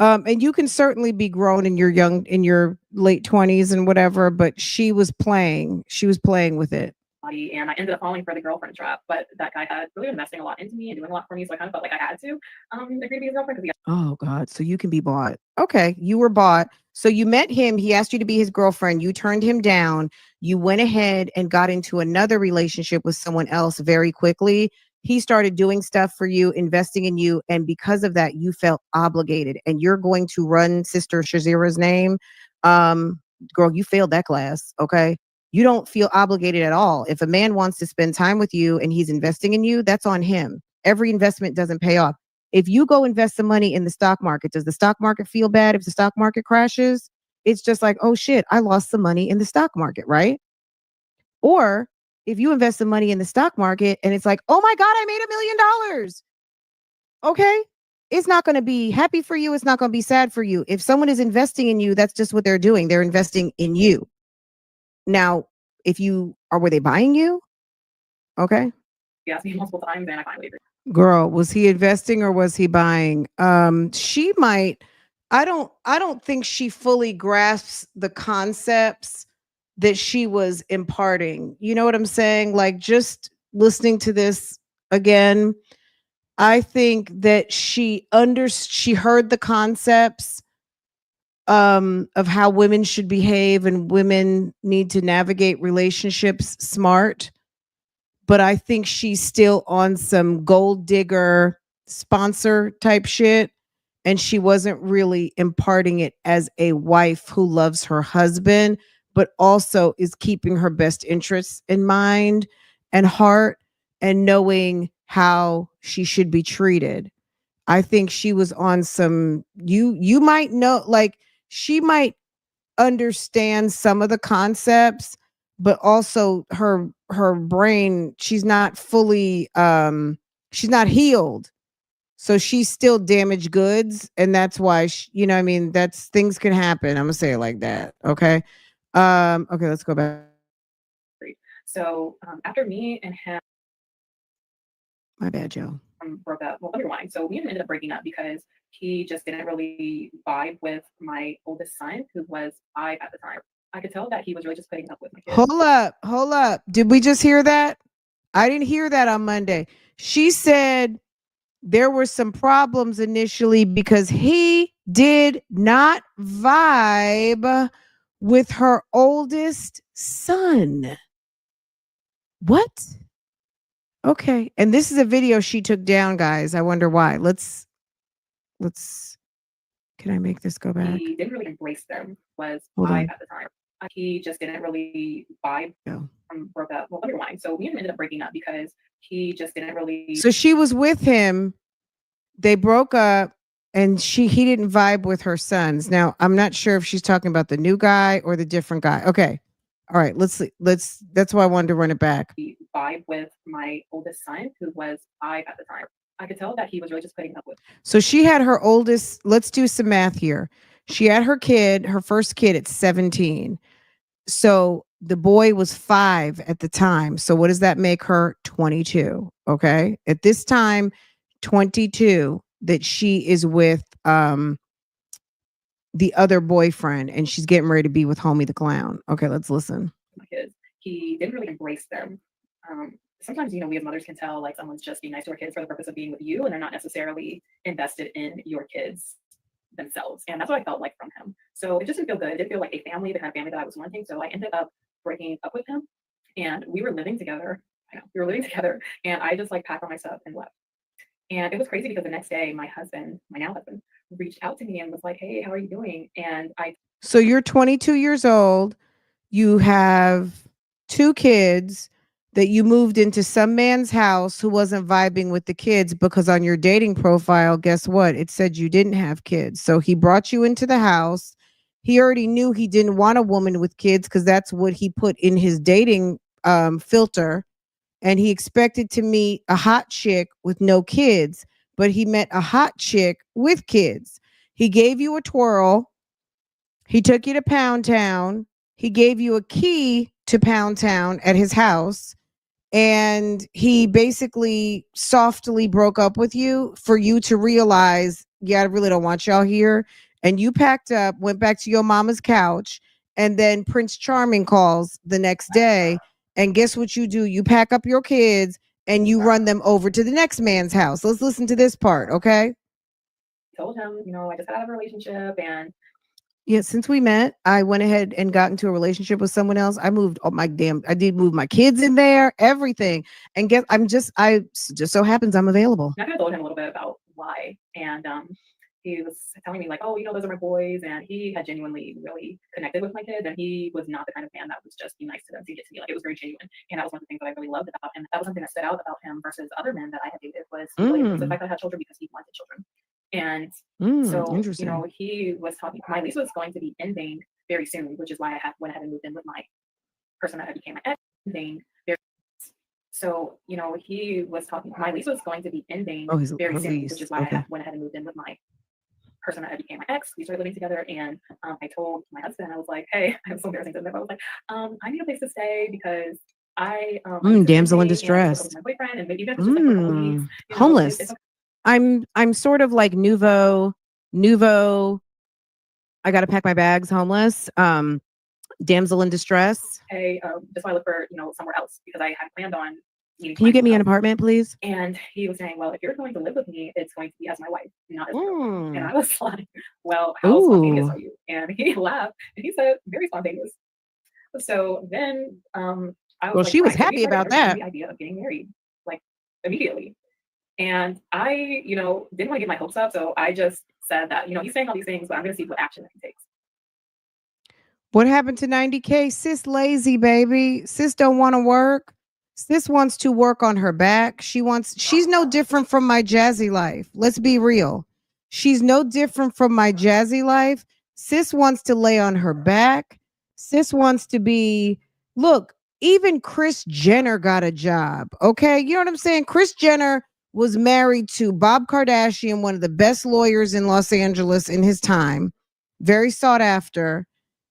And you can certainly be grown in your late 20s and whatever, but she was playing with it. And I ended up falling for the girlfriend trap, but that guy had really investing a lot into me and doing a lot for me, so I kind of felt like I had to agree to be his girlfriend. Oh God, so you can be bought. Okay, you were bought. So you met him, he asked you to be his girlfriend, you turned him down, you went ahead and got into another relationship with someone else very quickly. He started doing stuff for you, investing in you, and because of that, you felt obligated. And you're going to run Sister Shazira's name. Girl, you failed that class, okay? You don't feel obligated at all. If a man wants to spend time with you and he's investing in you, that's on him. Every investment doesn't pay off. If you go invest some money in the stock market, does the stock market feel bad if the stock market crashes? It's just like, oh shit, I lost some money in the stock market, right? Or if you invest some money in the stock market and it's like, oh my God, I made $1 million. Okay. It's not going to be happy for you. It's not going to be sad for you. If someone is investing in you, that's just what they're doing. They're investing in you. Now, were they buying you? Okay. He asked me multiple times and I finally agreed. Girl, was he investing or was he buying? She might, I don't think she fully grasps the concepts that she was imparting. You know what I'm saying? Like just listening to this again, I think that she heard the concepts of how women should behave and women need to navigate relationships smart. But I think she's still on some gold digger sponsor type shit. And she wasn't really imparting it as a wife who loves her husband, but also is keeping her best interests in mind and heart and knowing how she should be treated. I think she was on some you might know, like she might understand some of the concepts, but also her brain, she's not fully she's not healed. So she's still damaged goods, and that's why you know what I mean, that's things can happen. I'm gonna say it like that. Okay. Okay, let's go back. So after me and him My bad, Joe. broke up, well, underlying. So me and him ended up breaking up because he just didn't really vibe with my oldest son, who was 5 at the time. I could tell that he was really just putting up with my kids. Hold up. Did we just hear that? I didn't hear that on Monday. She said there were some problems initially because he did not vibe with her oldest son. What? Okay. And this is a video she took down, guys. I wonder why. Let's can I make this go back? He didn't really embrace them, was Hold 5 on. at the time. He just didn't really vibe. Go. Broke up, well, underlying. So me and him ended up breaking up because he just didn't really. So she was with him. They broke up and he didn't vibe with her sons. Now, I'm not sure if she's talking about the new guy or the different guy. Okay. All right, let's that's why I wanted to run it back. Vibe with my oldest son, who was 5 at the time. I could tell that he was really just putting up with. So she had her oldest, let's do some math here. She had her kid, her first kid at 17. So the boy was 5 at the time. So what does that make her? 22. Okay. At this time, 22, that she is with the other boyfriend and she's getting ready to be with Homie the Clown. Okay, let's listen. My kids, he didn't really embrace them. Sometimes, you know, we as mothers can tell like someone's just being nice to our kids for the purpose of being with you, and they're not necessarily invested in your kids themselves. And that's what I felt like from him. So it just didn't feel good. It didn't feel like a family, the kind of family that I was wanting. So I ended up breaking up with him, and we were living together. We were living together, and I just like packed all my stuff and left. And it was crazy because the next day, my husband, my now husband, reached out to me and was like, "Hey, how are you doing?" And So you're 22 years old. You have 2 kids that you moved into some man's house who wasn't vibing with the kids, because on your dating profile, guess what? It said you didn't have kids. So he brought you into the house. He already knew he didn't want a woman with kids because that's what he put in his dating filter. And he expected to meet a hot chick with no kids, but he met a hot chick with kids. He gave you a twirl. He took you to Pound Town. He gave you a key to Pound Town at his house. And he basically softly broke up with you for you to realize, yeah, I really don't want y'all here. And you packed up, went back to your mama's couch. And then Prince Charming calls the next day. And guess what you do? You pack up your kids and you run them over to the next man's house. Let's listen to this part, okay? told him, you know, I just got out of a relationship, and yeah, since we met, I went ahead and got into a relationship with someone else. I moved I did move my kids in there, everything. And I just so happens I'm available. I kind of told him a little bit about why. And he was telling me like, oh, you know, those are my boys. And he had genuinely really connected with my kids. And he was not the kind of man that was just be nice to them to get to me. Like, it was very genuine. And that was one of the things that I really loved about him. That was something that stood out about him versus other men that I had dated, was really the fact that I had children because he wanted children. And so, you know, he was talking, my lease was going to be ending very soon, which is why I went ahead and moved in with my person that became my ex. So, you know, he was talking, my lease was going to be ending very soon, which is why I went ahead and moved in with my person that became my ex. We started living together, and I told my husband, I was like, hey, I was so embarrassing to him. I was like, I need a place to stay because I damsel in distress. My boyfriend, and maybe you guys just like for a couple weeks, you know, homeless. it's I'm sort of like nouveau. I got to pack my bags. Homeless. Damsel in distress. Hey, just why I look for, you know, somewhere else, because I had planned on you need to Can you find get me an something else." apartment, please? And he was saying, "Well, if you're going to live with me, it's going to be as my wife, not as a girlfriend." And Mm. I was like, "Well, how spontaneous Ooh. are you?" And he laughed and he said, "Very spontaneous." So then I was Well, like, she was "Right." So we happy started about entertaining that. the idea of getting married like immediately. And I, didn't want to get my hopes up. So I just said that, he's saying all these things, but I'm going to see what action that he takes. What happened to 90K? Sis lazy, baby. Sis don't want to work. Sis wants to work on her back. She's no different from my jazzy life. Let's be real. She's no different from my jazzy life. Sis wants to lay on her back. Sis wants to be, look, even Kris Jenner got a job. Okay. You know what I'm saying? Kris Jenner was married to Bob Kardashian, one of the best lawyers in Los Angeles in his time, very sought after,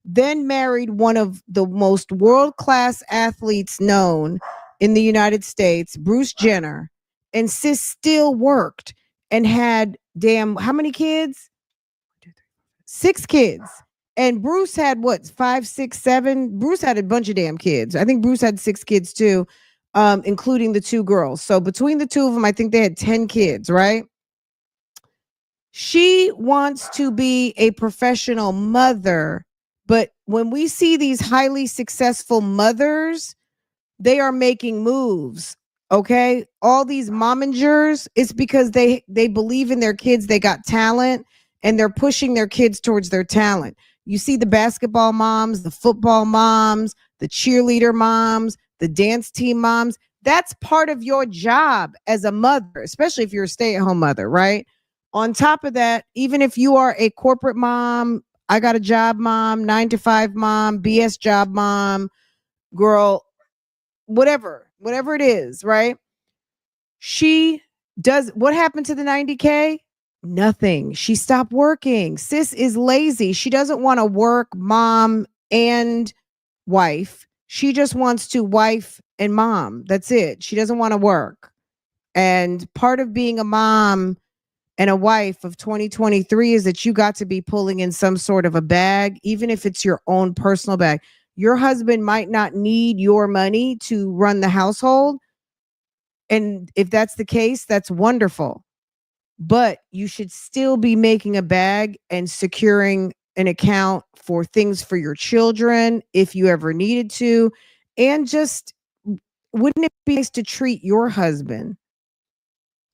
then married one of the most world-class athletes known in the United States, Bruce Jenner, and sis still worked and had how many kids? 6 kids. And Bruce had what, 5, 6, 7? Bruce had a bunch of damn kids. I think Bruce had 6 kids too, including the 2 girls. So between the 2 of them, I think they had 10 kids, right? She wants to be a professional mother, but when we see these highly successful mothers, they are making moves. Okay, all these momagers, it's because they believe in their kids. They got talent, and they're pushing their kids towards their talent. You see the basketball moms, the football moms, the cheerleader moms, the dance team moms. That's part of your job as a mother, especially if you're a stay-at-home mother, right? On top of that, even if you are a corporate mom, I got a job mom, 9 to 5 mom, BS job mom, girl, whatever it is, right? She does, what happened to the 90K? Nothing. She stopped working. Sis is lazy. She doesn't want to work mom and wife. She just wants to wife and mom. That's it. She doesn't want to work. And part of being a mom and a wife of 2023 is that you got to be pulling in some sort of a bag, even if it's your own personal bag. Your husband might not need your money to run the household. And if that's the case, that's wonderful. But you should still be making a bag and securing an account for things for your children if you ever needed to. And just, wouldn't it be nice to treat your husband?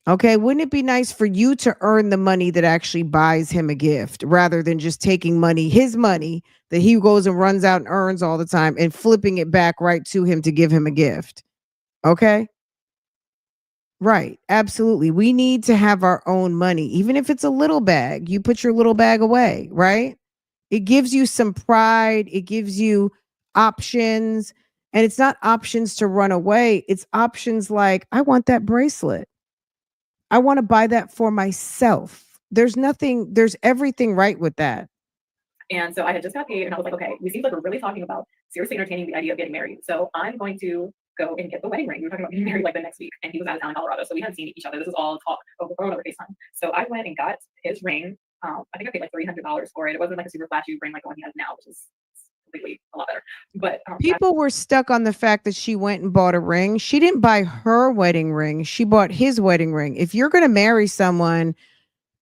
Okay, wouldn't it be nice for you to earn the money that actually buys him a gift rather than just taking money, his money that he goes and runs out and earns all the time and flipping it back right to him to give him a gift? Okay? Right. Absolutely. We need to have our own money, even if it's a little bag. You put your little bag away, right? It gives you some pride, it gives you options, and it's not options to run away. It's options like, I want that bracelet. I want to buy that for myself. There's everything right with that. And so I had just got paid and I was like, okay, we seem like we're really talking about seriously entertaining the idea of getting married. So I'm going to go and get the wedding ring. We were talking about getting married like the next week, and he was out of town in Colorado. So we hadn't seen each other. This was all talk over phone over FaceTime. So I went and got his ring. I think I paid like $300 for it. It wasn't like a super flashy ring like the one he has now, which is completely a lot better. But people were stuck on the fact that she went and bought a ring. She didn't buy her wedding ring. She bought his wedding ring. If you're going to marry someone,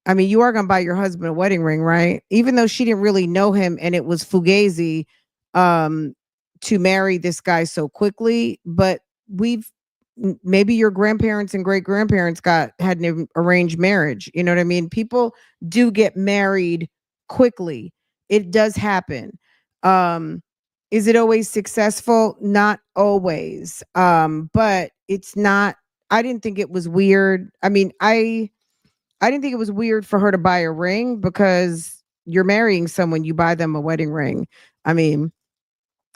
I mean, you are going to buy your husband a wedding ring, right? Even though she didn't really know him and it was fugazi to marry this guy so quickly. But maybe your grandparents and great grandparents had an arranged marriage. You know what I mean? People do get married quickly. It does happen. Is it always successful? Not always. But it's not, I didn't think it was weird. I mean, I didn't think it was weird for her to buy a ring because you're marrying someone, you buy them a wedding ring. I mean,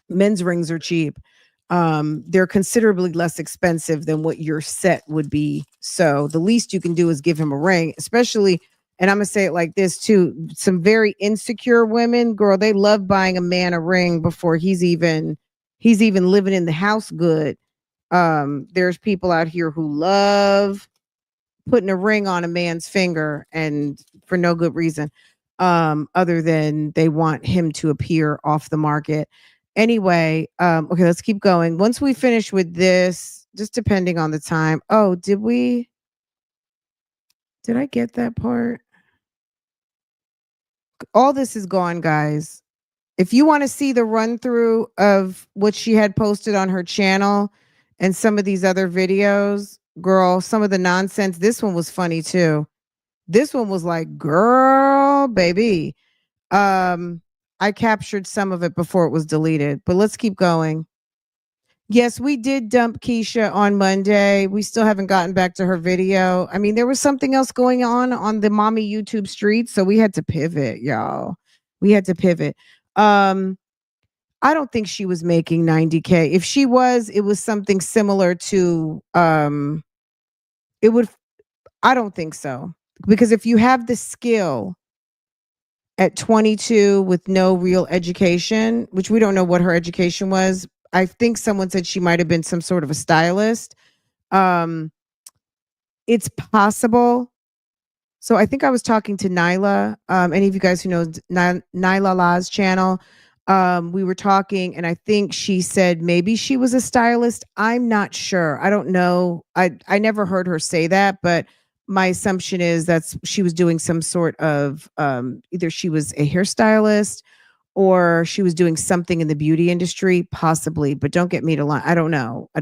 men's rings are cheap. They're considerably less expensive than what your set would be. So the least you can do is give him a ring, especially, and I'm going to say it like this too, some very insecure women, girl, they love buying a man a ring before he's even living in the house good. There's people out here who love putting a ring on a man's finger, and for no good reason, other than they want him to appear off the market. Anyway, okay, let's keep going. Once we finish with this, just depending on the time. Oh, did I get that part? All this is gone, guys. If you want to see the run through of what she had posted on her channel and some of these other videos, girl, some of the nonsense, this one was funny too. This one was like, girl, baby. I captured some of it before it was deleted, but let's keep going. Yes, we did dump Keisha on Monday. We still haven't gotten back to her video. I mean, there was something else going on the mommy YouTube street, so we had to pivot, y'all. We had to pivot. I don't think she was making 90K. If she was, it was something similar to it would I don't think so. Because if you have the skill at 22 with no real education, which we don't know what her education was. I think someone said she might have been some sort of a stylist. It's possible. So I think I was talking to Nyla. Any of you guys who know Nyla La's channel, we were talking, and I think she said maybe she was a stylist. I'm not sure. I don't know. I never heard her say that, but my assumption is she was doing some sort of either she was a hairstylist or she was doing something in the beauty industry, possibly. But don't get me to lie. I don't know. I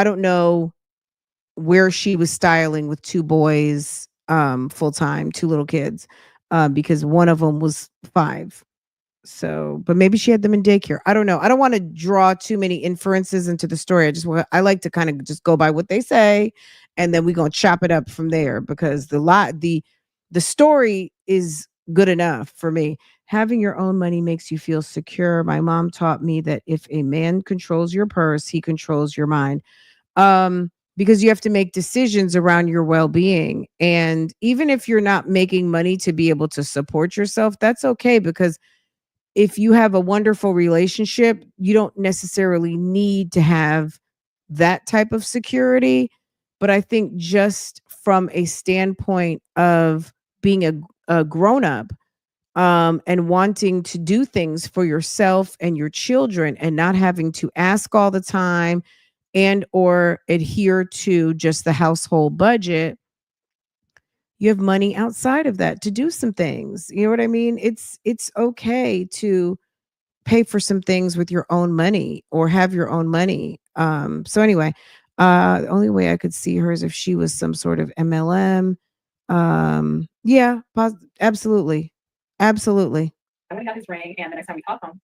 don't know where she was styling with two boys full time, two little kids, because one of them was 5. So, but maybe she had them in daycare. I don't know. I don't want to draw too many inferences into the story. I like to kind of just go by what they say, and then we're gonna chop it up from there because the story is good enough for me. Having your own money makes you feel secure. My mom taught me that if a man controls your purse, he controls your mind. Because you have to make decisions around your well-being. And even if you're not making money to be able to support yourself, that's okay, because if you have a wonderful relationship, you don't necessarily need to have that type of security. But I think just from a standpoint of being a grown-up, and wanting to do things for yourself and your children and not having to ask all the time and or adhere to just the household budget, you have money outside of that to do some things. You know what I mean? It's okay to pay for some things with your own money or have your own money. So anyway, the only way I could see her is if she was some sort of MLM. Yeah, absolutely. Absolutely. I went and got his ring, and the next time we talked on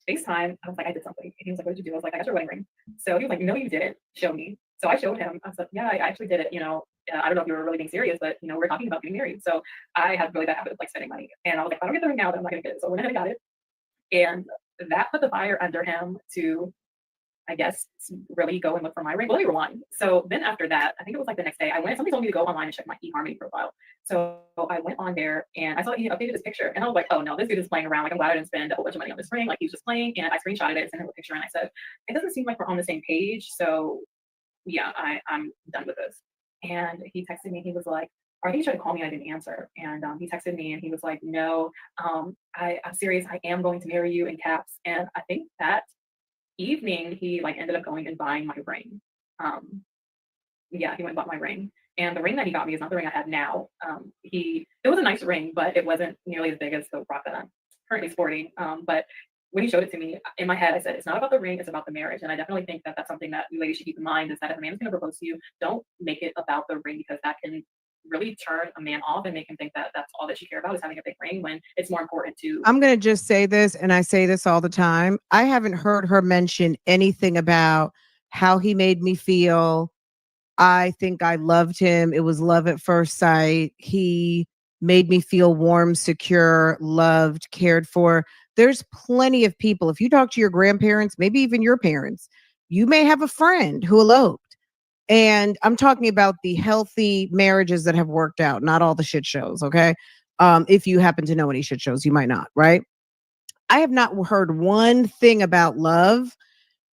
FaceTime, I was like, I did something. And he was like, what did you do? I was like, I got your wedding ring. So he was like, no, you didn't. Show me. So I showed him. I was like, yeah, I actually did it. I don't know if you were really being serious, but we're talking about getting married. So I had really bad habit of like spending money. And I was like, if I don't get the ring now, then I'm not gonna get it. So I went ahead and got it. And that put the fire under him to, I guess, really go and look for my ring. Well, let me rewind. So then after that, I think it was like the next day, somebody told me to go online and check my eHarmony profile. So I went on there and I saw he updated his picture, and I was like, oh no, this dude is playing around. Like, I'm glad I didn't spend a whole bunch of money on this ring. Like, he was just playing. And I screenshotted it, sent him a picture, and I said, it doesn't seem like we're on the same page. So yeah, I'm done with this. And he texted me. He was like, or he tried to call me, I didn't answer. And he texted me and he was like, no, I'm serious. I am going to marry you in caps. And I think that evening he like ended up going and buying my ring. Yeah, he went and bought my ring. And the ring that he got me is not the ring I have now. It was a nice ring, but it wasn't nearly as big as the rock that I'm currently sporting. But when he showed it to me, in my head, I said, it's not about the ring, it's about the marriage. And I definitely think that that's something that you ladies should keep in mind, is that if a man is going to propose to you, don't make it about the ring, because that can really turn a man off and make him think that that's all that you care about is having a big ring, when it's more important to. I'm going to just say this, and I say this all the time. I haven't heard her mention anything about how he made me feel. I think I loved him. It was love at first sight. He made me feel warm, secure, loved, cared for. There's plenty of people. If you talk to your grandparents, maybe even your parents, you may have a friend who eloped. And I'm talking about the healthy marriages that have worked out, not all the shit shows. Okay. If you happen to know any shit shows, you might not, right? I have not heard one thing about love.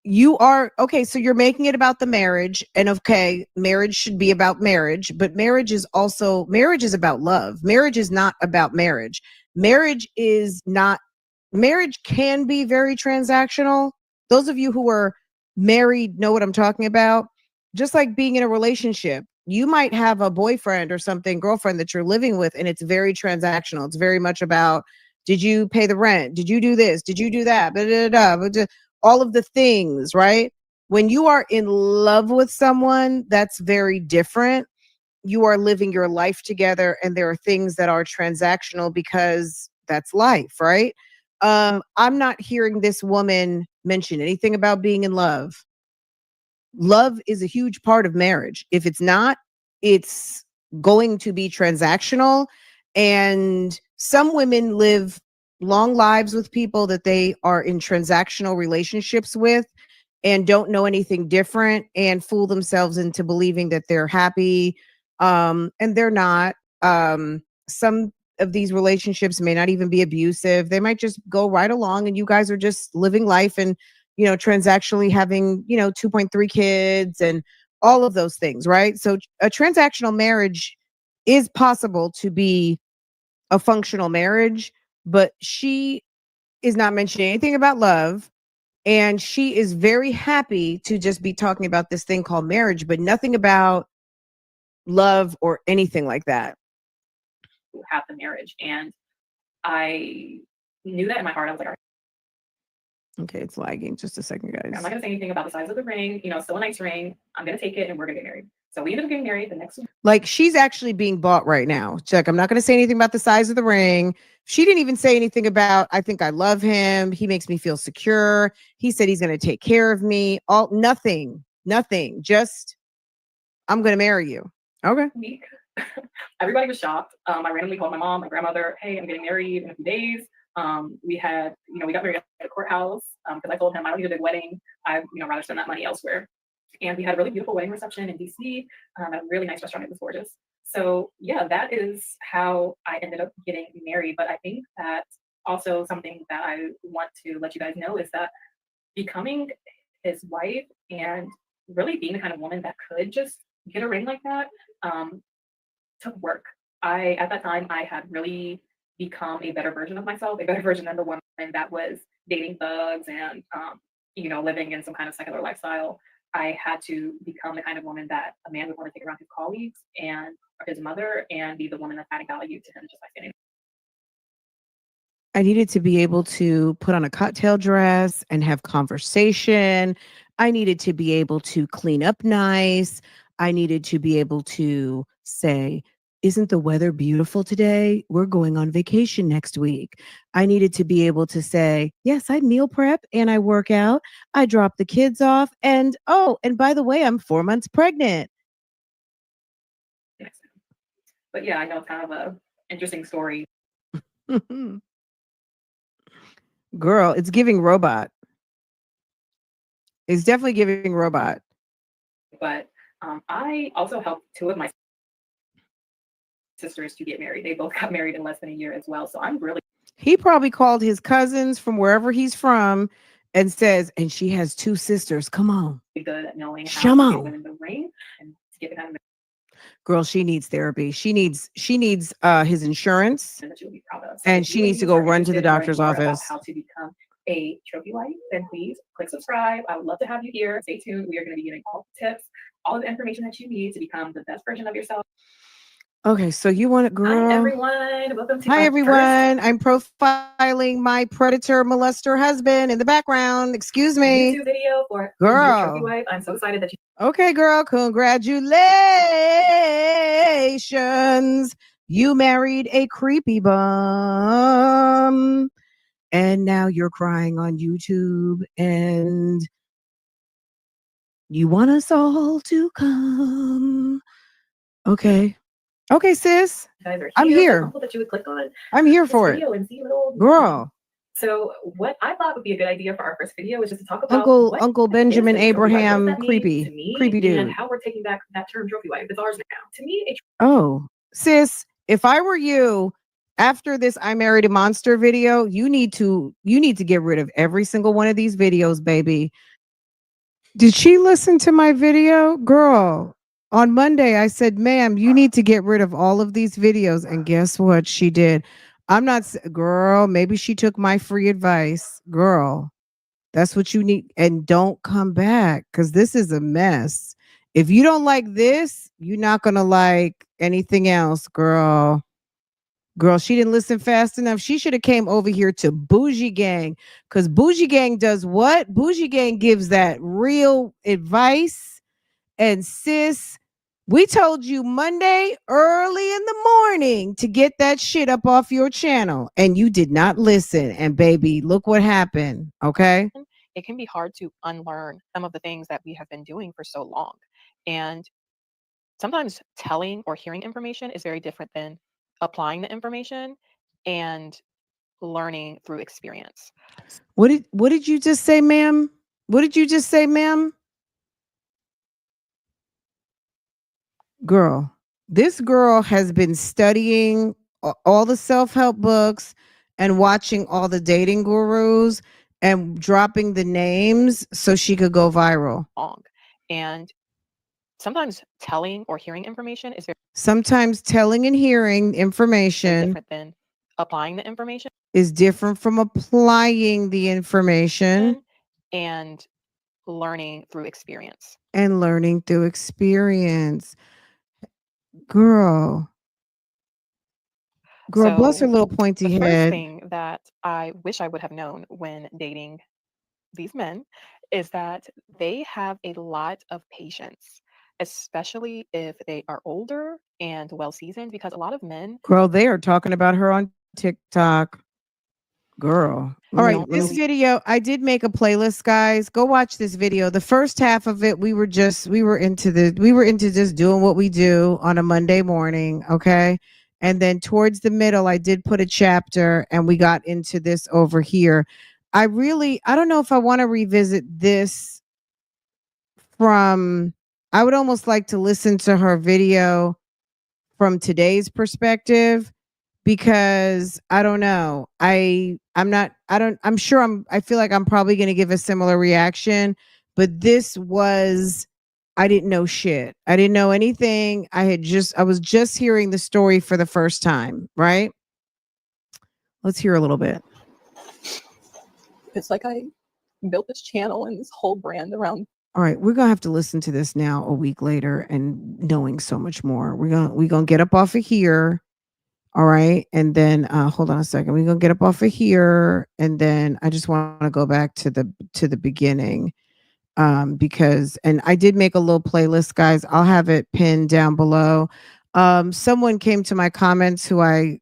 Okay, so you're making it about the marriage, and okay, marriage should be about marriage, but marriage is about love. Marriage is not about marriage. Marriage can be very transactional. Those of you who are married know what I'm talking about. Just like being in a relationship, you might have a boyfriend or something, girlfriend that you're living with, and it's very transactional. It's very much about, did you pay the rent? Did you do this? Did you do that? Blah, blah, blah, blah, blah, all of the things, right? When you are in love with someone, that's very different. You are living your life together, and there are things that are transactional because that's life, right? I'm not hearing this woman mention anything about being in love. Love is a huge part of marriage. If it's not, it's going to be transactional. And some women live long lives with people that they are in transactional relationships with and don't know anything different and fool themselves into believing that they're happy. And they're not. Some of these relationships may not even be abusive. They might just go right along and you guys are just living life and, transactionally having, 2.3 kids and all of those things, right? So a transactional marriage is possible to be a functional marriage, but she is not mentioning anything about love. And she is very happy to just be talking about this thing called marriage, but nothing about love or anything like that. Have the marriage. And I knew that in my heart. I was like, all right, Okay, it's lagging. Just a second, I'm guys. not gonna say anything about the size of the ring, still a nice ring. I'm gonna take it and we're gonna get married. So we ended up getting married the next week. Like, she's actually being bought right now. Check. I'm not going to say anything about the size of the ring. She didn't even say anything about, I think I love him. He makes me feel secure. He said he's going to take care of me. Nothing. Just, I'm going to marry you. Okay. Week. Everybody was shocked. I randomly called my mom, my grandmother, hey, I'm getting married in a few days. We got married at the courthouse because I told him I don't need a big wedding. I'd rather spend that money elsewhere. And we had a really beautiful wedding reception in DC at a really nice restaurant. It was gorgeous. So yeah, that is how I ended up getting married. But I think that also something that I want to let you guys know is that becoming his wife and really being the kind of woman that could just get a ring like that took work. At that time, I had really become a better version of myself, a better version than the woman that was dating thugs and, living in some kind of secular lifestyle. I had to become the kind of woman that a man would want to take around his colleagues and his mother and be the woman that's adding value to him just by standing. I needed to be able to put on a cocktail dress and have conversation. I needed to be able to clean up nice. I needed to be able to say, isn't the weather beautiful today? We're going on vacation next week. I needed to be able to say, yes, I meal prep and I work out. I drop the kids off. And by the way, I'm 4 months pregnant. But yeah, I know it's kind of a interesting story. Girl, it's giving robot. It's definitely giving robot. But I also helped two of my sisters to get married. They both got married in less than a year as well. So I'm really. He probably called his cousins from wherever he's from and says, and she has 2 sisters. Come on. Good at knowing how to get women the ring and to get the kind of. Girl, she needs therapy. She needs his insurance, That you'll be proud of. So and she needs to go run to the doctor's office. How to become a trophy wife, then please click subscribe. I would love to have you here. Stay tuned. We are going to be getting all the tips, all of the information that you need to become the best version of yourself. Okay, so you want it, girl. Hi, everyone. Welcome to Hi, everyone. I'm profiling my predator molester husband in the background. Excuse me. YouTube video for girl. Trophy wife. I'm so excited that you. Okay, girl. Congratulations. You married a creepy bum. And now you're crying on YouTube and you want us all to come. Okay. Okay, sis. I'm here. So that you would click on I'm here for it. and see little Girl. So what I thought would be a good idea for our first video is just to talk about Uncle Benjamin Abraham, creepy dude. And how we're taking back that term trophy wife. It's ours now. To me, sis, if I were you, after this I Married a Monster video, you need to get rid of every single one of these videos, baby. Did she listen to my video? Girl, on Monday I said, ma'am, you need to get rid of all of these videos. And guess what she did? I'm not, girl, maybe she took my free advice. Girl, That's what you need. And don't come back because this is a mess. If you don't like this, you're not going to like anything else, girl. Girl, she didn't listen fast enough. She should have came over here to Bougie Gang because Bougie Gang does what? Bougie Gang gives that real advice. And sis, we told you Monday early in the morning to get that shit up off your channel and you did not listen. And baby, look what happened. Okay. It can be hard to unlearn some of the things that we have been doing for so long. And sometimes telling or hearing information is very different than applying the information and learning through experience. What did you just say, ma'am? What did you just say, ma'am? Girl, this girl has been studying all the self-help books and watching all the dating gurus and dropping the names so she could go viral. Long. And sometimes telling or hearing information is very Sometimes telling and hearing information different than applying the information is different from applying the information and learning through experience. and learning through experience. Girl, bless her So little pointy the first head. thing that I wish I would have known when dating these men is that they have a lot of patience, especially if they are older and well seasoned, because a lot of men Girl, they are talking about her on TikTok. Girl. All right, don't this really- video, I did make a playlist, guys. Go watch this video. The first half of it, we were into just doing what we do on a Monday morning, okay? And then towards the middle, I did put a chapter and we got into this over here. I don't know if I want to revisit this I would almost like to listen to her video from today's perspective because I don't know. I feel like I'm probably going to give a similar reaction, but I didn't know shit. I didn't know anything. I was just hearing the story for the first time, right? Let's hear a little bit. It's like I built this channel and this whole brand around. All right, we're gonna have to listen to this now a week later and knowing so much more. We're gonna get up off of here. All right. And then hold on a second. We're gonna get up off of here. And then I just want to go back to the beginning. Because I did make a little playlist, guys. I'll have it pinned down below. Someone came to my comments look,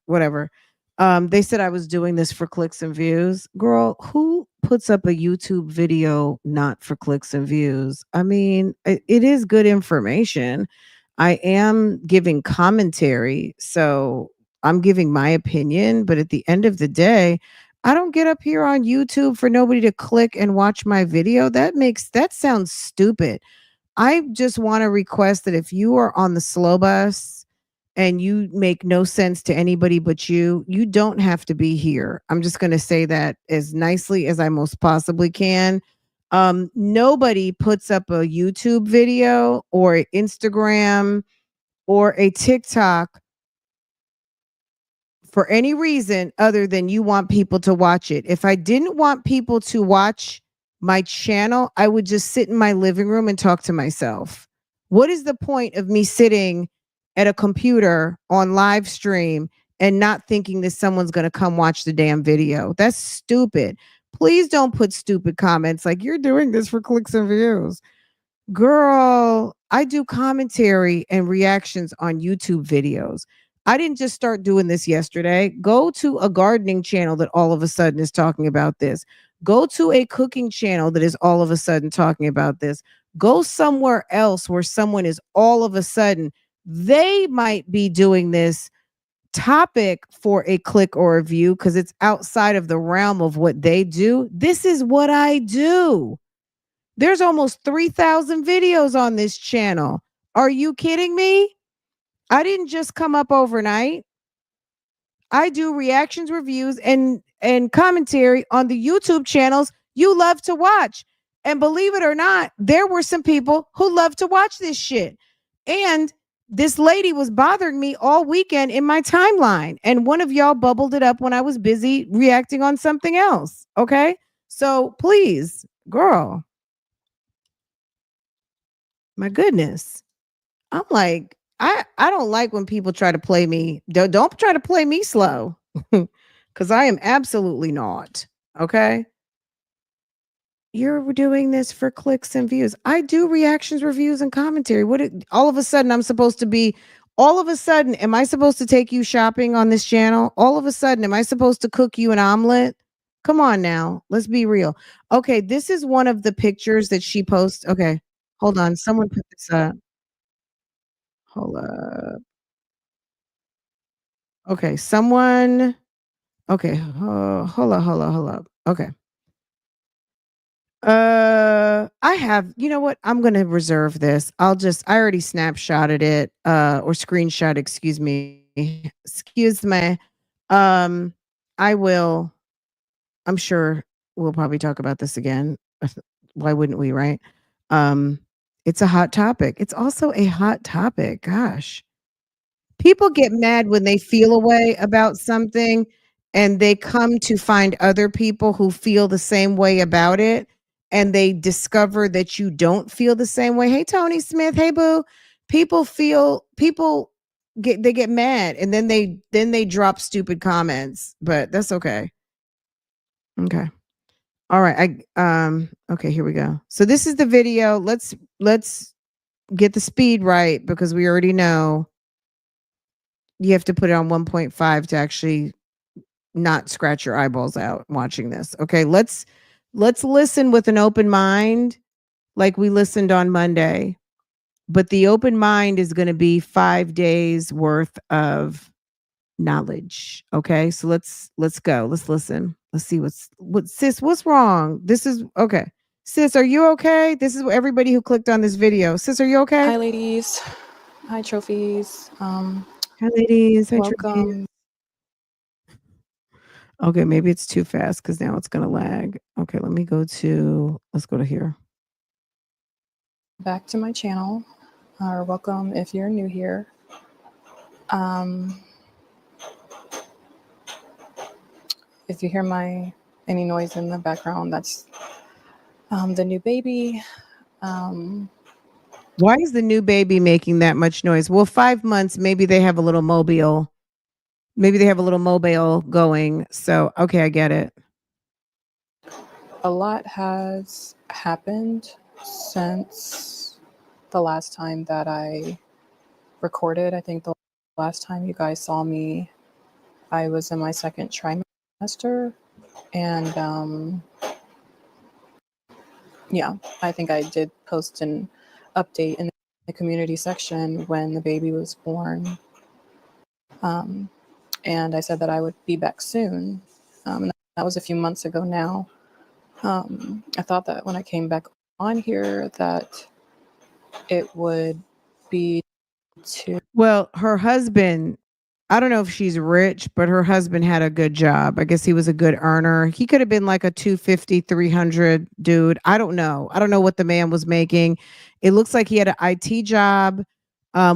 whatever. They said I was doing this for clicks and views. Girl, who puts up a YouTube video not for clicks and views? I mean, it is good information. I am giving commentary, so I'm giving my opinion, but at the end of the day, I don't get up here on YouTube for nobody to click and watch my video. That sounds stupid. I just want to request that if you are on the slow bus and you make no sense to anybody but you don't have to be here. I'm just going to say that as nicely as I most possibly can. Nobody puts up a YouTube video or Instagram or a TikTok for any reason other than you want people to watch it. If I didn't want people to watch my channel, I would just sit in my living room and talk to myself. What is the point of me sitting at a computer on live stream and not thinking that someone's going to come watch the damn video? That's stupid. Please don't put stupid comments like you're doing this for clicks and views. Girl, I do commentary and reactions on YouTube videos. I didn't just start doing this yesterday. Go to a gardening channel that all of a sudden is talking about this. Go to a cooking channel that is all of a sudden talking about this. Go somewhere else where someone is all of a sudden, they might be doing this topic for a click or a view because it's outside of the realm of what they do. This is what I do. There's almost 3,000 videos on this channel. Are you kidding me? I didn't just come up overnight. I do reactions, reviews, and commentary on the YouTube channels you love to watch. And believe it or not, there were some people who love to watch this shit. And this lady was bothering me all weekend in my timeline, and one of y'all bubbled it up when I was busy reacting on something else. Okay. So please, girl, my goodness. I'm like, I don't like when people try to play me. Don't try to play me slow. Because I am absolutely not. Okay. You're doing this for clicks and views. I do reactions, reviews, and commentary. All of a sudden I'm supposed to be all of a sudden, am I supposed to take you shopping on this channel? All of a sudden, am I supposed to cook you an omelet? Come on now. Let's be real. Okay, this is one of the pictures that she posts. Okay, hold on. Someone put this up. Hold up. Okay, someone. Okay, hold up. Okay. I have, you know what? I'm gonna reserve this. I already snapshotted it, or screenshot, excuse me. Excuse me. Um, I will, I'm sure we'll probably talk about this again. Why wouldn't we, right? Um, it's a hot topic. It's also a hot topic. Gosh. People get mad when they feel a way about something and they come to find other people who feel the same way about it, and they discover that you don't feel the same way. Hey Tony Smith, hey boo. People get mad, and then they drop stupid comments, but that's okay. Okay. All right. Okay, here we go. So this is the video. Let's get the speed right, because we already know you have to put it on 1.5 to actually not scratch your eyeballs out watching this. Okay, let's listen with an open mind, like we listened on Monday. But the open mind is going to be 5 days worth of knowledge. Okay, so let's go. Let's listen. Let's see sis, what's wrong? This is okay. Sis, are you okay? This is everybody who clicked on this video. Sis, are you okay? Hi, ladies. Hi, trophies. Hi, ladies. Hi, trophies. Welcome. Okay, maybe it's too fast because now it's going to lag. Okay, let's go to here. Back to my channel, or welcome if you're new here. If you hear any noise in the background, that's the new baby. Why is the new baby making that much noise? Well, 5 months, maybe they have a little mobile. Maybe they have a little mobile going. So, okay, I get it. A lot has happened since the last time that I recorded. I think the last time you guys saw me, I was in my second trimester, and yeah, I think I did post an update in the community section when the baby was born, and I said that I would be back soon. And that was a few months ago now. I thought that when I came back on here that it would be to Well, her husband, I don't know if she's rich, but her husband had a good job. I guess he was a good earner. He could have been like a 250, 300 dude. I don't know. I don't know what the man was making. It looks like he had an IT job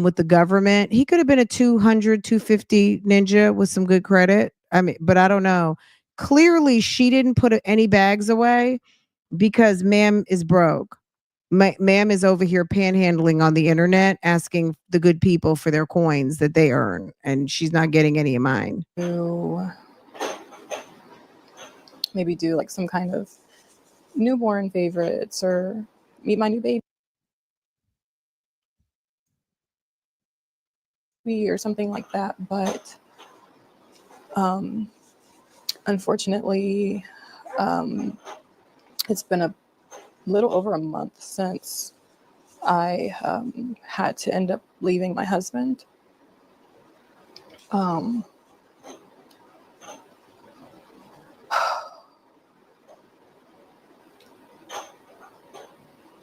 with the government. He could have been a 200, 250 ninja with some good credit. I mean, but I don't know. Clearly, she didn't put any bags away because ma'am is broke. Ma'am is over here panhandling on the internet, asking the good people for their coins that they earn, and she's not getting any of mine. maybe do like some kind of newborn favorites or meet my new baby or something like that. But unfortunately, it's been a little over a month since I had to end up leaving my husband.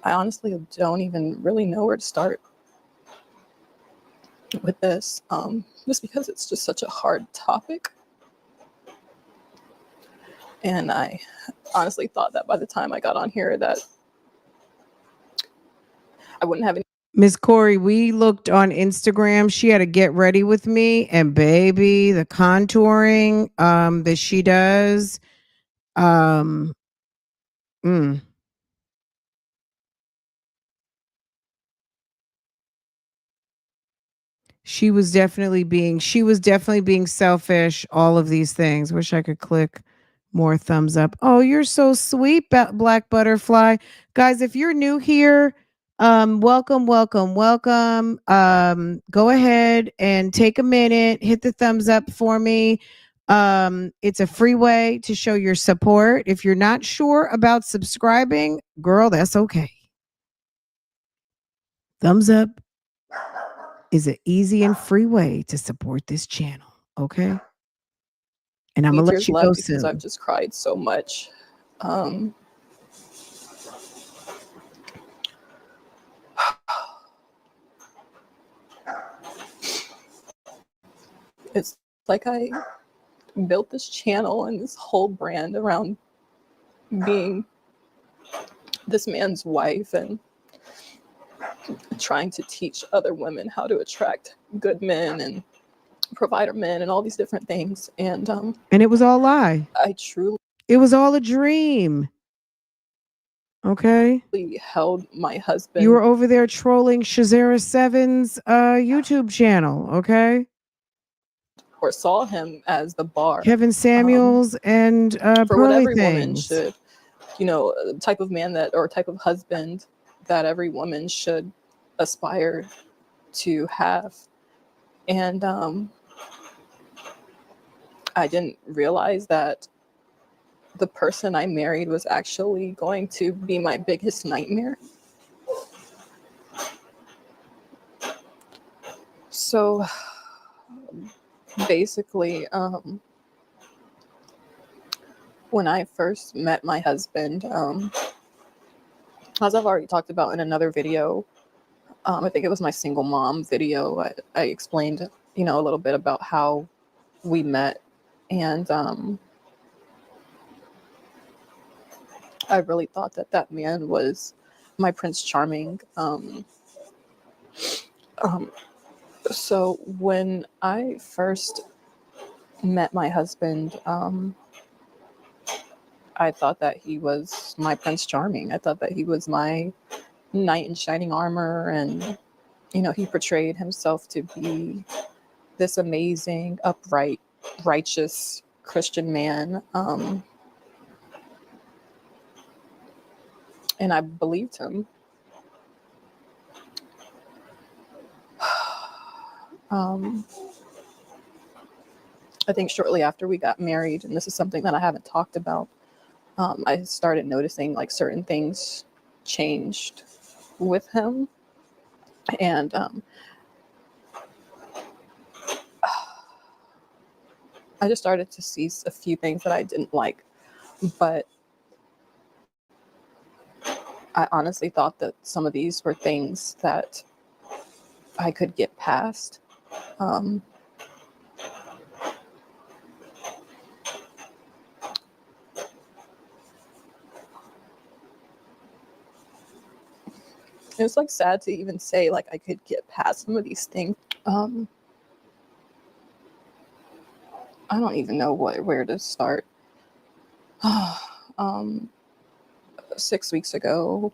I honestly don't even really know where to start with this, just because it's just such a hard topic. And I honestly thought that by the time I got on here that I wouldn't have any Miss Corey, we looked on Instagram. She had to get ready with me, and baby, the contouring that she does. Um, mm. She was definitely being selfish, all of these things. Wish I could click more thumbs up. Oh, you're so sweet, Black Butterfly. Guys, if you're new here, welcome, welcome, welcome. Go ahead and take a minute, hit the thumbs up for me. It's a free way to show your support. If you're not sure about subscribing, girl, that's okay. Thumbs up is an easy and free way to support this channel. Okay. And I'm Any gonna let tears you go left because I've soon. just cried so much. Um, it's like I built this channel and this whole brand around being this man's wife and trying to teach other women how to attract good men and provider men and all these different things. And And it was all lie. I truly It was all a dream. Okay. held my husband. You were over there trolling Shazera Seven's YouTube channel. Okay. Or saw him as the bar. Kevin Samuels and For what Pearly every woman Things. should, type of man that, or type of husband that every woman should aspire to have. And I didn't realize that the person I married was actually going to be my biggest nightmare. So basically, when I first met my husband, as I've already talked about in another video, I think it was my single mom video, I explained, a little bit about how we met. And I really thought that man was my Prince Charming. So when I first met my husband, I thought that he was my Prince Charming. I thought that he was my knight in shining armor. And, he portrayed himself to be this amazing, upright, righteous Christian man. And I believed him. I think shortly after we got married, and this is something that I haven't talked about, I started noticing like certain things changed with him. And I just started to see a few things that I didn't like. But I honestly thought that some of these were things that I could get past. It's like sad to even say like I could get past some of these things. I don't even know where to start. 6 weeks ago,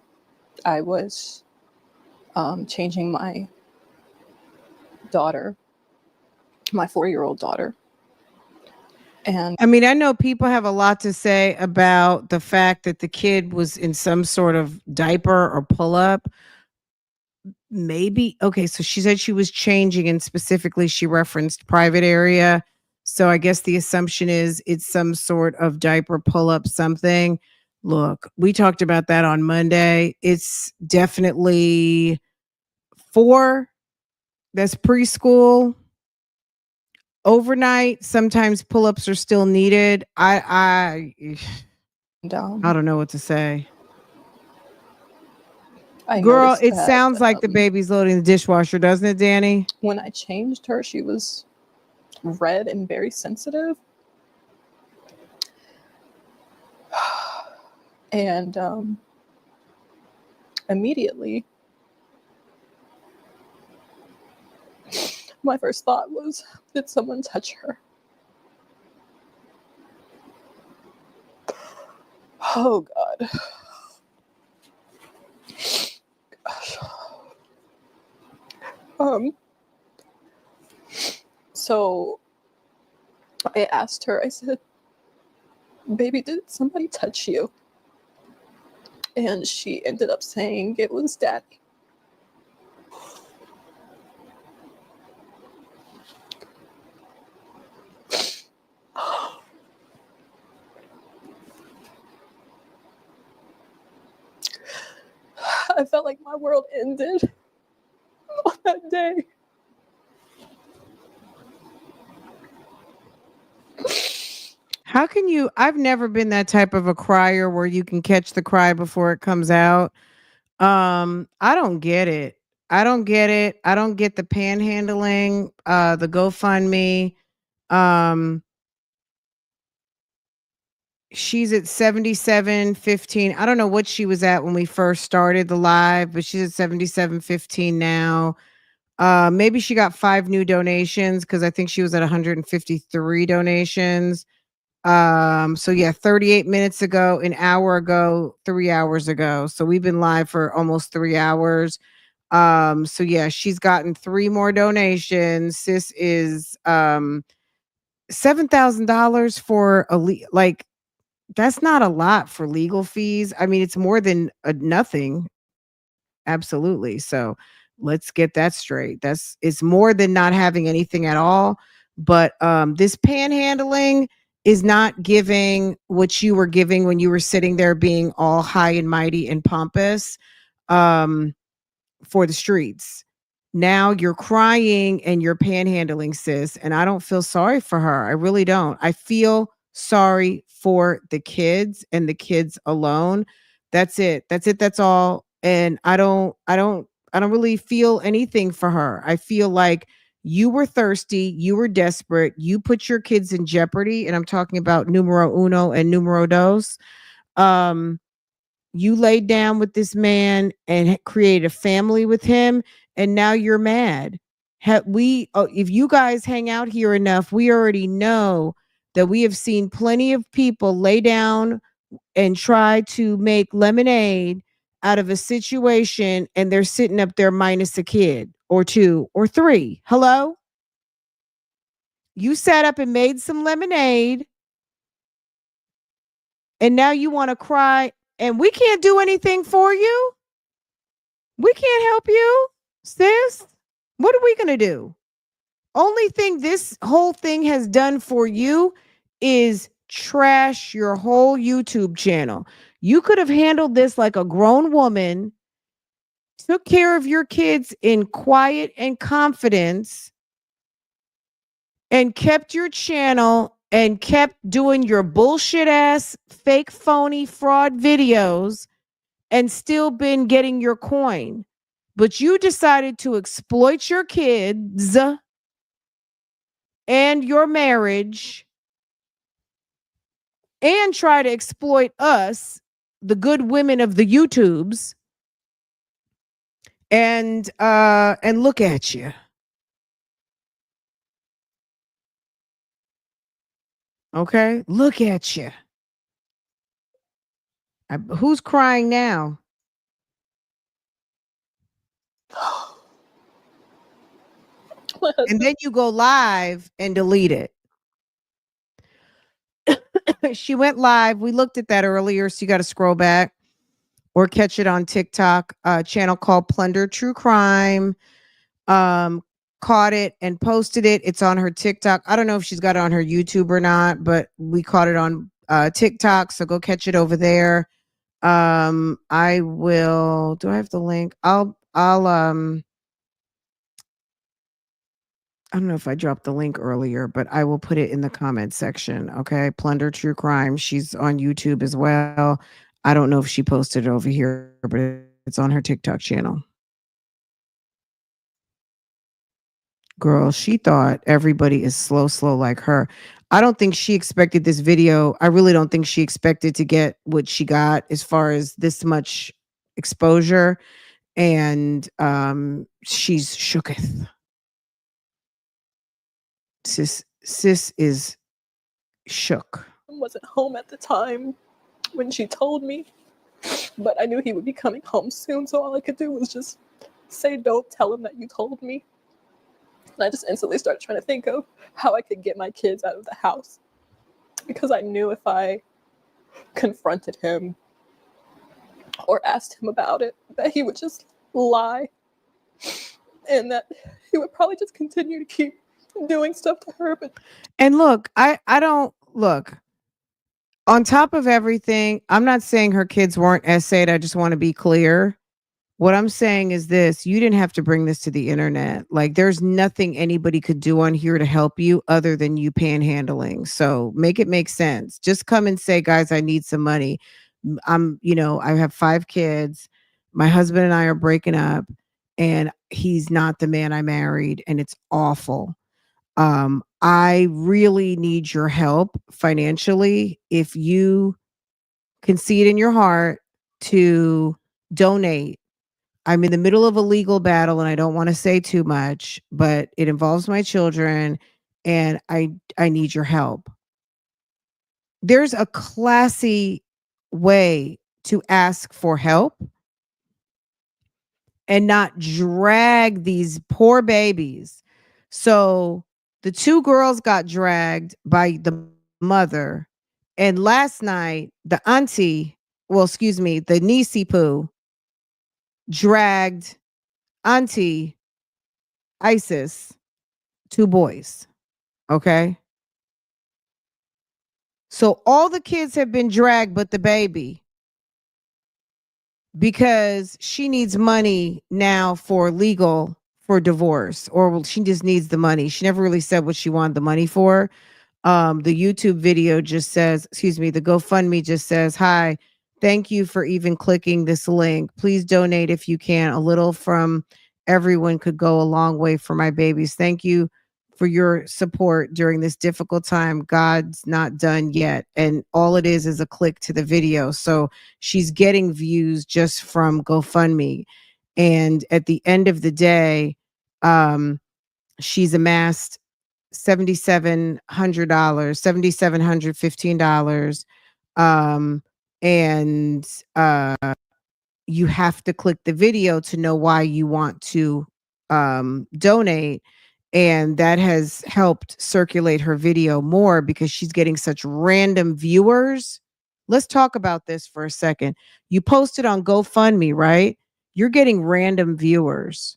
I was changing my daughter, my 4-year-old daughter. And I mean, I know people have a lot to say about the fact that the kid was in some sort of diaper or pull up. Maybe. Okay. So she said she was changing, and specifically she referenced private area. So I guess the assumption is it's some sort of diaper pull up something. Look, we talked about that on Monday. It's definitely 4. That's preschool. Overnight, sometimes pull-ups are still needed. I don't know what to say. Girl, noticed it that, sounds like the baby's loading the dishwasher, doesn't it, Danny? when I changed her, she was red and very sensitive. And immediately My first thought was, did someone touch her? Oh God. Gosh. So I asked her, I said, baby, did somebody touch you? And she ended up saying it was daddy. I felt like my world ended on that day. How can you? I've never been that type of a crier where you can catch the cry before it comes out. I don't get it. I don't get it. I don't get the panhandling, the GoFundMe. Um, she's at 77.15. I don't know what she was at when we first started the live, but she's at 77.15 now. Maybe she got 5 new donations because I think she was at 153 donations. So yeah, 38 minutes ago, an hour ago, 3 hours ago. So we've been live for almost 3 hours. So yeah, she's gotten 3 more donations. Sis is $7,000 for like that's not a lot for legal fees. I mean, it's more than nothing. Absolutely. So let's get that straight. It's more than not having anything at all. But this panhandling is not giving what you were giving when you were sitting there being all high and mighty and pompous for the streets. Now you're crying and you're panhandling, sis. And I don't feel sorry for her. I really don't. I feel sorry for the kids and the kids alone. That's it. That's it. That's all. And I don't really feel anything for her. I feel like you were thirsty, you were desperate, you put your kids in jeopardy. And I'm talking about numero uno and numero dos. Um, you laid down with this man and created a family with him, and now you're mad. If you guys hang out here enough, we already know that we have seen plenty of people lay down and try to make lemonade out of a situation, and they're sitting up there minus a kid or 2 or 3. Hello? You sat up and made some lemonade, and now you want to cry, and we can't do anything for you. We can't help you, sis. What are we going to do? Only thing this whole thing has done for you is trash your whole YouTube channel. You could have handled this like a grown woman, took care of your kids in quiet and confidence, and kept your channel and kept doing your bullshit ass, fake, phony, fraud videos and still been getting your coin. But you decided to exploit your kids and your marriage and try to exploit us, the good women of the YouTubes. And look at you. Okay? Look at you. Who's crying now? And then you go live and delete it. She went live. We looked at that earlier, so you got to scroll back or catch it on TikTok, channel called Plunder True Crime. Caught it and posted it. It's on her TikTok. I don't know if she's got it on her YouTube or not, but we caught it on TikTok, so go catch it over there. I will. Do I have the link? I don't know if I dropped the link earlier, but I will put it in the comment section. Okay. Plunder True Crime. She's on YouTube as well. I don't know if she posted it over here, but it's on her TikTok channel. Girl, she thought everybody is slow like her. I don't think she expected this video. I really don't think she expected to get what she got as far as this much exposure. And she's shooketh. sis is shook. Wasn't home at the time when she told me, but I knew he would be coming home soon, so all I could do was just say, don't tell him that you told me. And I just instantly started trying to think of how I could get my kids out of the house, because I knew if I confronted him or asked him about it, that he would just lie, and that he would probably just continue to keep doing stuff to her. But And look, I don't look. On top of everything, I'm not saying her kids weren't essayed. I just want to be clear. What I'm saying is this: you didn't have to bring this to the internet. Like, there's nothing anybody could do on here to help you other than you panhandling. So make it make sense. Just come and say, guys, I need some money. I have 5 kids. My husband and I are breaking up, and he's not the man I married, and it's awful. I really need your help financially. If you can see it in your heart to donate. I'm in the middle of a legal battle and I don't want to say too much, but it involves my children and I need your help. There's a classy way to ask for help and not drag these poor babies. So the 2 girls got dragged by the mother. And last night, the niecey poo dragged auntie Isis, 2 boys. Okay. So all the kids have been dragged but the baby, because she needs money now for divorce, or she just needs the money. She never really said what she wanted the money for. The YouTube video just says, the GoFundMe just says, hi, thank you for even clicking this link. Please donate if you can. A little from everyone could go a long way for my babies. Thank you for your support during this difficult time. God's not done yet. And all it is a click to the video. So she's getting views just from GoFundMe. And at the end of the day, she's amassed $7,715. And you have to click the video to know why you want to donate. And that has helped circulate her video more because she's getting such random viewers. Let's talk about this for a second. You posted on GoFundMe, right? You're getting random viewers.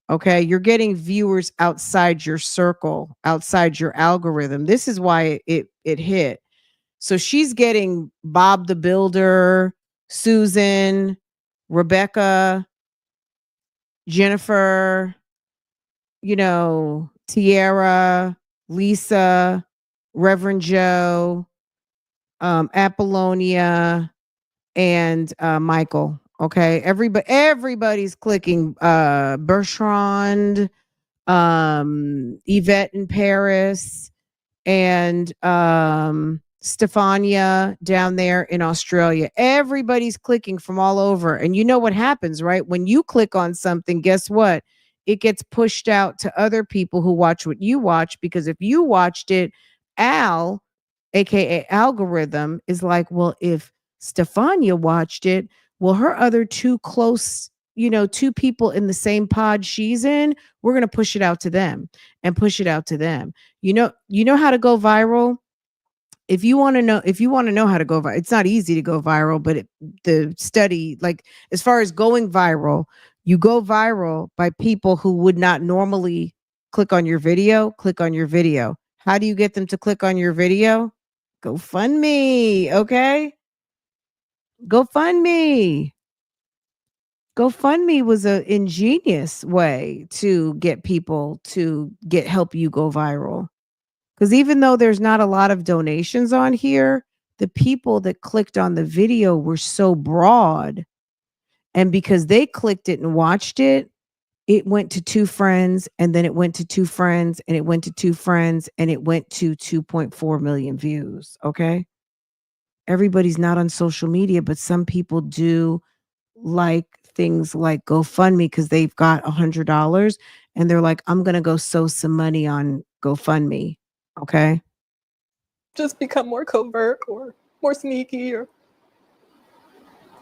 Okay. You're getting viewers outside your circle, outside your algorithm. This is why it hit. So she's getting Bob the Builder, Susan, Rebecca, Jennifer, Tiara, Lisa, Reverend Joe, Apollonia, and Michael. Okay. Everybody's clicking Bertrand, Yvette in Paris, and Stefania down there in Australia. Everybody's clicking from all over. And you know what happens, right? When you click on something, guess what? It gets pushed out to other people who watch what you watch, because if you watched it, Al, aka algorithm, is like, well, if Stefania watched it, well, her other 2 close, 2 people in the same pod she's in, we're going to push it out to them and push it out to them. You know how to go viral? If you want to know how to go viral, it's not easy to go viral, but the study, like, as far as going viral, you go viral by people who would not normally click on your video. How do you get them to click on your video? GoFundMe. Okay. GoFundMe was an ingenious way to get people to help you go viral. Because even though there's not a lot of donations on here, the people that clicked on the video were so broad. And because they clicked it and watched it, it went to 2 friends, and then it went to 2 friends, and it went to 2 friends, and it went to 2.4 million views. Okay. Everybody's not on social media, but some people do like things like GoFundMe because they've got $100 and they're like, I'm gonna go sow some money on GoFundMe. Okay. Just become more covert or more sneaky or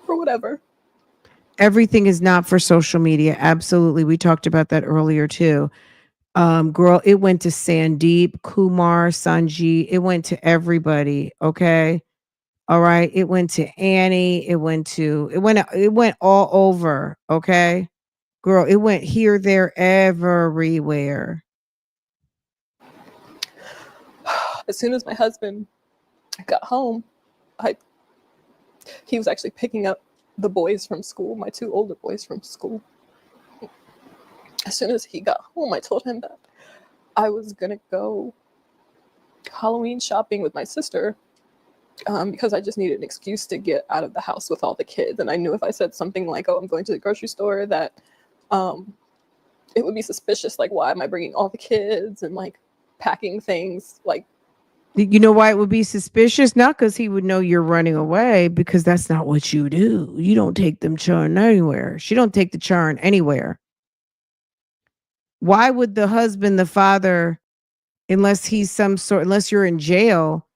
whatever. Everything is not for social media. Absolutely. We talked about that earlier too. Girl, it went to Sandeep, Kumar, Sanji. It went to everybody. Okay. All right. It went to Annie. It went all over. Okay. Girl, it went here, there, everywhere. As soon as my husband got home, he was actually picking up the boys from school, my 2 older boys from school. As soon as he got home, I told him that I was gonna go Halloween shopping with my sister because I just needed an excuse to get out of the house with all the kids. And I knew if I said something like, oh, I'm going to the grocery store, that it would be suspicious. Like, why am I bringing all the kids and like packing things? Like, You know why it would be suspicious? Not because he would know you're running away, because that's not what you do. You don't take them churn anywhere. She don't take the churn anywhere. Why would the husband, the father, unless you're in jail,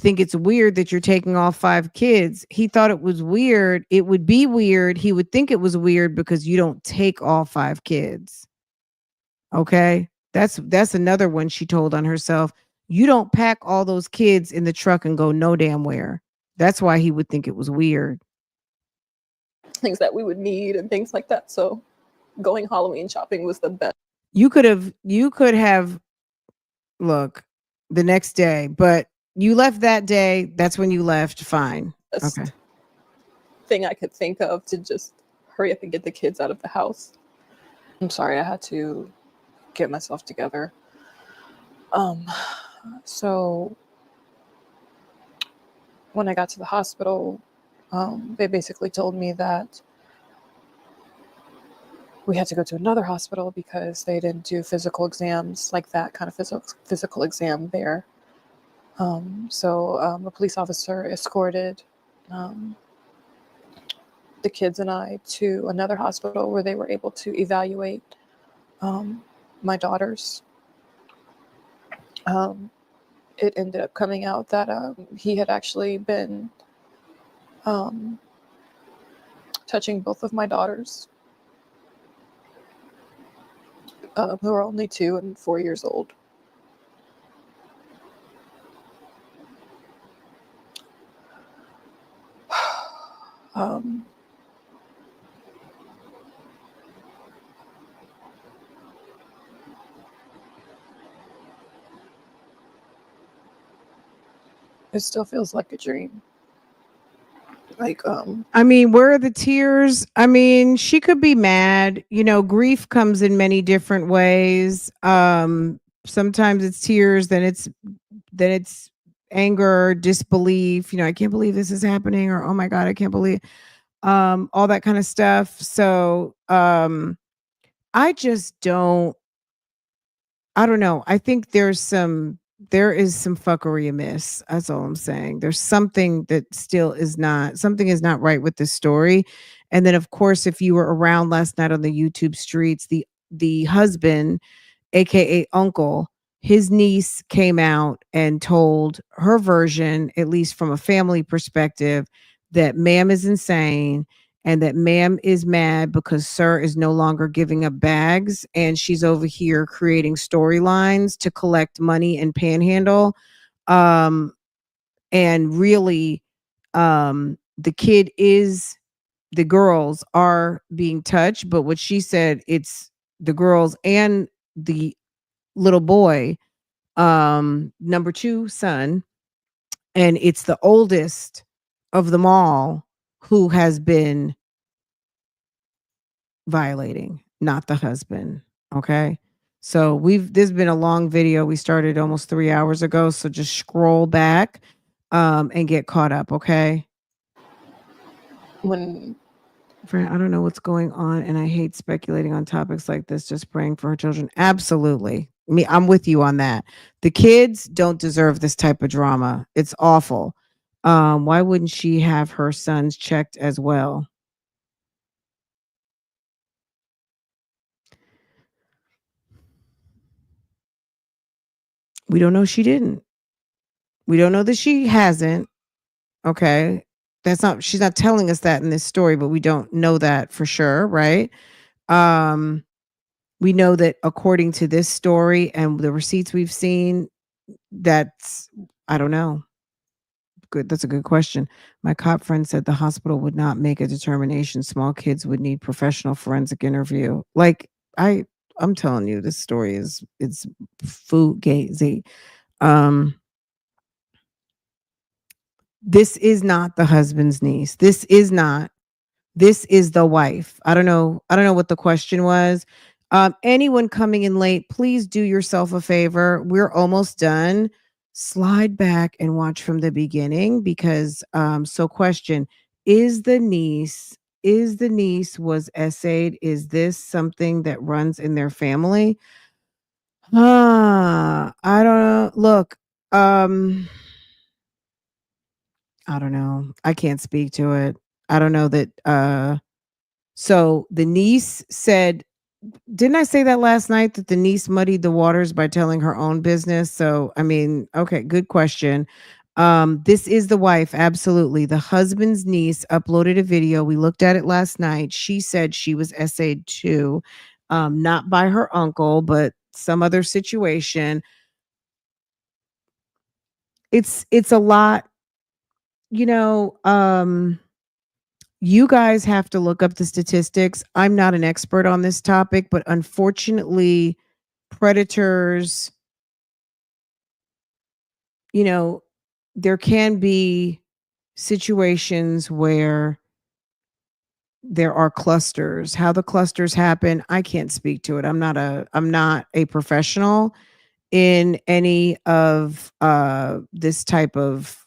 think it's weird that you're taking all 5 kids? He thought it was weird. It would be weird. He would think it was weird because you don't take all 5 kids. Okay? That's another one she told on herself. You don't pack all those kids in the truck and go no damn where. That's why he would think it was weird. things that we would need and things like that. So going Halloween shopping was the best. You could have look the next day, but you left that day. That's when you left. Fine. Okay. Thing I could think of to just hurry up and get the kids out of the house. I'm sorry, I had to get myself together. So when I got to the hospital, they basically told me that we had to go to another hospital because they didn't do physical exams, like that kind of physical exam there. So a police officer escorted the kids and I to another hospital where they were able to evaluate my daughters. It ended up coming out that he had actually been touching both of my daughters, who are only 2 and 4 years old. It still feels like a dream. Like, I mean, where are the tears? I mean, she could be mad. You know, grief comes in many different ways. Sometimes it's tears, then it's anger, disbelief. You know, I can't believe this is happening, or oh my God, I can't believe all that kind of stuff. So I just don't I don't know. I think there is some fuckery amiss. That's all I'm saying. There's something that still is not right with this story. And then of course, if you were around last night on the YouTube streets, the husband, aka uncle, his niece came out and told her version, at least from a family perspective, that ma'am is insane and that ma'am is mad because sir is no longer giving up bags and she's over here creating storylines to collect money and panhandle. And really, the girls are being touched, but what she said, it's the girls and the little boy, number 2 son, and it's the oldest of them all who has been violating, not the husband. Okay. So this has been a long video. We started almost 3 hours ago. So just scroll back and get caught up. Okay. I don't know what's going on, and I hate speculating on topics like this. Just praying for her children. Absolutely. I'm with you on that. The kids don't deserve this type of drama. It's awful. Why wouldn't she have her sons checked as well? We don't know she didn't. We don't know that she hasn't. Okay. She's not telling us that in this story, but we don't know that for sure, right? Um, we know that according to this story and the receipts we've seen, that's, I don't know. Good. That's a good question. My cop friend said the hospital would not make a determination. Small kids would need professional forensic interview. Like I'm telling you, this story it's food gazy. Um, this is not the husband's niece. This is not. This is the wife. I don't know what the question was. Anyone coming in late, please do yourself a favor. We're almost done. Slide back and watch from the beginning because so question, is the niece was essayed? Is this something that runs in their family? I don't know. Look, I don't know. I can't speak to it. I don't know that so the niece said, didn't I say that last night that the niece muddied the waters by telling her own business? So, I mean, okay, good question. This is the wife, absolutely. The husband's niece uploaded a video. We looked at it last night. She said she was essayed too, not by her uncle, but some other situation. It's a lot, you know, you guys have to look up the statistics. I'm not an expert on this topic, but unfortunately, predators, you know, there can be situations where there are clusters. How the clusters happen, I can't speak to it. I'm not a professional in any of this type of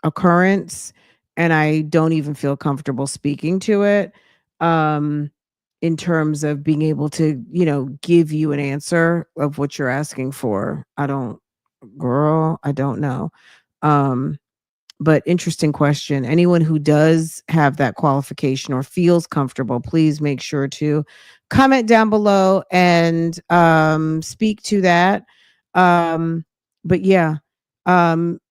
occurrence, and I don't even feel comfortable speaking to it um in terms of being able to, give you an answer of what you're asking for. I don't know. um but interesting question. Anyone who does have that qualification or feels comfortable, please make sure to comment down below and speak to that. But yeah,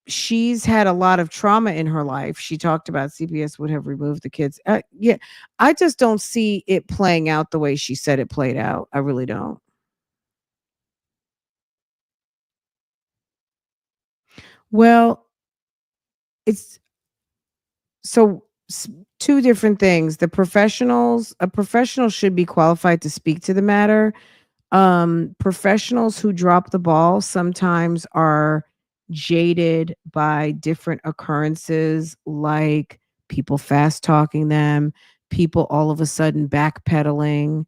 she's had a lot of trauma in her life. She talked about CPS would have removed the kids. Yeah, I just don't see it playing out the way she said it played out. I really don't. Well, it's so two different things. A professional should be qualified to speak to the matter. Professionals who drop the ball sometimes are jaded by different occurrences, like people fast talking them, people all of a sudden backpedaling,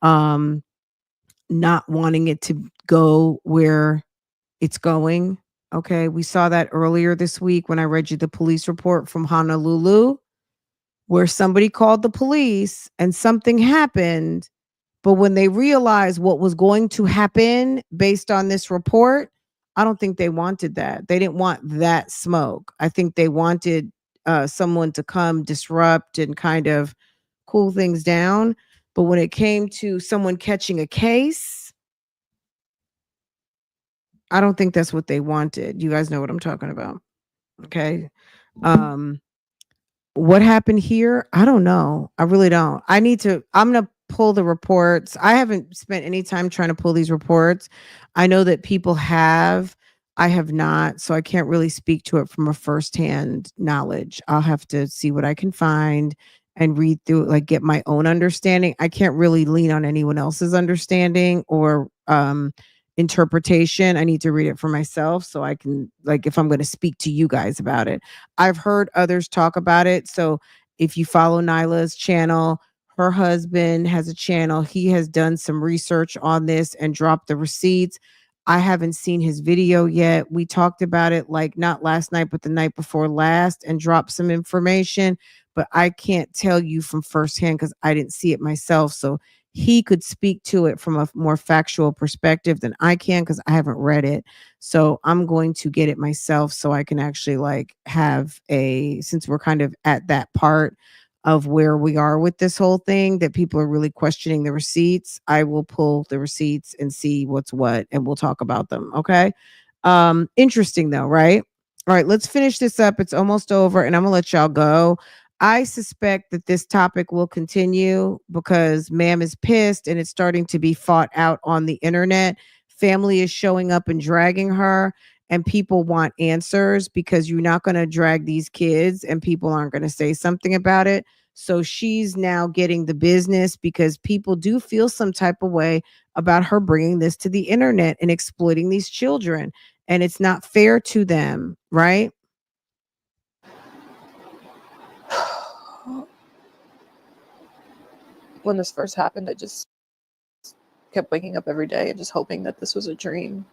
um, not wanting it to go where it's going. Okay, we saw that earlier this week when I read you the police report from Honolulu, where somebody called the police and something happened. But when they realized what was going to happen based on this report, I don't think they wanted that. They didn't want that smoke. I think they wanted someone to come disrupt and kind of cool things down. But when it came to someone catching a case, I don't think that's what they wanted. You guys know what I'm talking about. Okay. Um, What happened here? I don't know. I really don't. I'm going to pull the reports. I haven't spent any time trying to pull these reports. I know that people have. I have not. So I can't really speak to it from a firsthand knowledge. I'll have to see what I can find and read through it, like get my own understanding. I can't really lean on anyone else's understanding or interpretation. I need to read it for myself so I can, like, if I'm going to speak to you guys about it. I've heard others talk about it. So if you follow Nyla's channel, her husband has a channel. He has done some research on this and dropped the receipts. I haven't seen his video yet. We talked about it like not last night, but the night before last and dropped some information. But I can't tell you from firsthand because I didn't see it myself. So he could speak to it from a more factual perspective than I can because I haven't read it. So I'm going to get it myself so I can actually like have since we're kind of at that part, of where we are with this whole thing, that people are really questioning the receipts, I will pull the receipts and see what's what, and we'll talk about them. Okay. Interesting though, right? All right, let's finish this up. It's almost over, and I'm gonna let y'all go. I suspect that this topic will continue because ma'am is pissed and it's starting to be fought out on the internet. Family is showing up and dragging her, and people want answers because you're not going to drag these kids and people aren't going to say something about it. So she's now getting the business because people do feel some type of way about her bringing this to the internet and exploiting these children. And it's not fair to them, right? When this first happened, I just kept waking up every day and just hoping that this was a dream.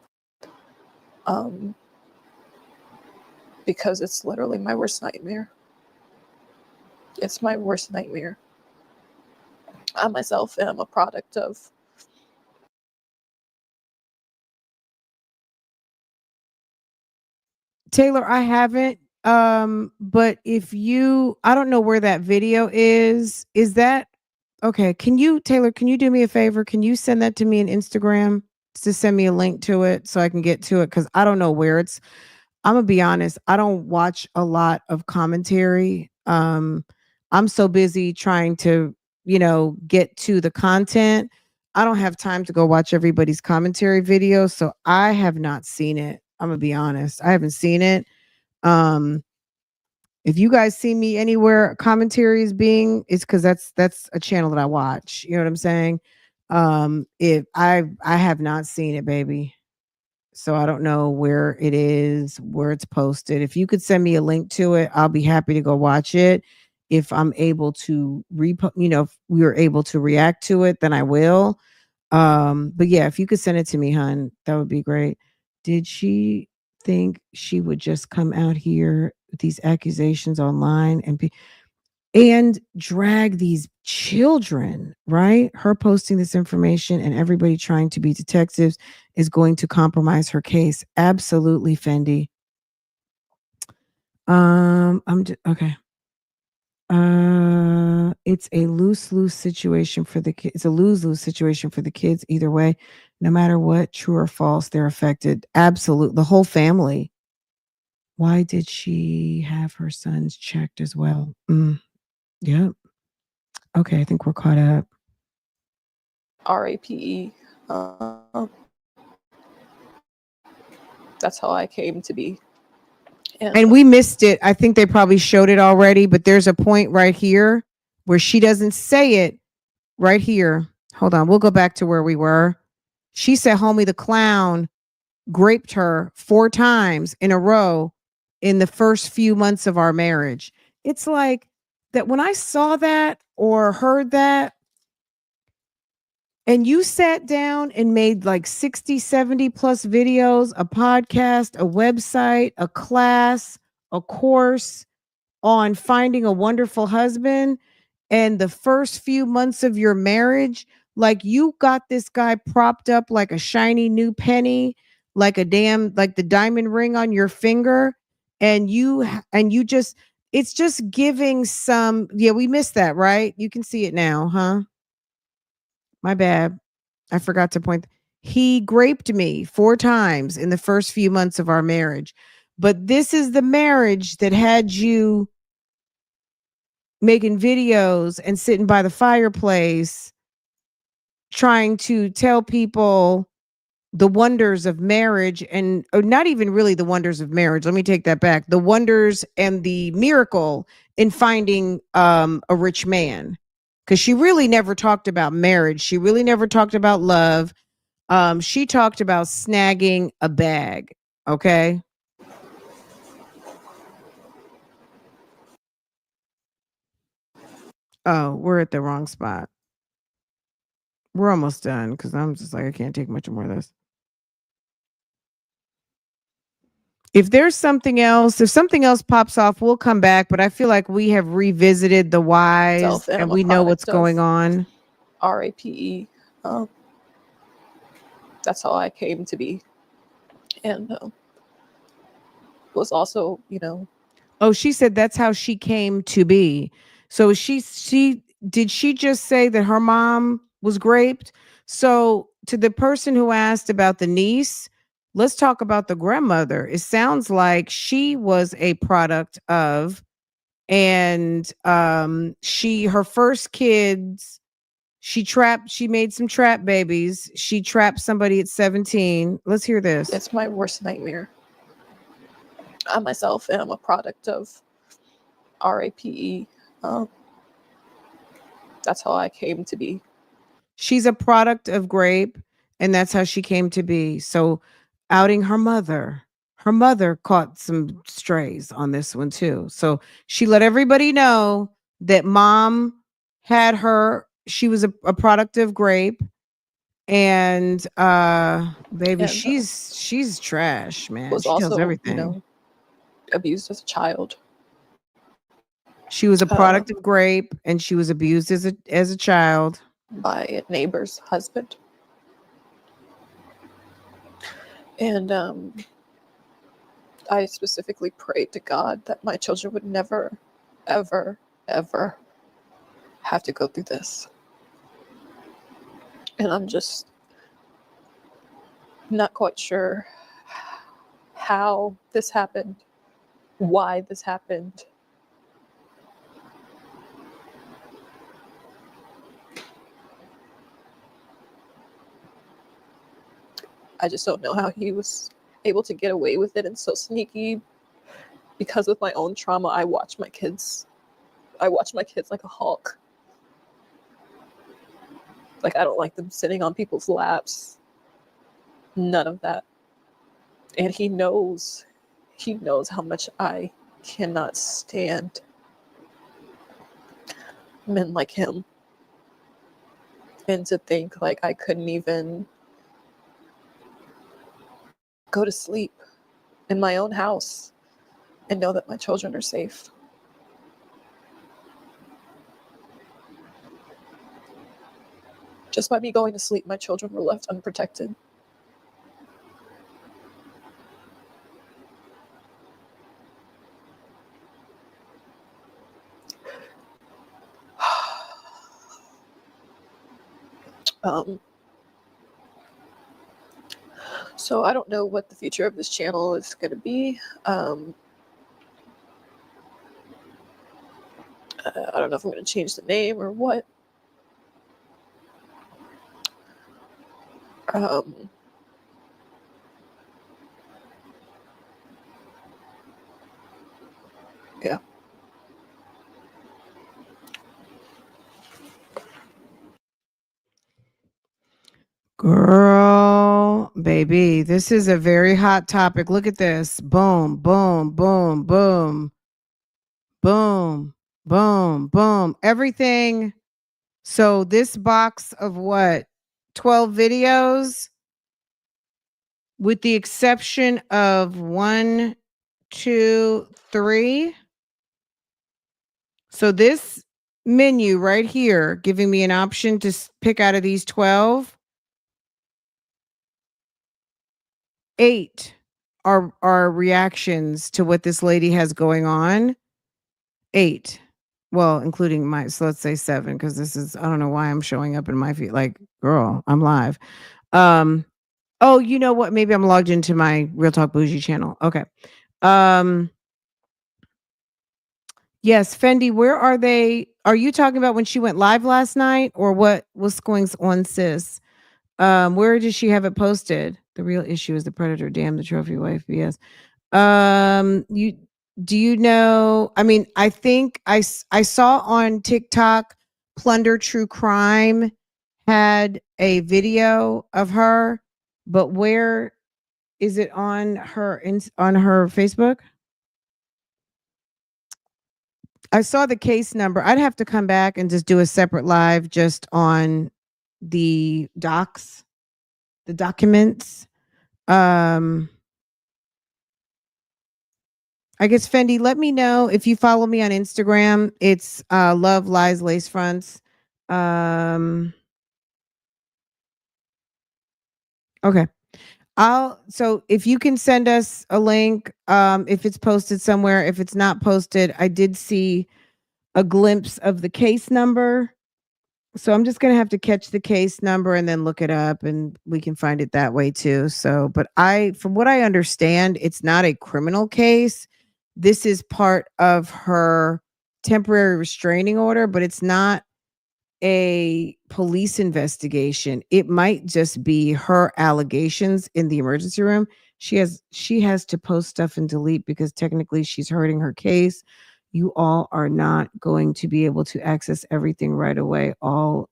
Because it's literally my worst nightmare. It's my worst nightmare. I myself am a product of Taylor, I haven't. But if you, I don't know where that video is. Is that okay? Can you, Taylor, can you do me a favor? Can you send that to me in Instagram to send me a link to it so I can get to it? Because I don't know where it's. I'm gonna be honest, I don't watch a lot of commentary. I'm so busy trying to, get to the content. I don't have time to go watch everybody's commentary videos, so I have not seen it. I'm gonna be honest, I haven't seen it. Um, if you guys see me anywhere commentary is being, it's because that's a channel that I watch. You know what I'm saying? If I have not seen it, baby. So I don't know where it is, where it's posted. If you could send me a link to it, I'll be happy to go watch it. If I'm able to if we are able to react to it, then I will. But yeah, if you could send it to me, hun, that would be great. Did she think she would just come out here with these accusations online and drag these children, right? Her posting this information and everybody trying to be detectives is going to compromise her case. Absolutely, Fendi. Okay. It's a lose-lose situation for the kids. It's a lose-lose situation for the kids either way. No matter what, true or false, they're affected. Absolute. The whole family. Why did she have her sons checked as well? Yep. Okay, I think we're caught up. RAPE. That's how I came to be. And we missed it. I think they probably showed it already, but there's a point right here where she doesn't say it right here. Hold on. We'll go back to where we were. She said, homie the clown graped her 4 times in a row in the first few months of our marriage. It's like that when I saw that or heard that, and you sat down and made like 60, 70 plus videos, a podcast, a website, a class, a course on finding a wonderful husband. And the first few months of your marriage, like you got this guy propped up like a shiny new penny, like the diamond ring on your finger. And it's just giving some, yeah, we missed that, right? You can see it now, huh? My bad. I forgot to point. He graped me 4 times in the first few months of our marriage. But this is the marriage that had you making videos and sitting by the fireplace trying to tell people the wonders of marriage or not even really the wonders of marriage. Let me take that back. The wonders and the miracle in finding a rich man. Because she really never talked about marriage. She really never talked about love. She talked about snagging a bag. Okay. Oh, we're at the wrong spot. We're almost done because I'm just like, I can't take much more of this. If there's something else, if something else pops off, we'll come back. But I feel like we have revisited the whys and we know what's going on. RAPE. That's how I came to be. And was also, Oh, she said that's how she came to be. So did she just say that her mom was raped? So to the person who asked about the niece, let's talk about the grandmother. It sounds like she was a product of, and her first kids, she made some trap babies. She trapped somebody at 17. Let's hear this. It's my worst nightmare. I myself am a product of RAPE. That's how I came to be. She's a product of grape, and that's how she came to be. So outing her mother. Her mother caught some strays on this one too. So she let everybody know that mom had her, she was a product of grape. And baby, And she's trash, man. was She tells also, everything. abused as a child. She was a product of grape, and she was abused as a child By a neighbor's husband. And I specifically prayed to God that my children would never, ever, ever have to go through this. And I'm just not quite sure how this happened, why this happened. I just don't know how he was able to get away with it and so sneaky. Because with my own trauma, I watch my kids like a hawk. Like, I don't like them sitting on people's laps. None of that. And he knows how much I cannot stand men like him. And to think like I couldn't even go to sleep in my own house and know that my children are safe. Just by me going to sleep, my children were left unprotected. So I don't know what the future of this channel is going to be. I don't know if I'm going to change the name or what. Yeah. Girl, baby, this is a very hot topic. Look at this. Boom, boom, boom, boom. Boom, boom, boom. Everything. So this box of what? 12 videos, with the exception of 1, 2, 3. So this menu right here, giving me an option to pick out of these 12. 8 are reactions to what this lady has going on. 8. Well, including so let's say 7, because this is, I don't know why I'm showing up in my feed. Like, girl, I'm live. Oh, you know what? Maybe I'm logged into my Real Talk Bougie channel. Okay. Yes, Fendi, where are they? Are you talking about when she went live last night, or what's going on, sis? Where did she have it posted? The real issue is the predator. Damn the trophy wife. Yes. Do you know? I mean, I think I saw on TikTok, Plunder True Crime had a video of her, but where is it on her Facebook? I saw the case number. I'd have to come back and just do a separate live just on the documents. I guess, Fendi, let me know if you follow me on Instagram. It's Love Lies Lace Fronts. Okay. So if you can send us a link, if it's posted somewhere. If it's not posted, I did see a glimpse of the case number. So I'm just going to have to catch the case number and then look it up, and we can find it that way too. So, but from what I understand, it's not a criminal case. This is part of her temporary restraining order, but it's not a police investigation. It might just be her allegations in the emergency room. She has to post stuff and delete because technically she's hurting her case. You all are not going to be able to access everything right away. All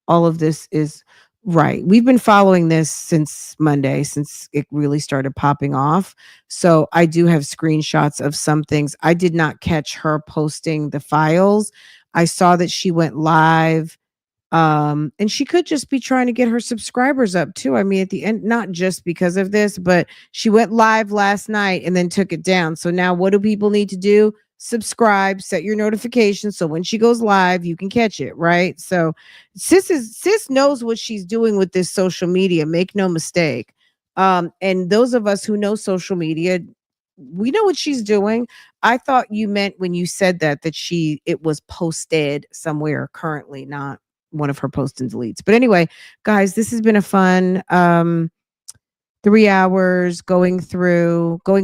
of this is right. We've been following this since Monday, since it really started popping off. So I do have screenshots of some things. I did not catch her posting the files. I saw that she went live. And she could just be trying to get her subscribers up too. I mean, at the end, not just because of this, but she went live last night and then took it down. So now what do people need to do? Subscribe, set your notifications so when she goes live, you can catch it, right? So sis knows what she's doing with this social media. Make no mistake. And those of us who know social media, we know what she's doing. I thought you meant when you said that it was posted somewhere currently, not one of her post and deletes. But anyway, guys, this has been a fun 3 hours going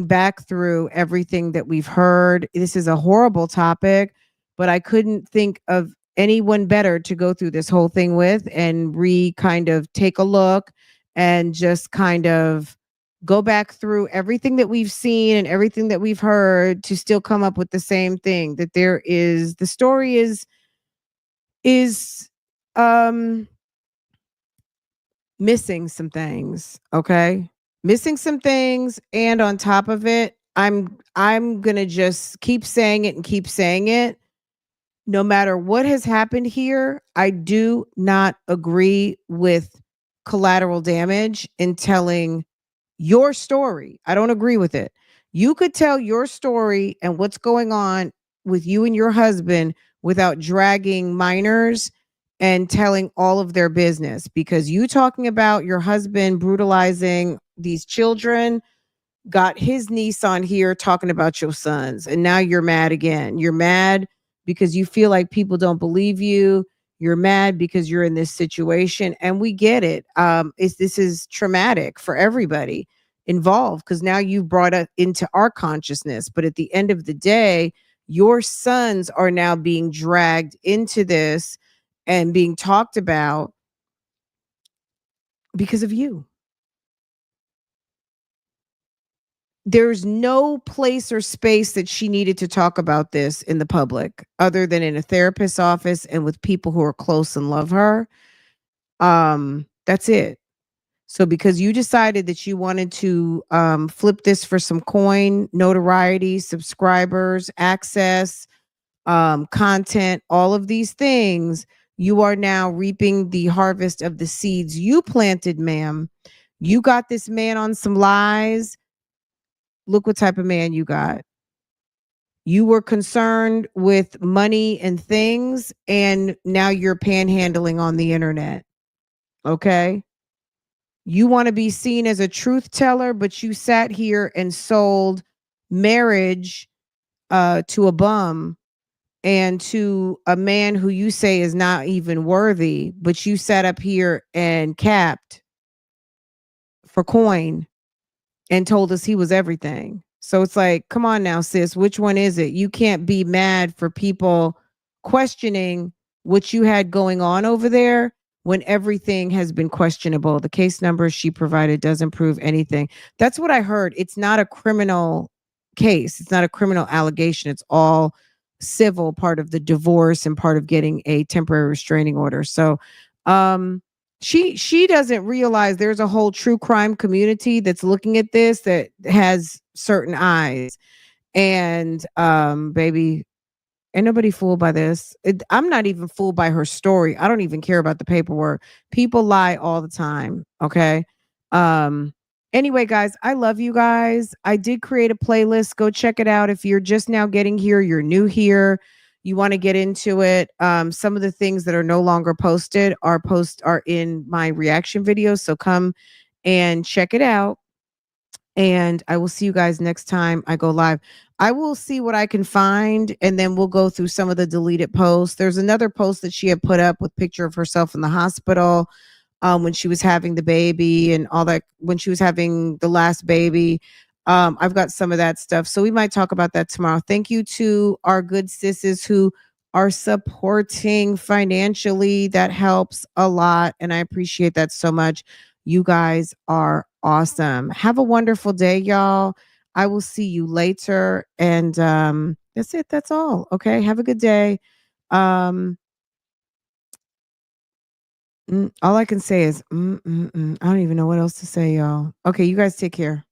back through everything that we've heard. This is a horrible topic, but I couldn't think of anyone better to go through this whole thing with and kind of take a look and just kind of go back through everything that we've seen and everything that we've heard to still come up with the same thing, that the story is missing some things, okay? Missing some things, and on top of it, I'm going to just keep saying it. No matter what has happened here, I do not agree with collateral damage in telling your story. I don't agree with it. You could tell your story and what's going on with you and your husband without dragging minors and telling all of their business, because you talking about your husband brutalizing these children got his niece on here talking about your sons, and now you're mad again. You're mad because you feel like people don't believe you. You're mad because you're in this situation, and we get it. This is traumatic for everybody involved because now you've brought it into our consciousness. But at the end of the day, your sons are now being dragged into this and being talked about because of you. There's no place or space that she needed to talk about this in the public other than in a therapist's office and with people who are close and love her. That's it. So because you decided that you wanted to flip this for some coin, notoriety, subscribers, access, content, all of these things, you are now reaping the harvest of the seeds you planted, ma'am. You got this man on some lies. Look what type of man you got. You were concerned with money and things, and now you're panhandling on the internet. Okay? You want to be seen as a truth teller, but you sat here and sold marriage to a bum and to a man who you say is not even worthy, but you sat up here and capped for coin and told us he was everything. So it's like, come on now, sis, which one is it? You can't be mad for people questioning what you had going on over there when everything has been questionable. The case number she provided doesn't prove anything. That's what I heard. It's not a criminal case. It's not a criminal allegation. It's all civil, part of the divorce and part of getting a temporary restraining order. So she doesn't realize there's a whole true crime community that's looking at this that has certain eyes. And baby, ain't nobody fooled by this. I'm not even fooled by her story. I don't even care about the paperwork. People lie all the time. Okay. Anyway, guys, I love you guys. I did create a playlist. Go check it out. If you're just now getting here, you're new here, you want to get into it. Some of the things that are no longer posted are in my reaction videos. So come and check it out. And I will see you guys next time I go live. I will see what I can find, and then we'll go through some of the deleted posts. There's another post that she had put up with picture of herself in the hospital when she was having the baby and all that, when she was having the last baby. I've got some of that stuff. So we might talk about that tomorrow. Thank you to our good sisters who are supporting financially. That helps a lot. And I appreciate that so much. You guys are awesome. Have a wonderful day, y'all. I will see you later. And that's it. That's all. Okay. Have a good day. Um, all I can say is, I don't even know what else to say, y'all. Okay, you guys take care.